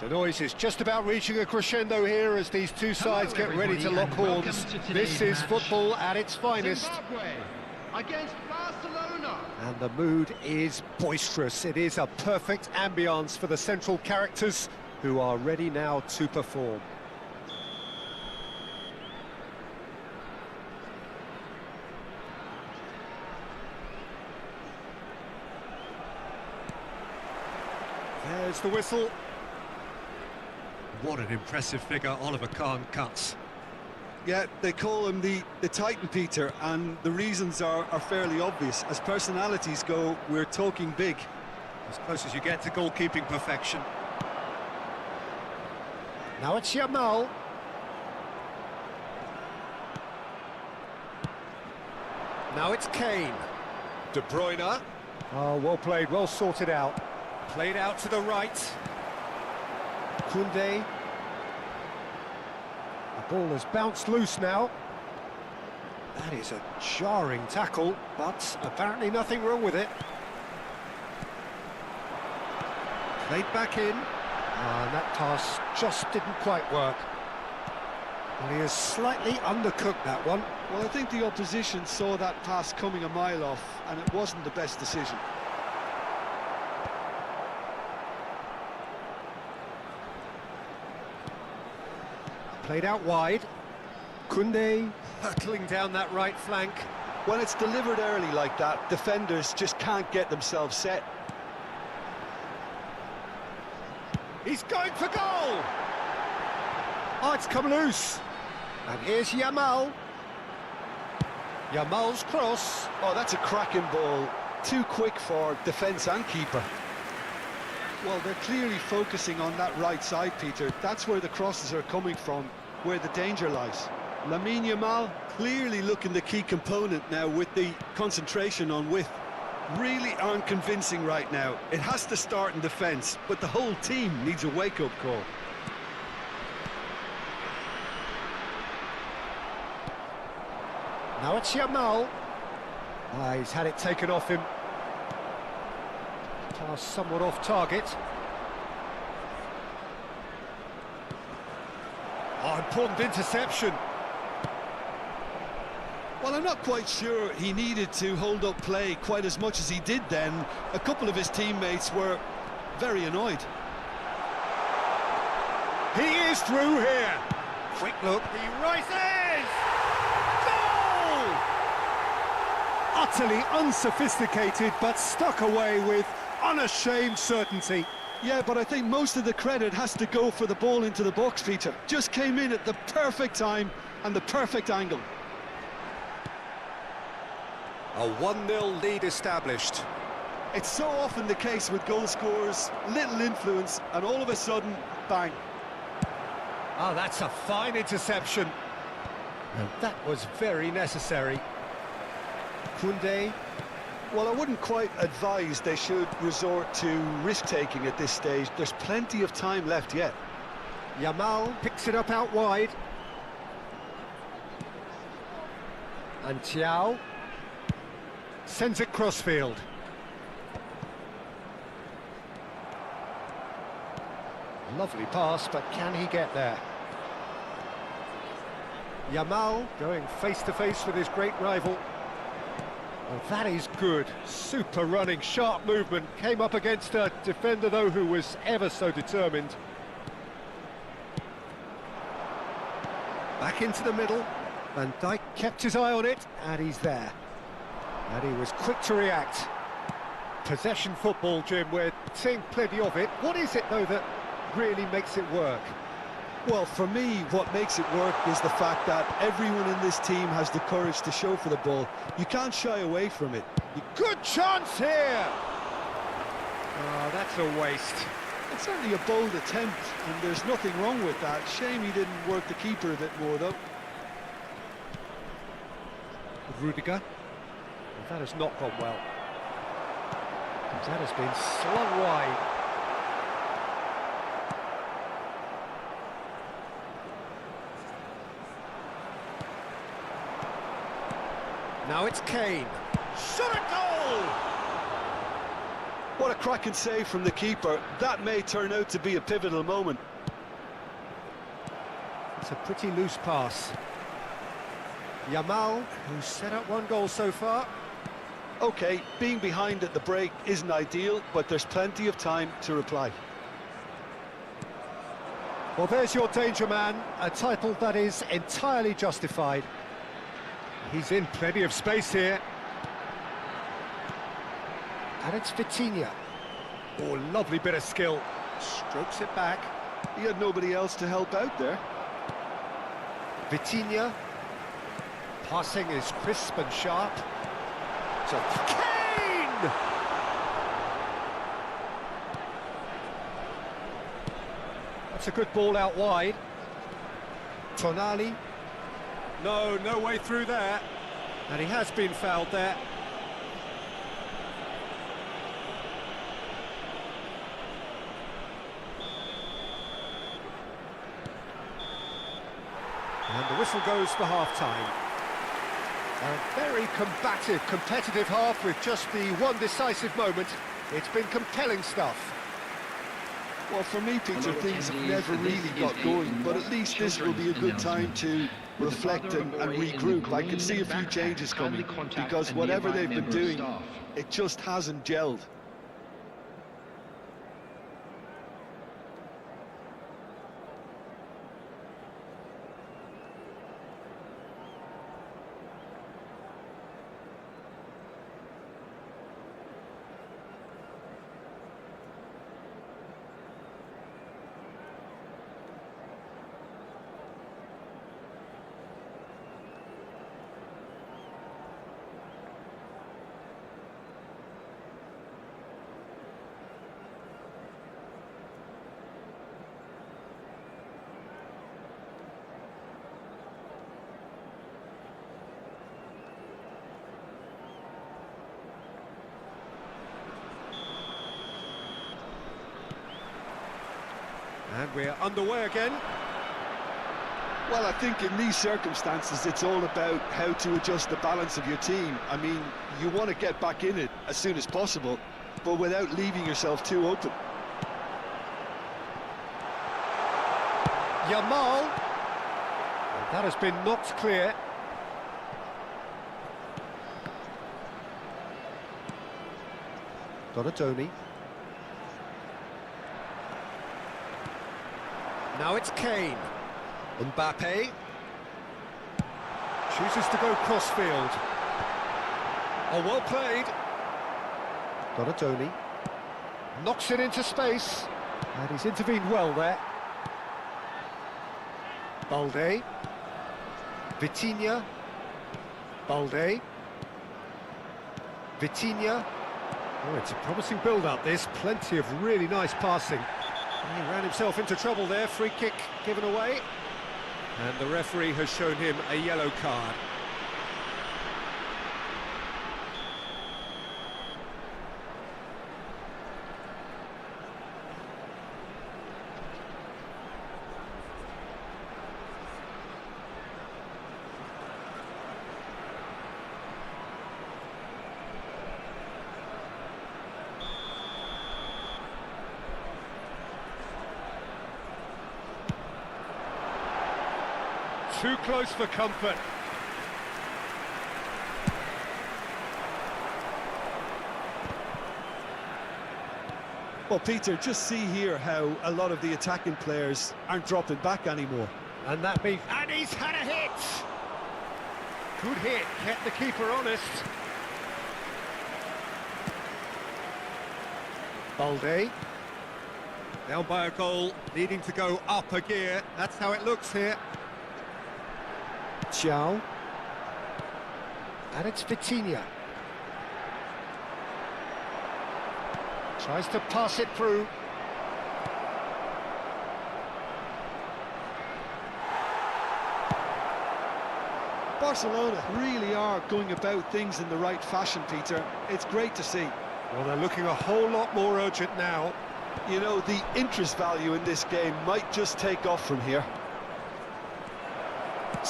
The noise is just about reaching a crescendo here as these two sides get ready to lock horns. This is football at its finest. Zimbabwe against Barcelona. And the mood is boisterous. It is a perfect ambience for the central characters who are ready now to perform. There's the whistle. What an impressive figure Oliver Kahn cuts. Yeah, they call him the Titan, Peter, and the reasons are fairly obvious. As personalities go, we're talking big. As close as you get to goalkeeping perfection. Now it's Yamal. Now it's Kane. De Bruyne. Oh, well played, well sorted out. Played out to the right. Koundé. The ball has bounced loose now. That is a jarring tackle, but apparently nothing wrong with it. Played back in. And that pass just didn't quite work. Well, he has slightly undercooked that one. Well, I think the opposition saw that pass coming a mile off, and it wasn't the best decision. Played out wide. Koundé hurtling down that right flank. When it's delivered early like that, defenders just can't get themselves set. He's going for goal! Oh, it's come loose. And here's Yamal. Yamal's cross. Oh, that's a cracking ball. Too quick for defence and keeper. Well, they're clearly focusing on that right side, Peter. That's where the crosses are coming from, where the danger lies. Lamine Yamal clearly looking the key component now with the concentration on width. Really aren't convincing right now. It has to start in defence, but the whole team needs a wake-up call. Now it's Yamal. He's had it taken off him. Pass somewhat off target. Oh, important interception. Well, I'm not quite sure he needed to hold up play quite as much as he did then. A couple of his teammates were very annoyed. He is through here. Quick look, he rises! Goal! Utterly unsophisticated, but stuck away with unashamed certainty. Yeah, but I think most of the credit has to go for the ball into the box, Peter. Just came in at the perfect time and the perfect angle. A 1-0 lead established. It's so often the case with goal scorers, little influence, and all of a sudden, bang. Oh, that's a fine interception. And that was very necessary. Koundé. Well, I wouldn't quite advise they should resort to risk-taking at this stage. There's plenty of time left yet. Yamal picks it up out wide. And Thiaw sends it crossfield. Lovely pass, but can he get there? Yamal going face-to-face with his great rival. Well, that is good. Super running, sharp movement. Came up against a defender, though, who was ever so determined. Back into the middle. Van Dijk kept his eye on it, and he's there. And he was quick to react. Possession football, Jim, we're seeing plenty of it. What is it, though, that really makes it work? Well, for me, what makes it work is the fact that everyone in this team has the courage to show for the ball. You can't shy away from it. Good chance here! Oh, that's a waste. It's certainly a bold attempt, and there's nothing wrong with that. Shame he didn't work the keeper a bit more, though. Rudiger. Well, that has not gone well. That has been slung wide. Now it's Kane. Shot a goal! What a cracking save from the keeper. That may turn out to be a pivotal moment. It's a pretty loose pass. Yamal, who's set up one goal so far. OK, being behind at the break isn't ideal, but there's plenty of time to reply. Well, there's your danger man, a title that is entirely justified. He's in plenty of space here. And it's Vitinha. Oh, lovely bit of skill. Strokes it back. He had nobody else to help out there. Vitinha. Passing is crisp and sharp. So Kane! That's a good ball out wide. Tonali. No way through there. And he has been fouled there. And the whistle goes for half-time. A very combative, competitive half with just the one decisive moment. It's been compelling stuff. Well, for me, Peter, things have never really got going, but at least this will be a good time to reflect and regroup. I can see a few changes coming, because whatever they've been doing, it just hasn't gelled. And we're underway again. Well, I think in these circumstances, it's all about how to adjust the balance of your team. I mean, you want to get back in it as soon as possible, but without leaving yourself too open. Yamal. That has been knocked clear. Donatoni. Now it's Kane. Mbappe. Chooses to go crossfield. Oh, well played. Donatoni. Knocks it into space. And he's intervened well there. Balde. Vitinha. Balde. Vitinha. Oh, it's a promising build-up, this. Plenty of really nice passing. He ran himself into trouble there. Free kick given away. And the referee has shown him a yellow card. Too close for comfort. Well, Peter, just see here how a lot of the attacking players aren't dropping back anymore. And that means... And he's had a hit! Good hit, kept the keeper honest. Balde. Down by a goal, needing to go up a gear. That's how it looks here. Chow. And it's Vitinha. Tries to pass it through. Barcelona really are going about things in the right fashion, Peter. It's great to see. Well, they're looking a whole lot more urgent now. You know, the interest value in this game might just take off from here.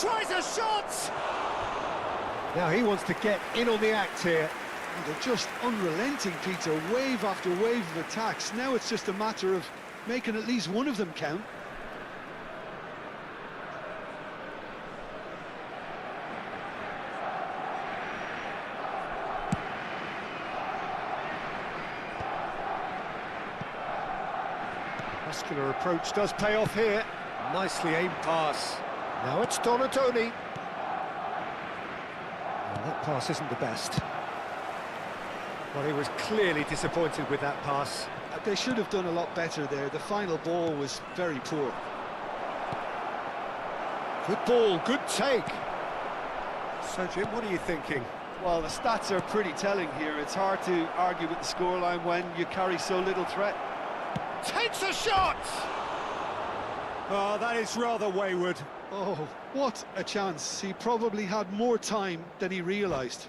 Tries a shot! Now he wants to get in on the act here. They're just unrelenting, Peter. Wave after wave of attacks. Now it's just a matter of making at least one of them count. Muscular approach does pay off here. Nicely aimed pass. Now it's Donatoni. Well, that pass isn't the best. Well, he was clearly disappointed with that pass. They should have done a lot better there. The final ball was very poor. Good ball, good take. So, Jim, what are you thinking? Well, the stats are pretty telling here. It's hard to argue with the scoreline when you carry so little threat. Takes a shot! Oh, that is rather wayward. Oh, what a chance. He probably had more time than he realised.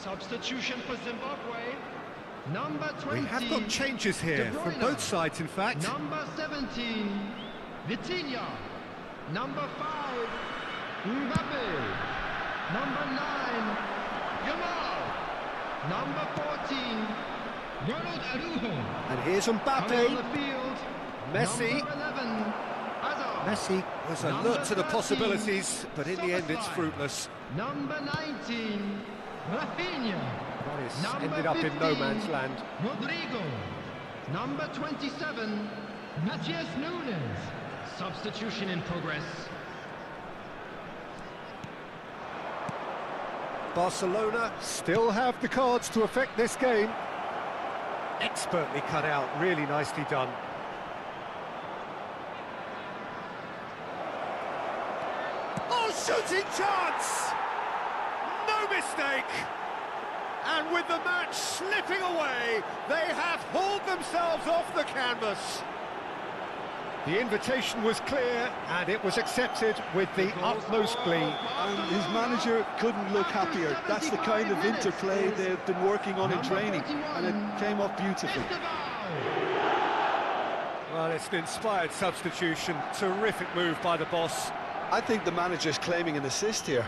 Substitution for Zimbabwe. Number 20. We have got changes here from both sides, in fact. Number 17, Vitinha. Number 5, Mbappe. Number 9, Yamal. Number 14, Ronald Araujo. And here's Coming on Mbappe. the field, Messi. Number 11, Hazard. Messi was alert to the possibilities, but in the end it's fruitless. Number 19, Rafinha. Morris Number ended up in no 15, man's land. Rodrigo. Number 27, Matthias Nunes. Substitution in progress. Barcelona still have the cards to affect this game. Expertly cut out, really nicely done. Oh, shooting chance! No mistake! And with the match slipping away, they have hauled themselves off the canvas. The invitation was clear, and it was accepted with the utmost glee. And his manager couldn't look happier. That's the kind of interplay they've been working on in training, and it came off beautifully. Well, it's an inspired substitution. Terrific move by the boss. I think the manager's claiming an assist here.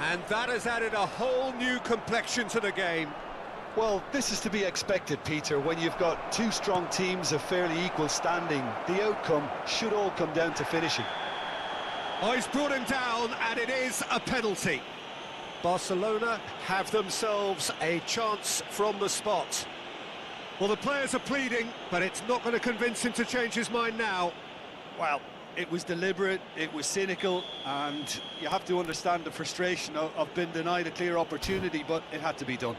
And that has added a whole new complexion to the game. Well, this is to be expected, Peter. When you've got two strong teams of fairly equal standing, the outcome should all come down to finishing. Oh, he's brought him down, and it is a penalty. Barcelona have themselves a chance from the spot. Well, the players are pleading, but it's not going to convince him to change his mind now. Well, it was deliberate, it was cynical, and you have to understand the frustration of being denied a clear opportunity, but it had to be done.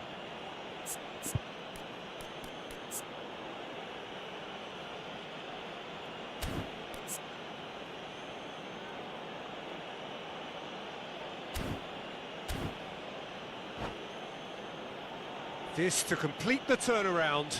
This to complete the turnaround.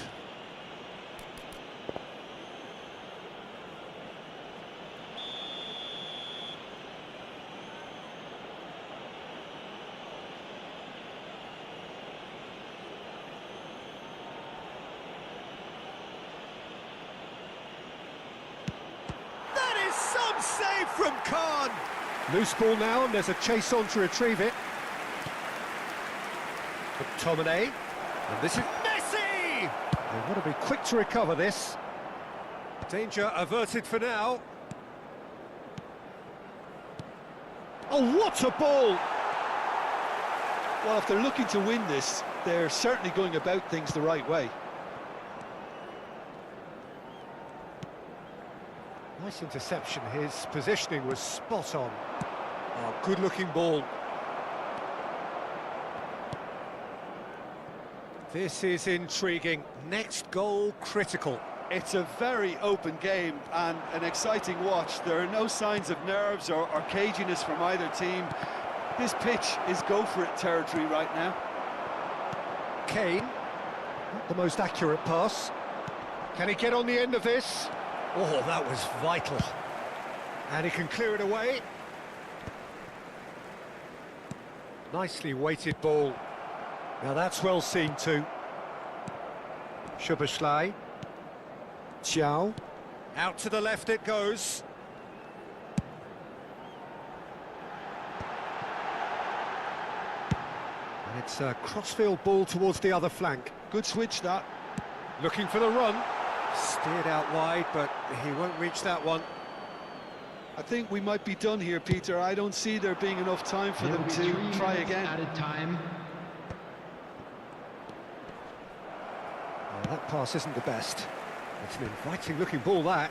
That is some save from Khan. Loose ball now, and there's a chase on to retrieve it. McTominay. And this is Messi! They want to be quick to recover this. Danger averted for now. Oh, what a ball! Well, if they're looking to win this, they're certainly going about things the right way. Nice interception. His positioning was spot on. Oh, good-looking ball. This is intriguing. Next goal critical. It's a very open game and an exciting watch. There are no signs of nerves or caginess from either team. This pitch is go-for-it territory right now. Kane, not the most accurate pass. Can he get on the end of this? Oh, that was vital. And he can clear it away. Nicely weighted ball. Now that's well seen too. Szoboszlai. Xiao. Out to the left it goes. And it's a crossfield ball towards the other flank. Good switch, that. Looking for the run. Steered out wide, but he won't reach that one. I think we might be done here, Peter. I don't see there being enough time for them to try again. Added time. That pass isn't the best. It's an inviting-looking ball, that.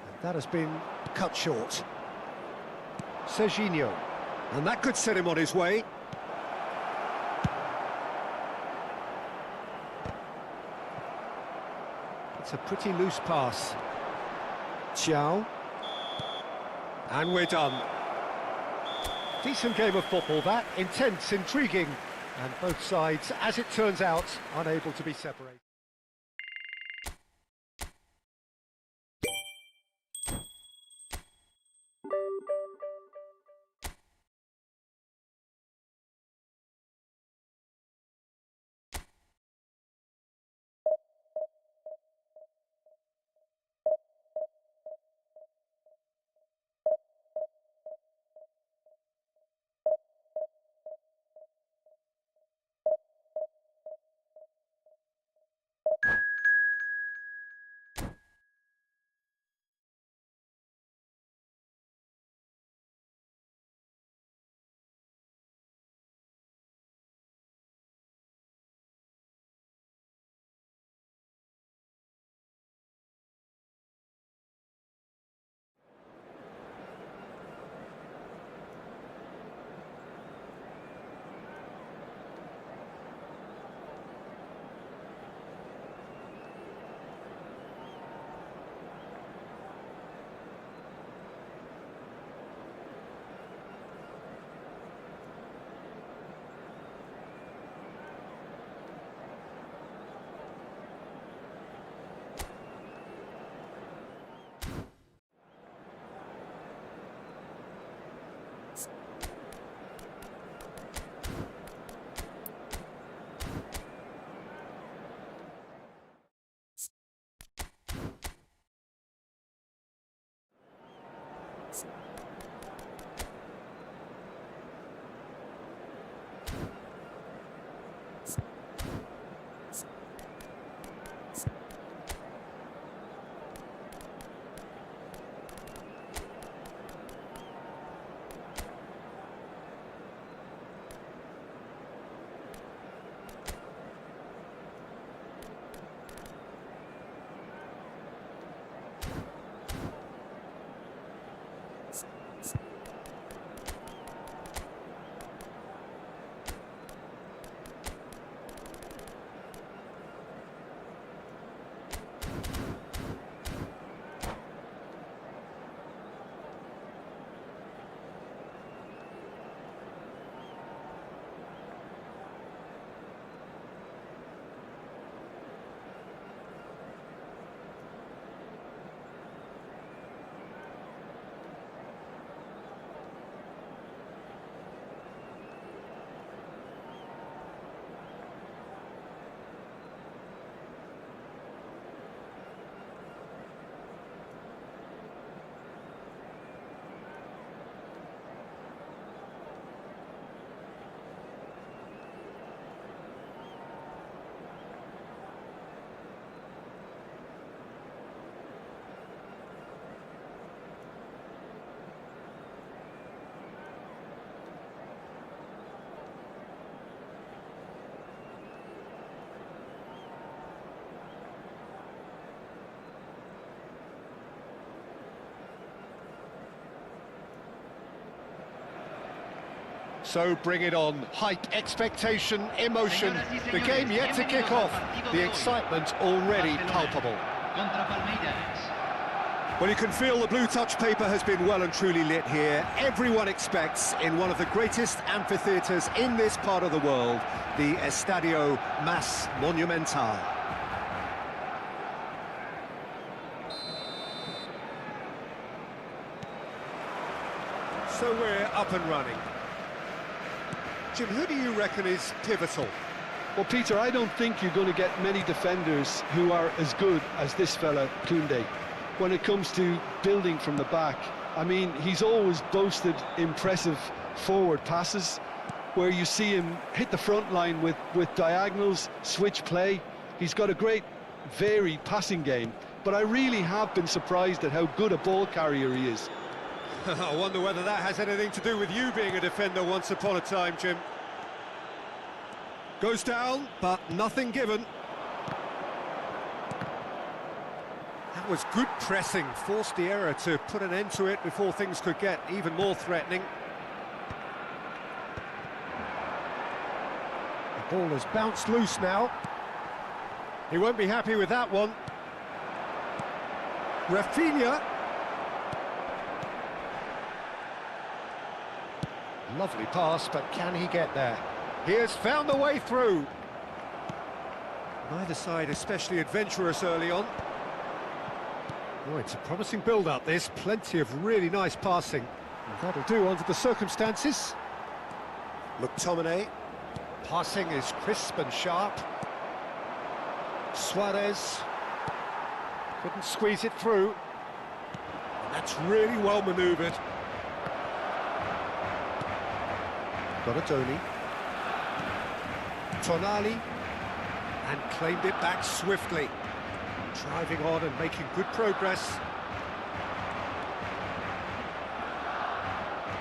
And that has been cut short. Serginho. And that could set him on his way. It's a pretty loose pass. Xiao. And we're done. Decent game of football, that. Intense, intriguing. And both sides, as it turns out, unable to be separated. So bring it on. Hype, expectation, emotion. The game yet to kick off. The excitement already palpable. Well, you can feel the blue touch paper has been well and truly lit here. Everyone expects, in one of the greatest amphitheatres in this part of the world, the Estadio Más Monumental. So we're up and running. Jim, who do you reckon is pivotal? Well, Peter, I don't think you're going to get many defenders who are as good as this fella, Koundé, when it comes to building from the back. I mean, he's always boasted impressive forward passes, where you see him hit the front line with diagonals, switch play. He's got a great, varied passing game, but I really have been surprised at how good a ball carrier he is. I wonder whether that has anything to do with you being a defender once upon a time, Jim. Goes down, but nothing given. That was good pressing, forced the error to put an end to it before things could get even more threatening. The ball has bounced loose now. He won't be happy with that one. Rafinha. Lovely pass, but can he get there? He has found the way through. Neither side especially adventurous early on. Oh, it's a promising build-up, this. Plenty of really nice passing. And that'll do under the circumstances. McTominay. Passing is crisp and sharp. Suarez. Couldn't squeeze it through. And that's really well manoeuvred. Donatoni. Tonali. And claimed it back swiftly. Driving on and making good progress.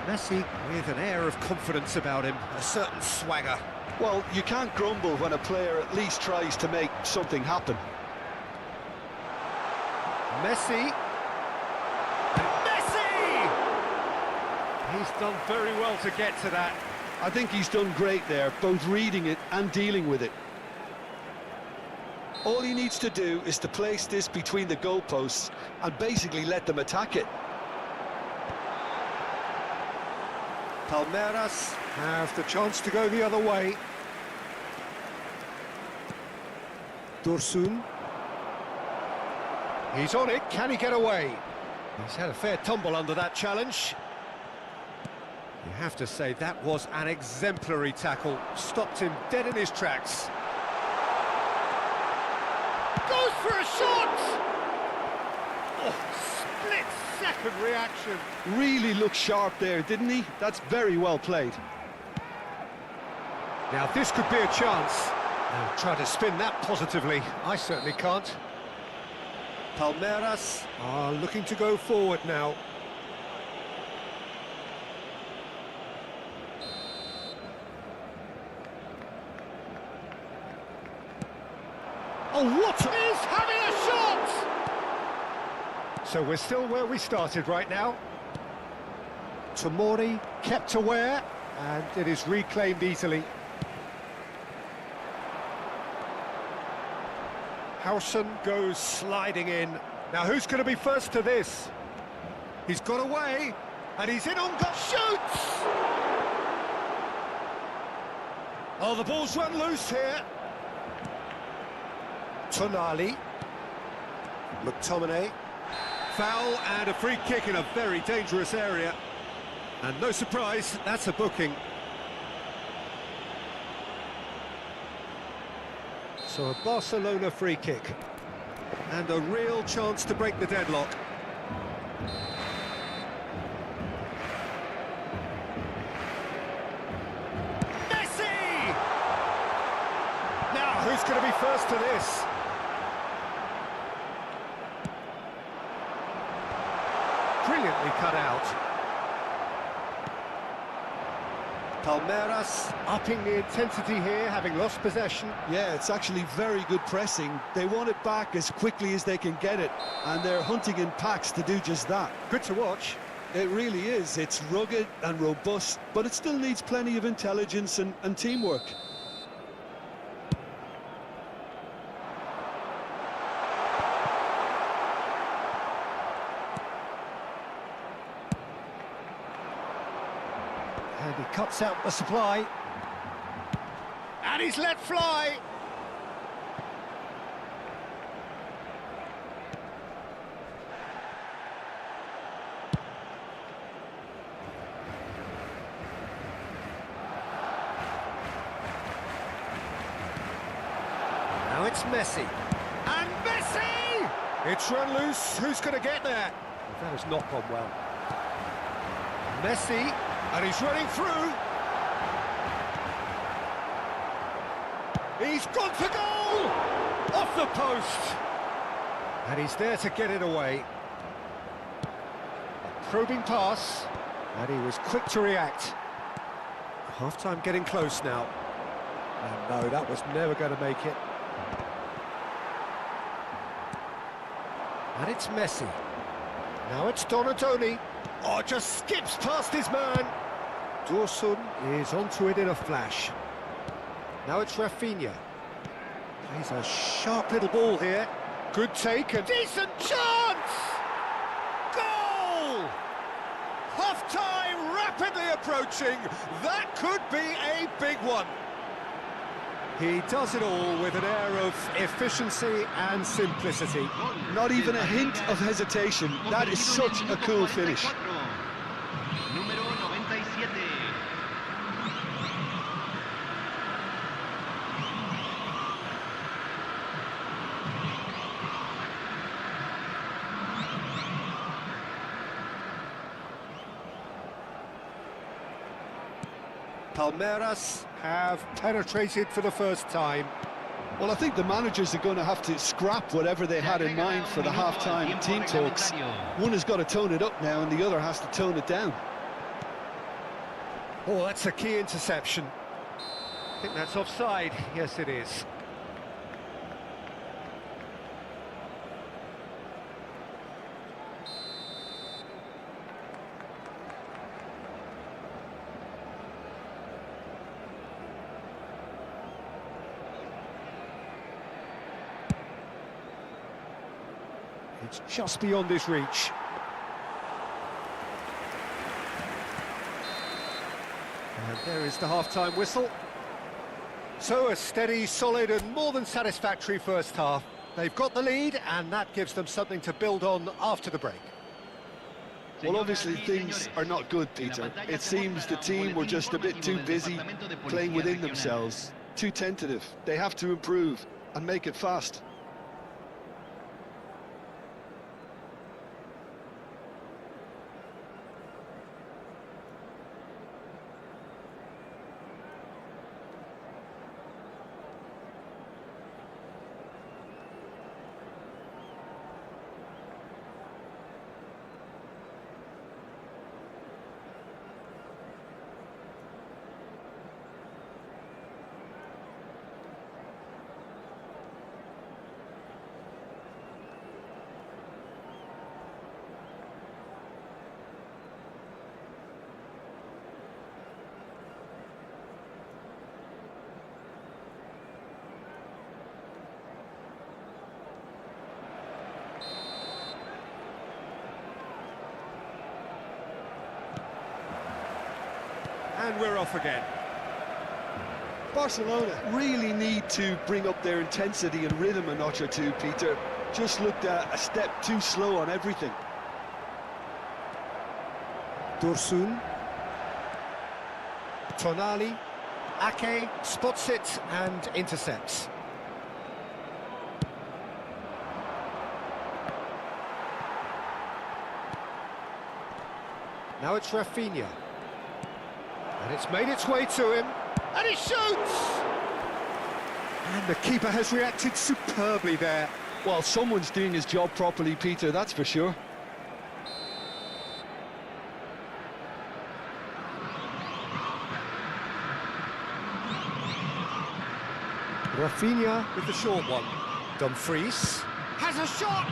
Messi with an air of confidence about him, a certain swagger. Well, you can't grumble when a player at least tries to make something happen. Messi. Messi! He's done very well to get to that. I think he's done great there, both reading it and dealing with it. All he needs to do is to place this between the goalposts and basically let them attack it. Palmeiras have the chance to go the other way. Dursun. He's on it, can he get away? He's had a fair tumble under that challenge. You have to say that was an exemplary tackle. Stopped him dead in his tracks. Goes for a shot! Oh, split-second reaction. Really looked sharp there, didn't he? That's very well played. Now this could be a chance. I'll try to spin that positively. I certainly can't. Palmeiras are looking to go forward now. Oh, what is having a shot! So we're still where we started right now. Tomori kept aware, and it is reclaimed easily. Howson goes sliding in. Now who's going to be first to this? He's got away, and he's in on goal. Shoots! Oh, the ball's run loose here. Tonali. McTominay. Foul and a free kick in a very dangerous area. And no surprise, that's a booking. So a Barcelona free kick. And a real chance to break the deadlock. Messi! Now, who's going to be first to this? Brilliantly cut out. Palmeiras upping the intensity here, having lost possession. Yeah, it's actually very good pressing. They want it back as quickly as they can get it, and they're hunting in packs to do just that. Good to watch. It really is. It's rugged and robust, but it still needs plenty of intelligence and teamwork. And he cuts out the supply. And he's let fly. Now it's Messi. And Messi! It's run loose. Who's going to get there? That has not gone well. Messi, and he's running through. He's gone for goal! Off the post! And he's there to get it away. A probing pass, and he was quick to react. Half-time getting close now. And no, that was never going to make it. And it's Messi. Now it's Donadoni. Oh, just skips past his man. Dursun is onto it in a flash. Now it's Rafinha. Plays a sharp little ball here. Good take and decent chance! Goal! Half-time rapidly approaching. That could be a big one. He does it all with an air of efficiency and simplicity. Not even a hint of hesitation. That is such a cool finish. Número 97. Palmeiras have penetrated for the first time. Well, I think the managers are going to have to scrap whatever they had in mind for the half-time team talks. One has got to tone it up now and the other has to tone it down. Oh, that's a key interception. I think that's offside. Yes, it is. It's just beyond his reach. And there is the half-time whistle. So a steady, solid and more than satisfactory first half. They've got the lead and that gives them something to build on after the break. Well, obviously things are not good, Peter. It seems the team were just a bit too busy playing within themselves, too tentative. They have to improve and make it fast. And we're off again. Barcelona really need to bring up their intensity and rhythm a notch or two, Peter. Just looked a step too slow on everything. Dursun. Tonali. Ake spots it and intercepts. Now it's Rafinha. And it's made its way to him. And he shoots! And the keeper has reacted superbly there. Well, someone's doing his job properly, Peter, that's for sure. Rafinha with the short one. Dumfries has a shot!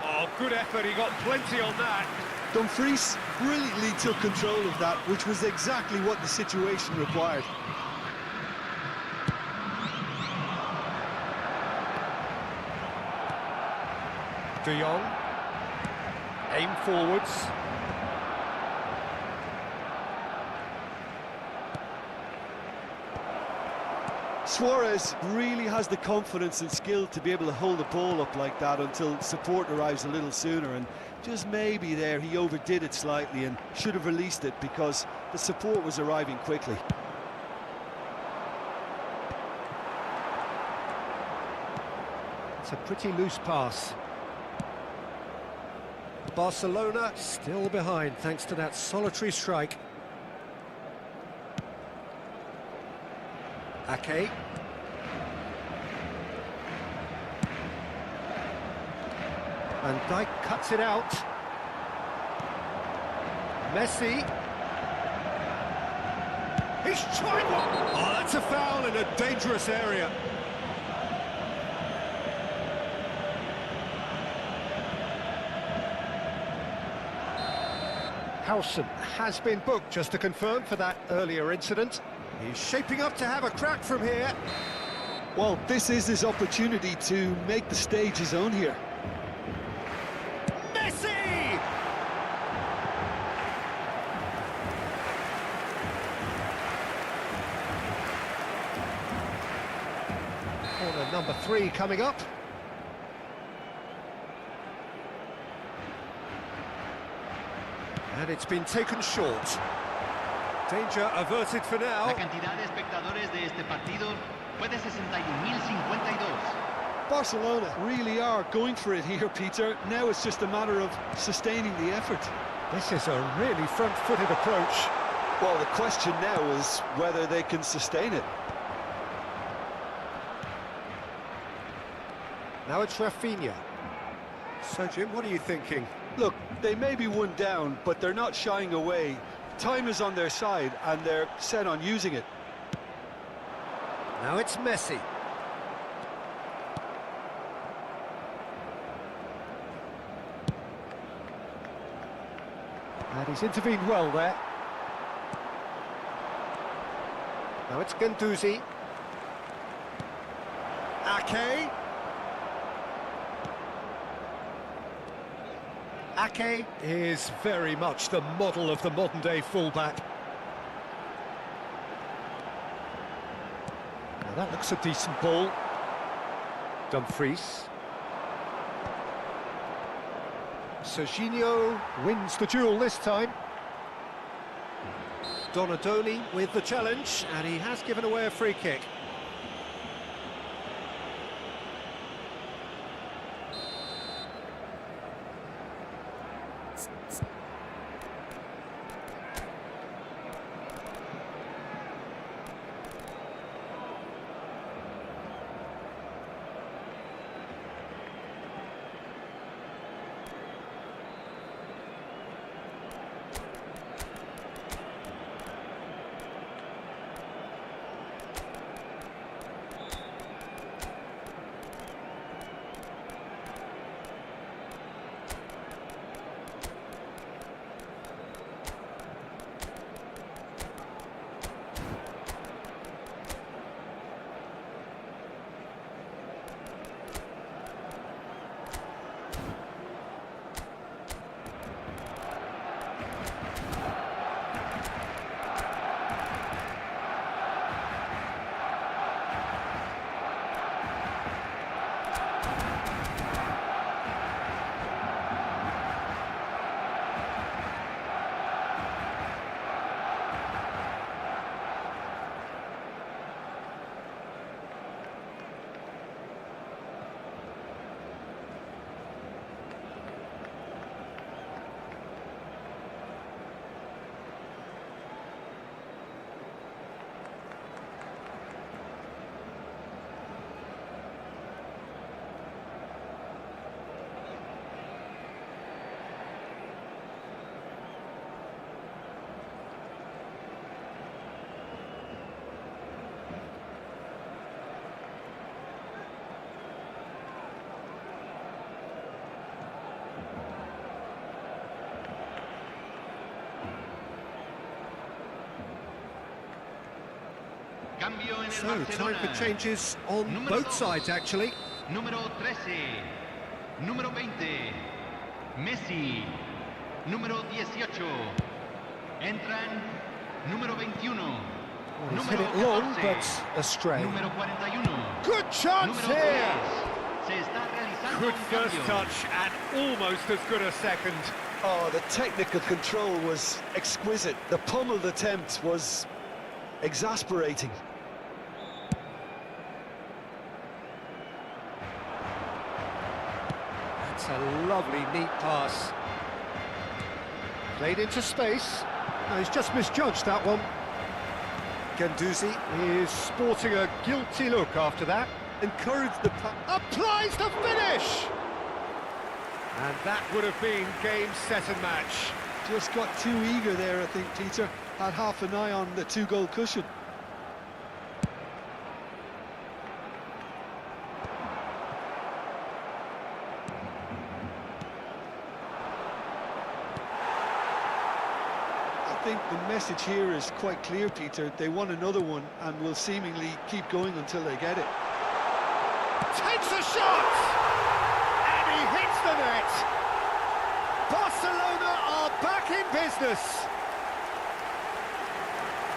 Oh, good effort, he got plenty on that. Dumfries brilliantly took control of that, which was exactly what the situation required. De Jong. Aim forwards. Suarez really has the confidence and skill to be able to hold the ball up like that until support arrives a little sooner, and just maybe there he overdid it slightly and should have released it because the support was arriving quickly. It's a pretty loose pass. Barcelona still behind thanks to that solitary strike. Ake. Van Dijk cuts it out. Messi. He's trying one! Oh, that's a foul in a dangerous area. Howson has been booked, just to confirm, for that earlier incident. He's shaping up to have a crack from here. Well, this is his opportunity to make the stage his own here. Messi! Corner number 3 coming up. And it's been taken short. Danger averted for now. La cantidad de espectadores de este partido fue de 61.052. Barcelona really are going for it here, Peter. Now it's just a matter of sustaining the effort. This is a really front-footed approach. Well, the question now is whether they can sustain it. Now it's Rafinha. So, Jim, what are you thinking? Look, they may be one down, but they're not shying away. Time is on their side, and they're set on using it. Now it's Messi. And he's intervened well there. Now it's Guendouzi. Ake. Ake is very much the model of the modern-day fullback. Now that looks a decent ball. Dumfries. Serginho wins the duel this time. Donadoni with the challenge, and he has given away a free kick. Cambio en el So, time Barcelona. for changes on Número both dos. sides, actually. Número 13. Número 20. Messi. Número 18. Entran número 21. Well, he's hit número it long, 14. but astray. Número 41. Good chance Número 10. here! Se está realizando Good un first cambio. touch and almost as good a second. Oh, the technical control was exquisite. The pummeled attempt was exasperating. That's a lovely, neat pass. Played into space. No, he's just misjudged that one. Ganduzi is sporting a guilty look after that. Encouraged the Applies the finish! And that would have been game, set and match. Just got too eager there, I think, Peter. Had half an eye on the two-goal cushion. I think the message here is quite clear, Peter. They want another one and will seemingly keep going until they get it. Takes a shot! And he hits the net! Barcelona are back in business!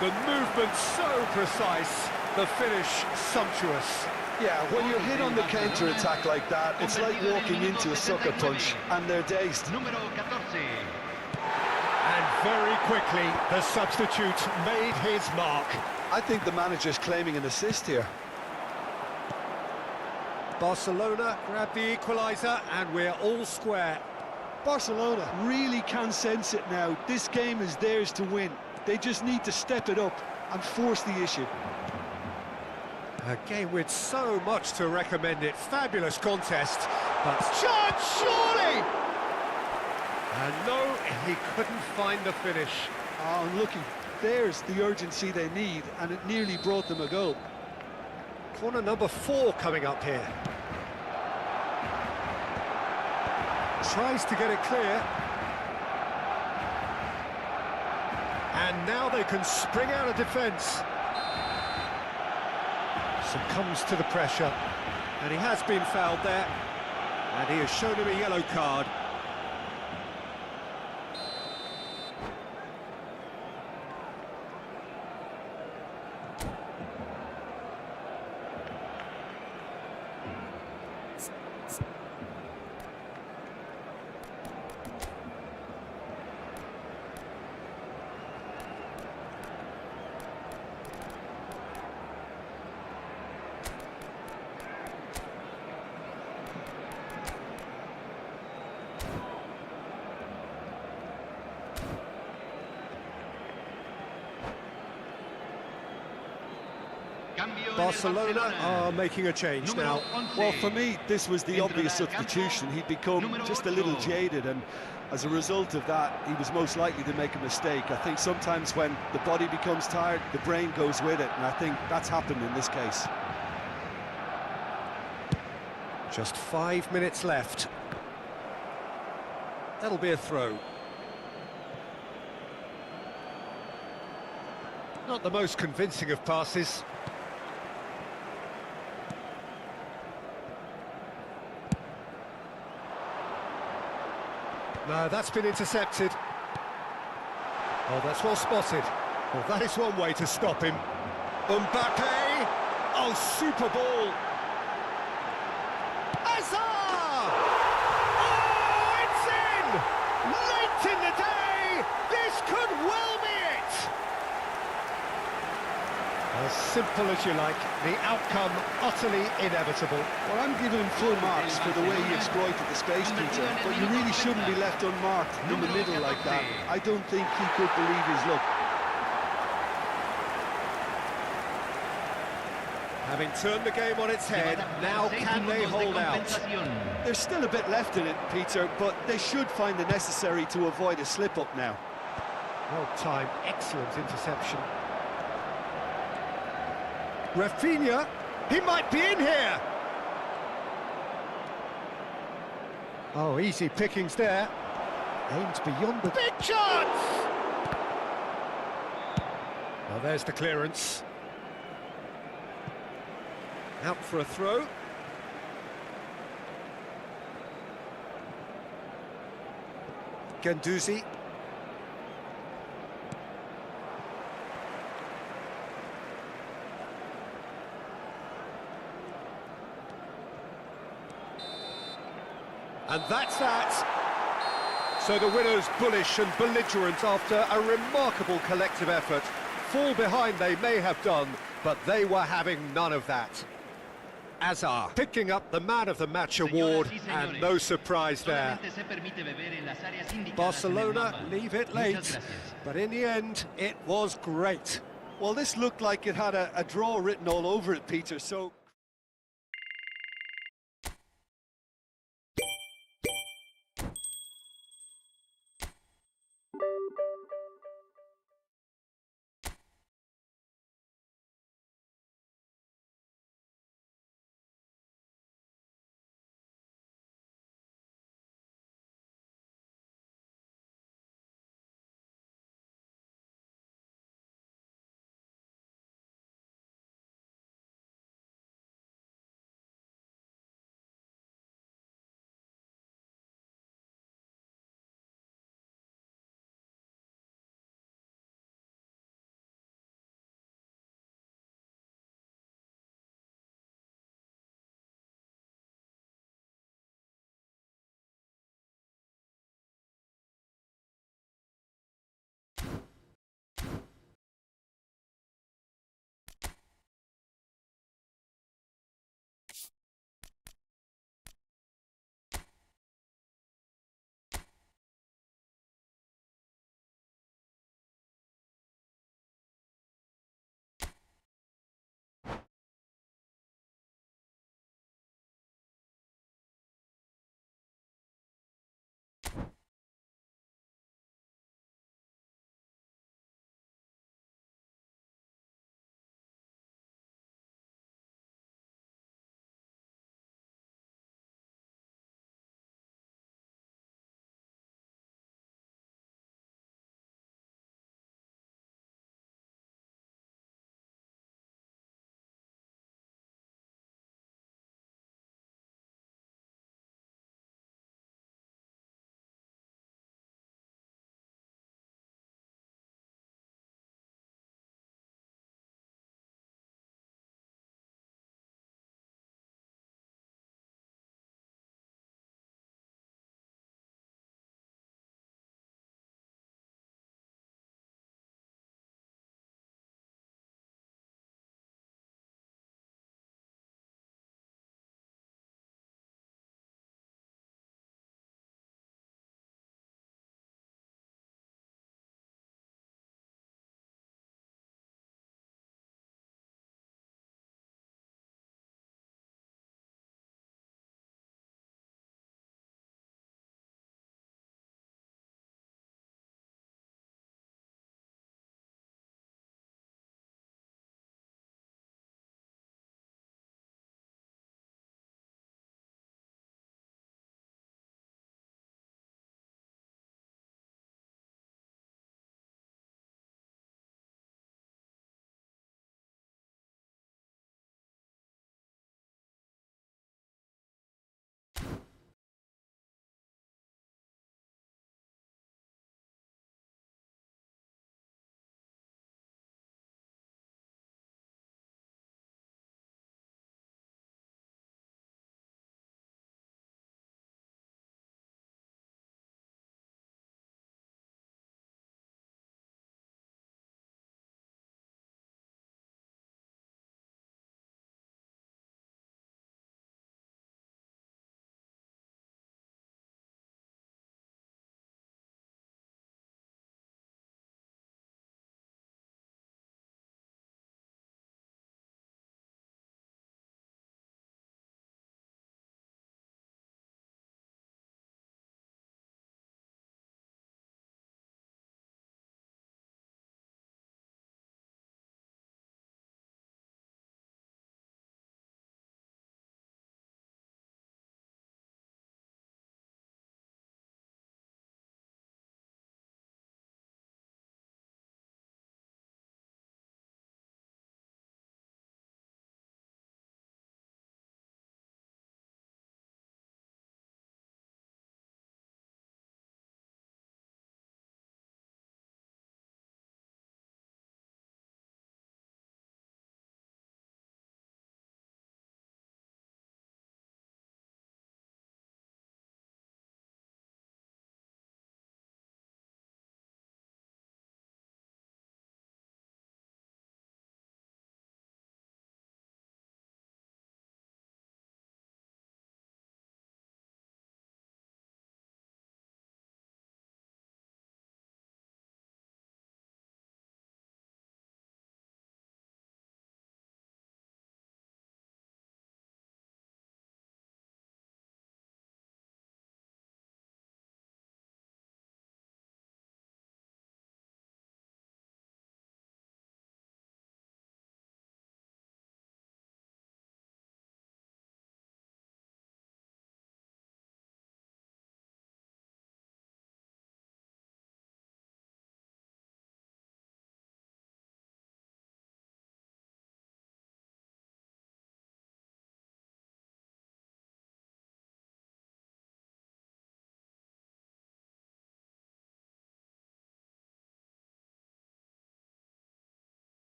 The movement so precise, the finish sumptuous. Yeah, when you're hit on the counter-attack like that, it's like walking into a sucker punch, and they're dazed. Número 14. And very quickly, the substitute made his mark. I think the manager's claiming an assist here. Barcelona grab the equaliser, and we're all square. Barcelona really can sense it now. This game is theirs to win. They just need to step it up and force the issue. A game with so much to recommend it. Fabulous contest, but... Chance, surely! And no, he couldn't find the finish. Oh, unlucky. There's the urgency they need, and it nearly brought them a goal. Corner number 4 coming up here. Tries to get it clear. And now they can spring out of defence. Succumbs to the pressure. And he has been fouled there. And he has shown him a yellow card. Barcelona are making a change now. Well, for me, this was the obvious substitution. He'd become just a little jaded, and as a result of that, he was most likely to make a mistake. I think sometimes when the body becomes tired, the brain goes with it, and I think that's happened in this case. Just 5 minutes left. That'll be a throw. Not the most convincing of passes. No, that's been intercepted. Oh, that's well spotted. Well, that is one way to stop him. Mbappe! Oh, super ball! Hazard! Oh, it's in! Late in the day! This could well be it! As simple as you like, the outcome utterly inevitable. Well, I'm giving him full marks for the way he exploited the space, Peter, but you really shouldn't be left unmarked in the middle like that. I don't think he could believe his luck. Having turned the game on its head, now can they hold out? There's still a bit left in it, Peter, but they should find the necessary to avoid a slip-up now. Well timed, excellent interception. Rafinha, he might be in here! Oh, easy pickings there. Aimed beyond the... Big chance! Well, there's the clearance. Out for a throw. Guendouzi. And that's that. So the winners bullish and belligerent after a remarkable collective effort. Fall behind they may have done, but they were having none of that. Azar picking up the Man of the Match award, and no surprise there. Barcelona leave it late, but in the end, it was great. Well, this looked like it had a draw written all over it, Peter, so...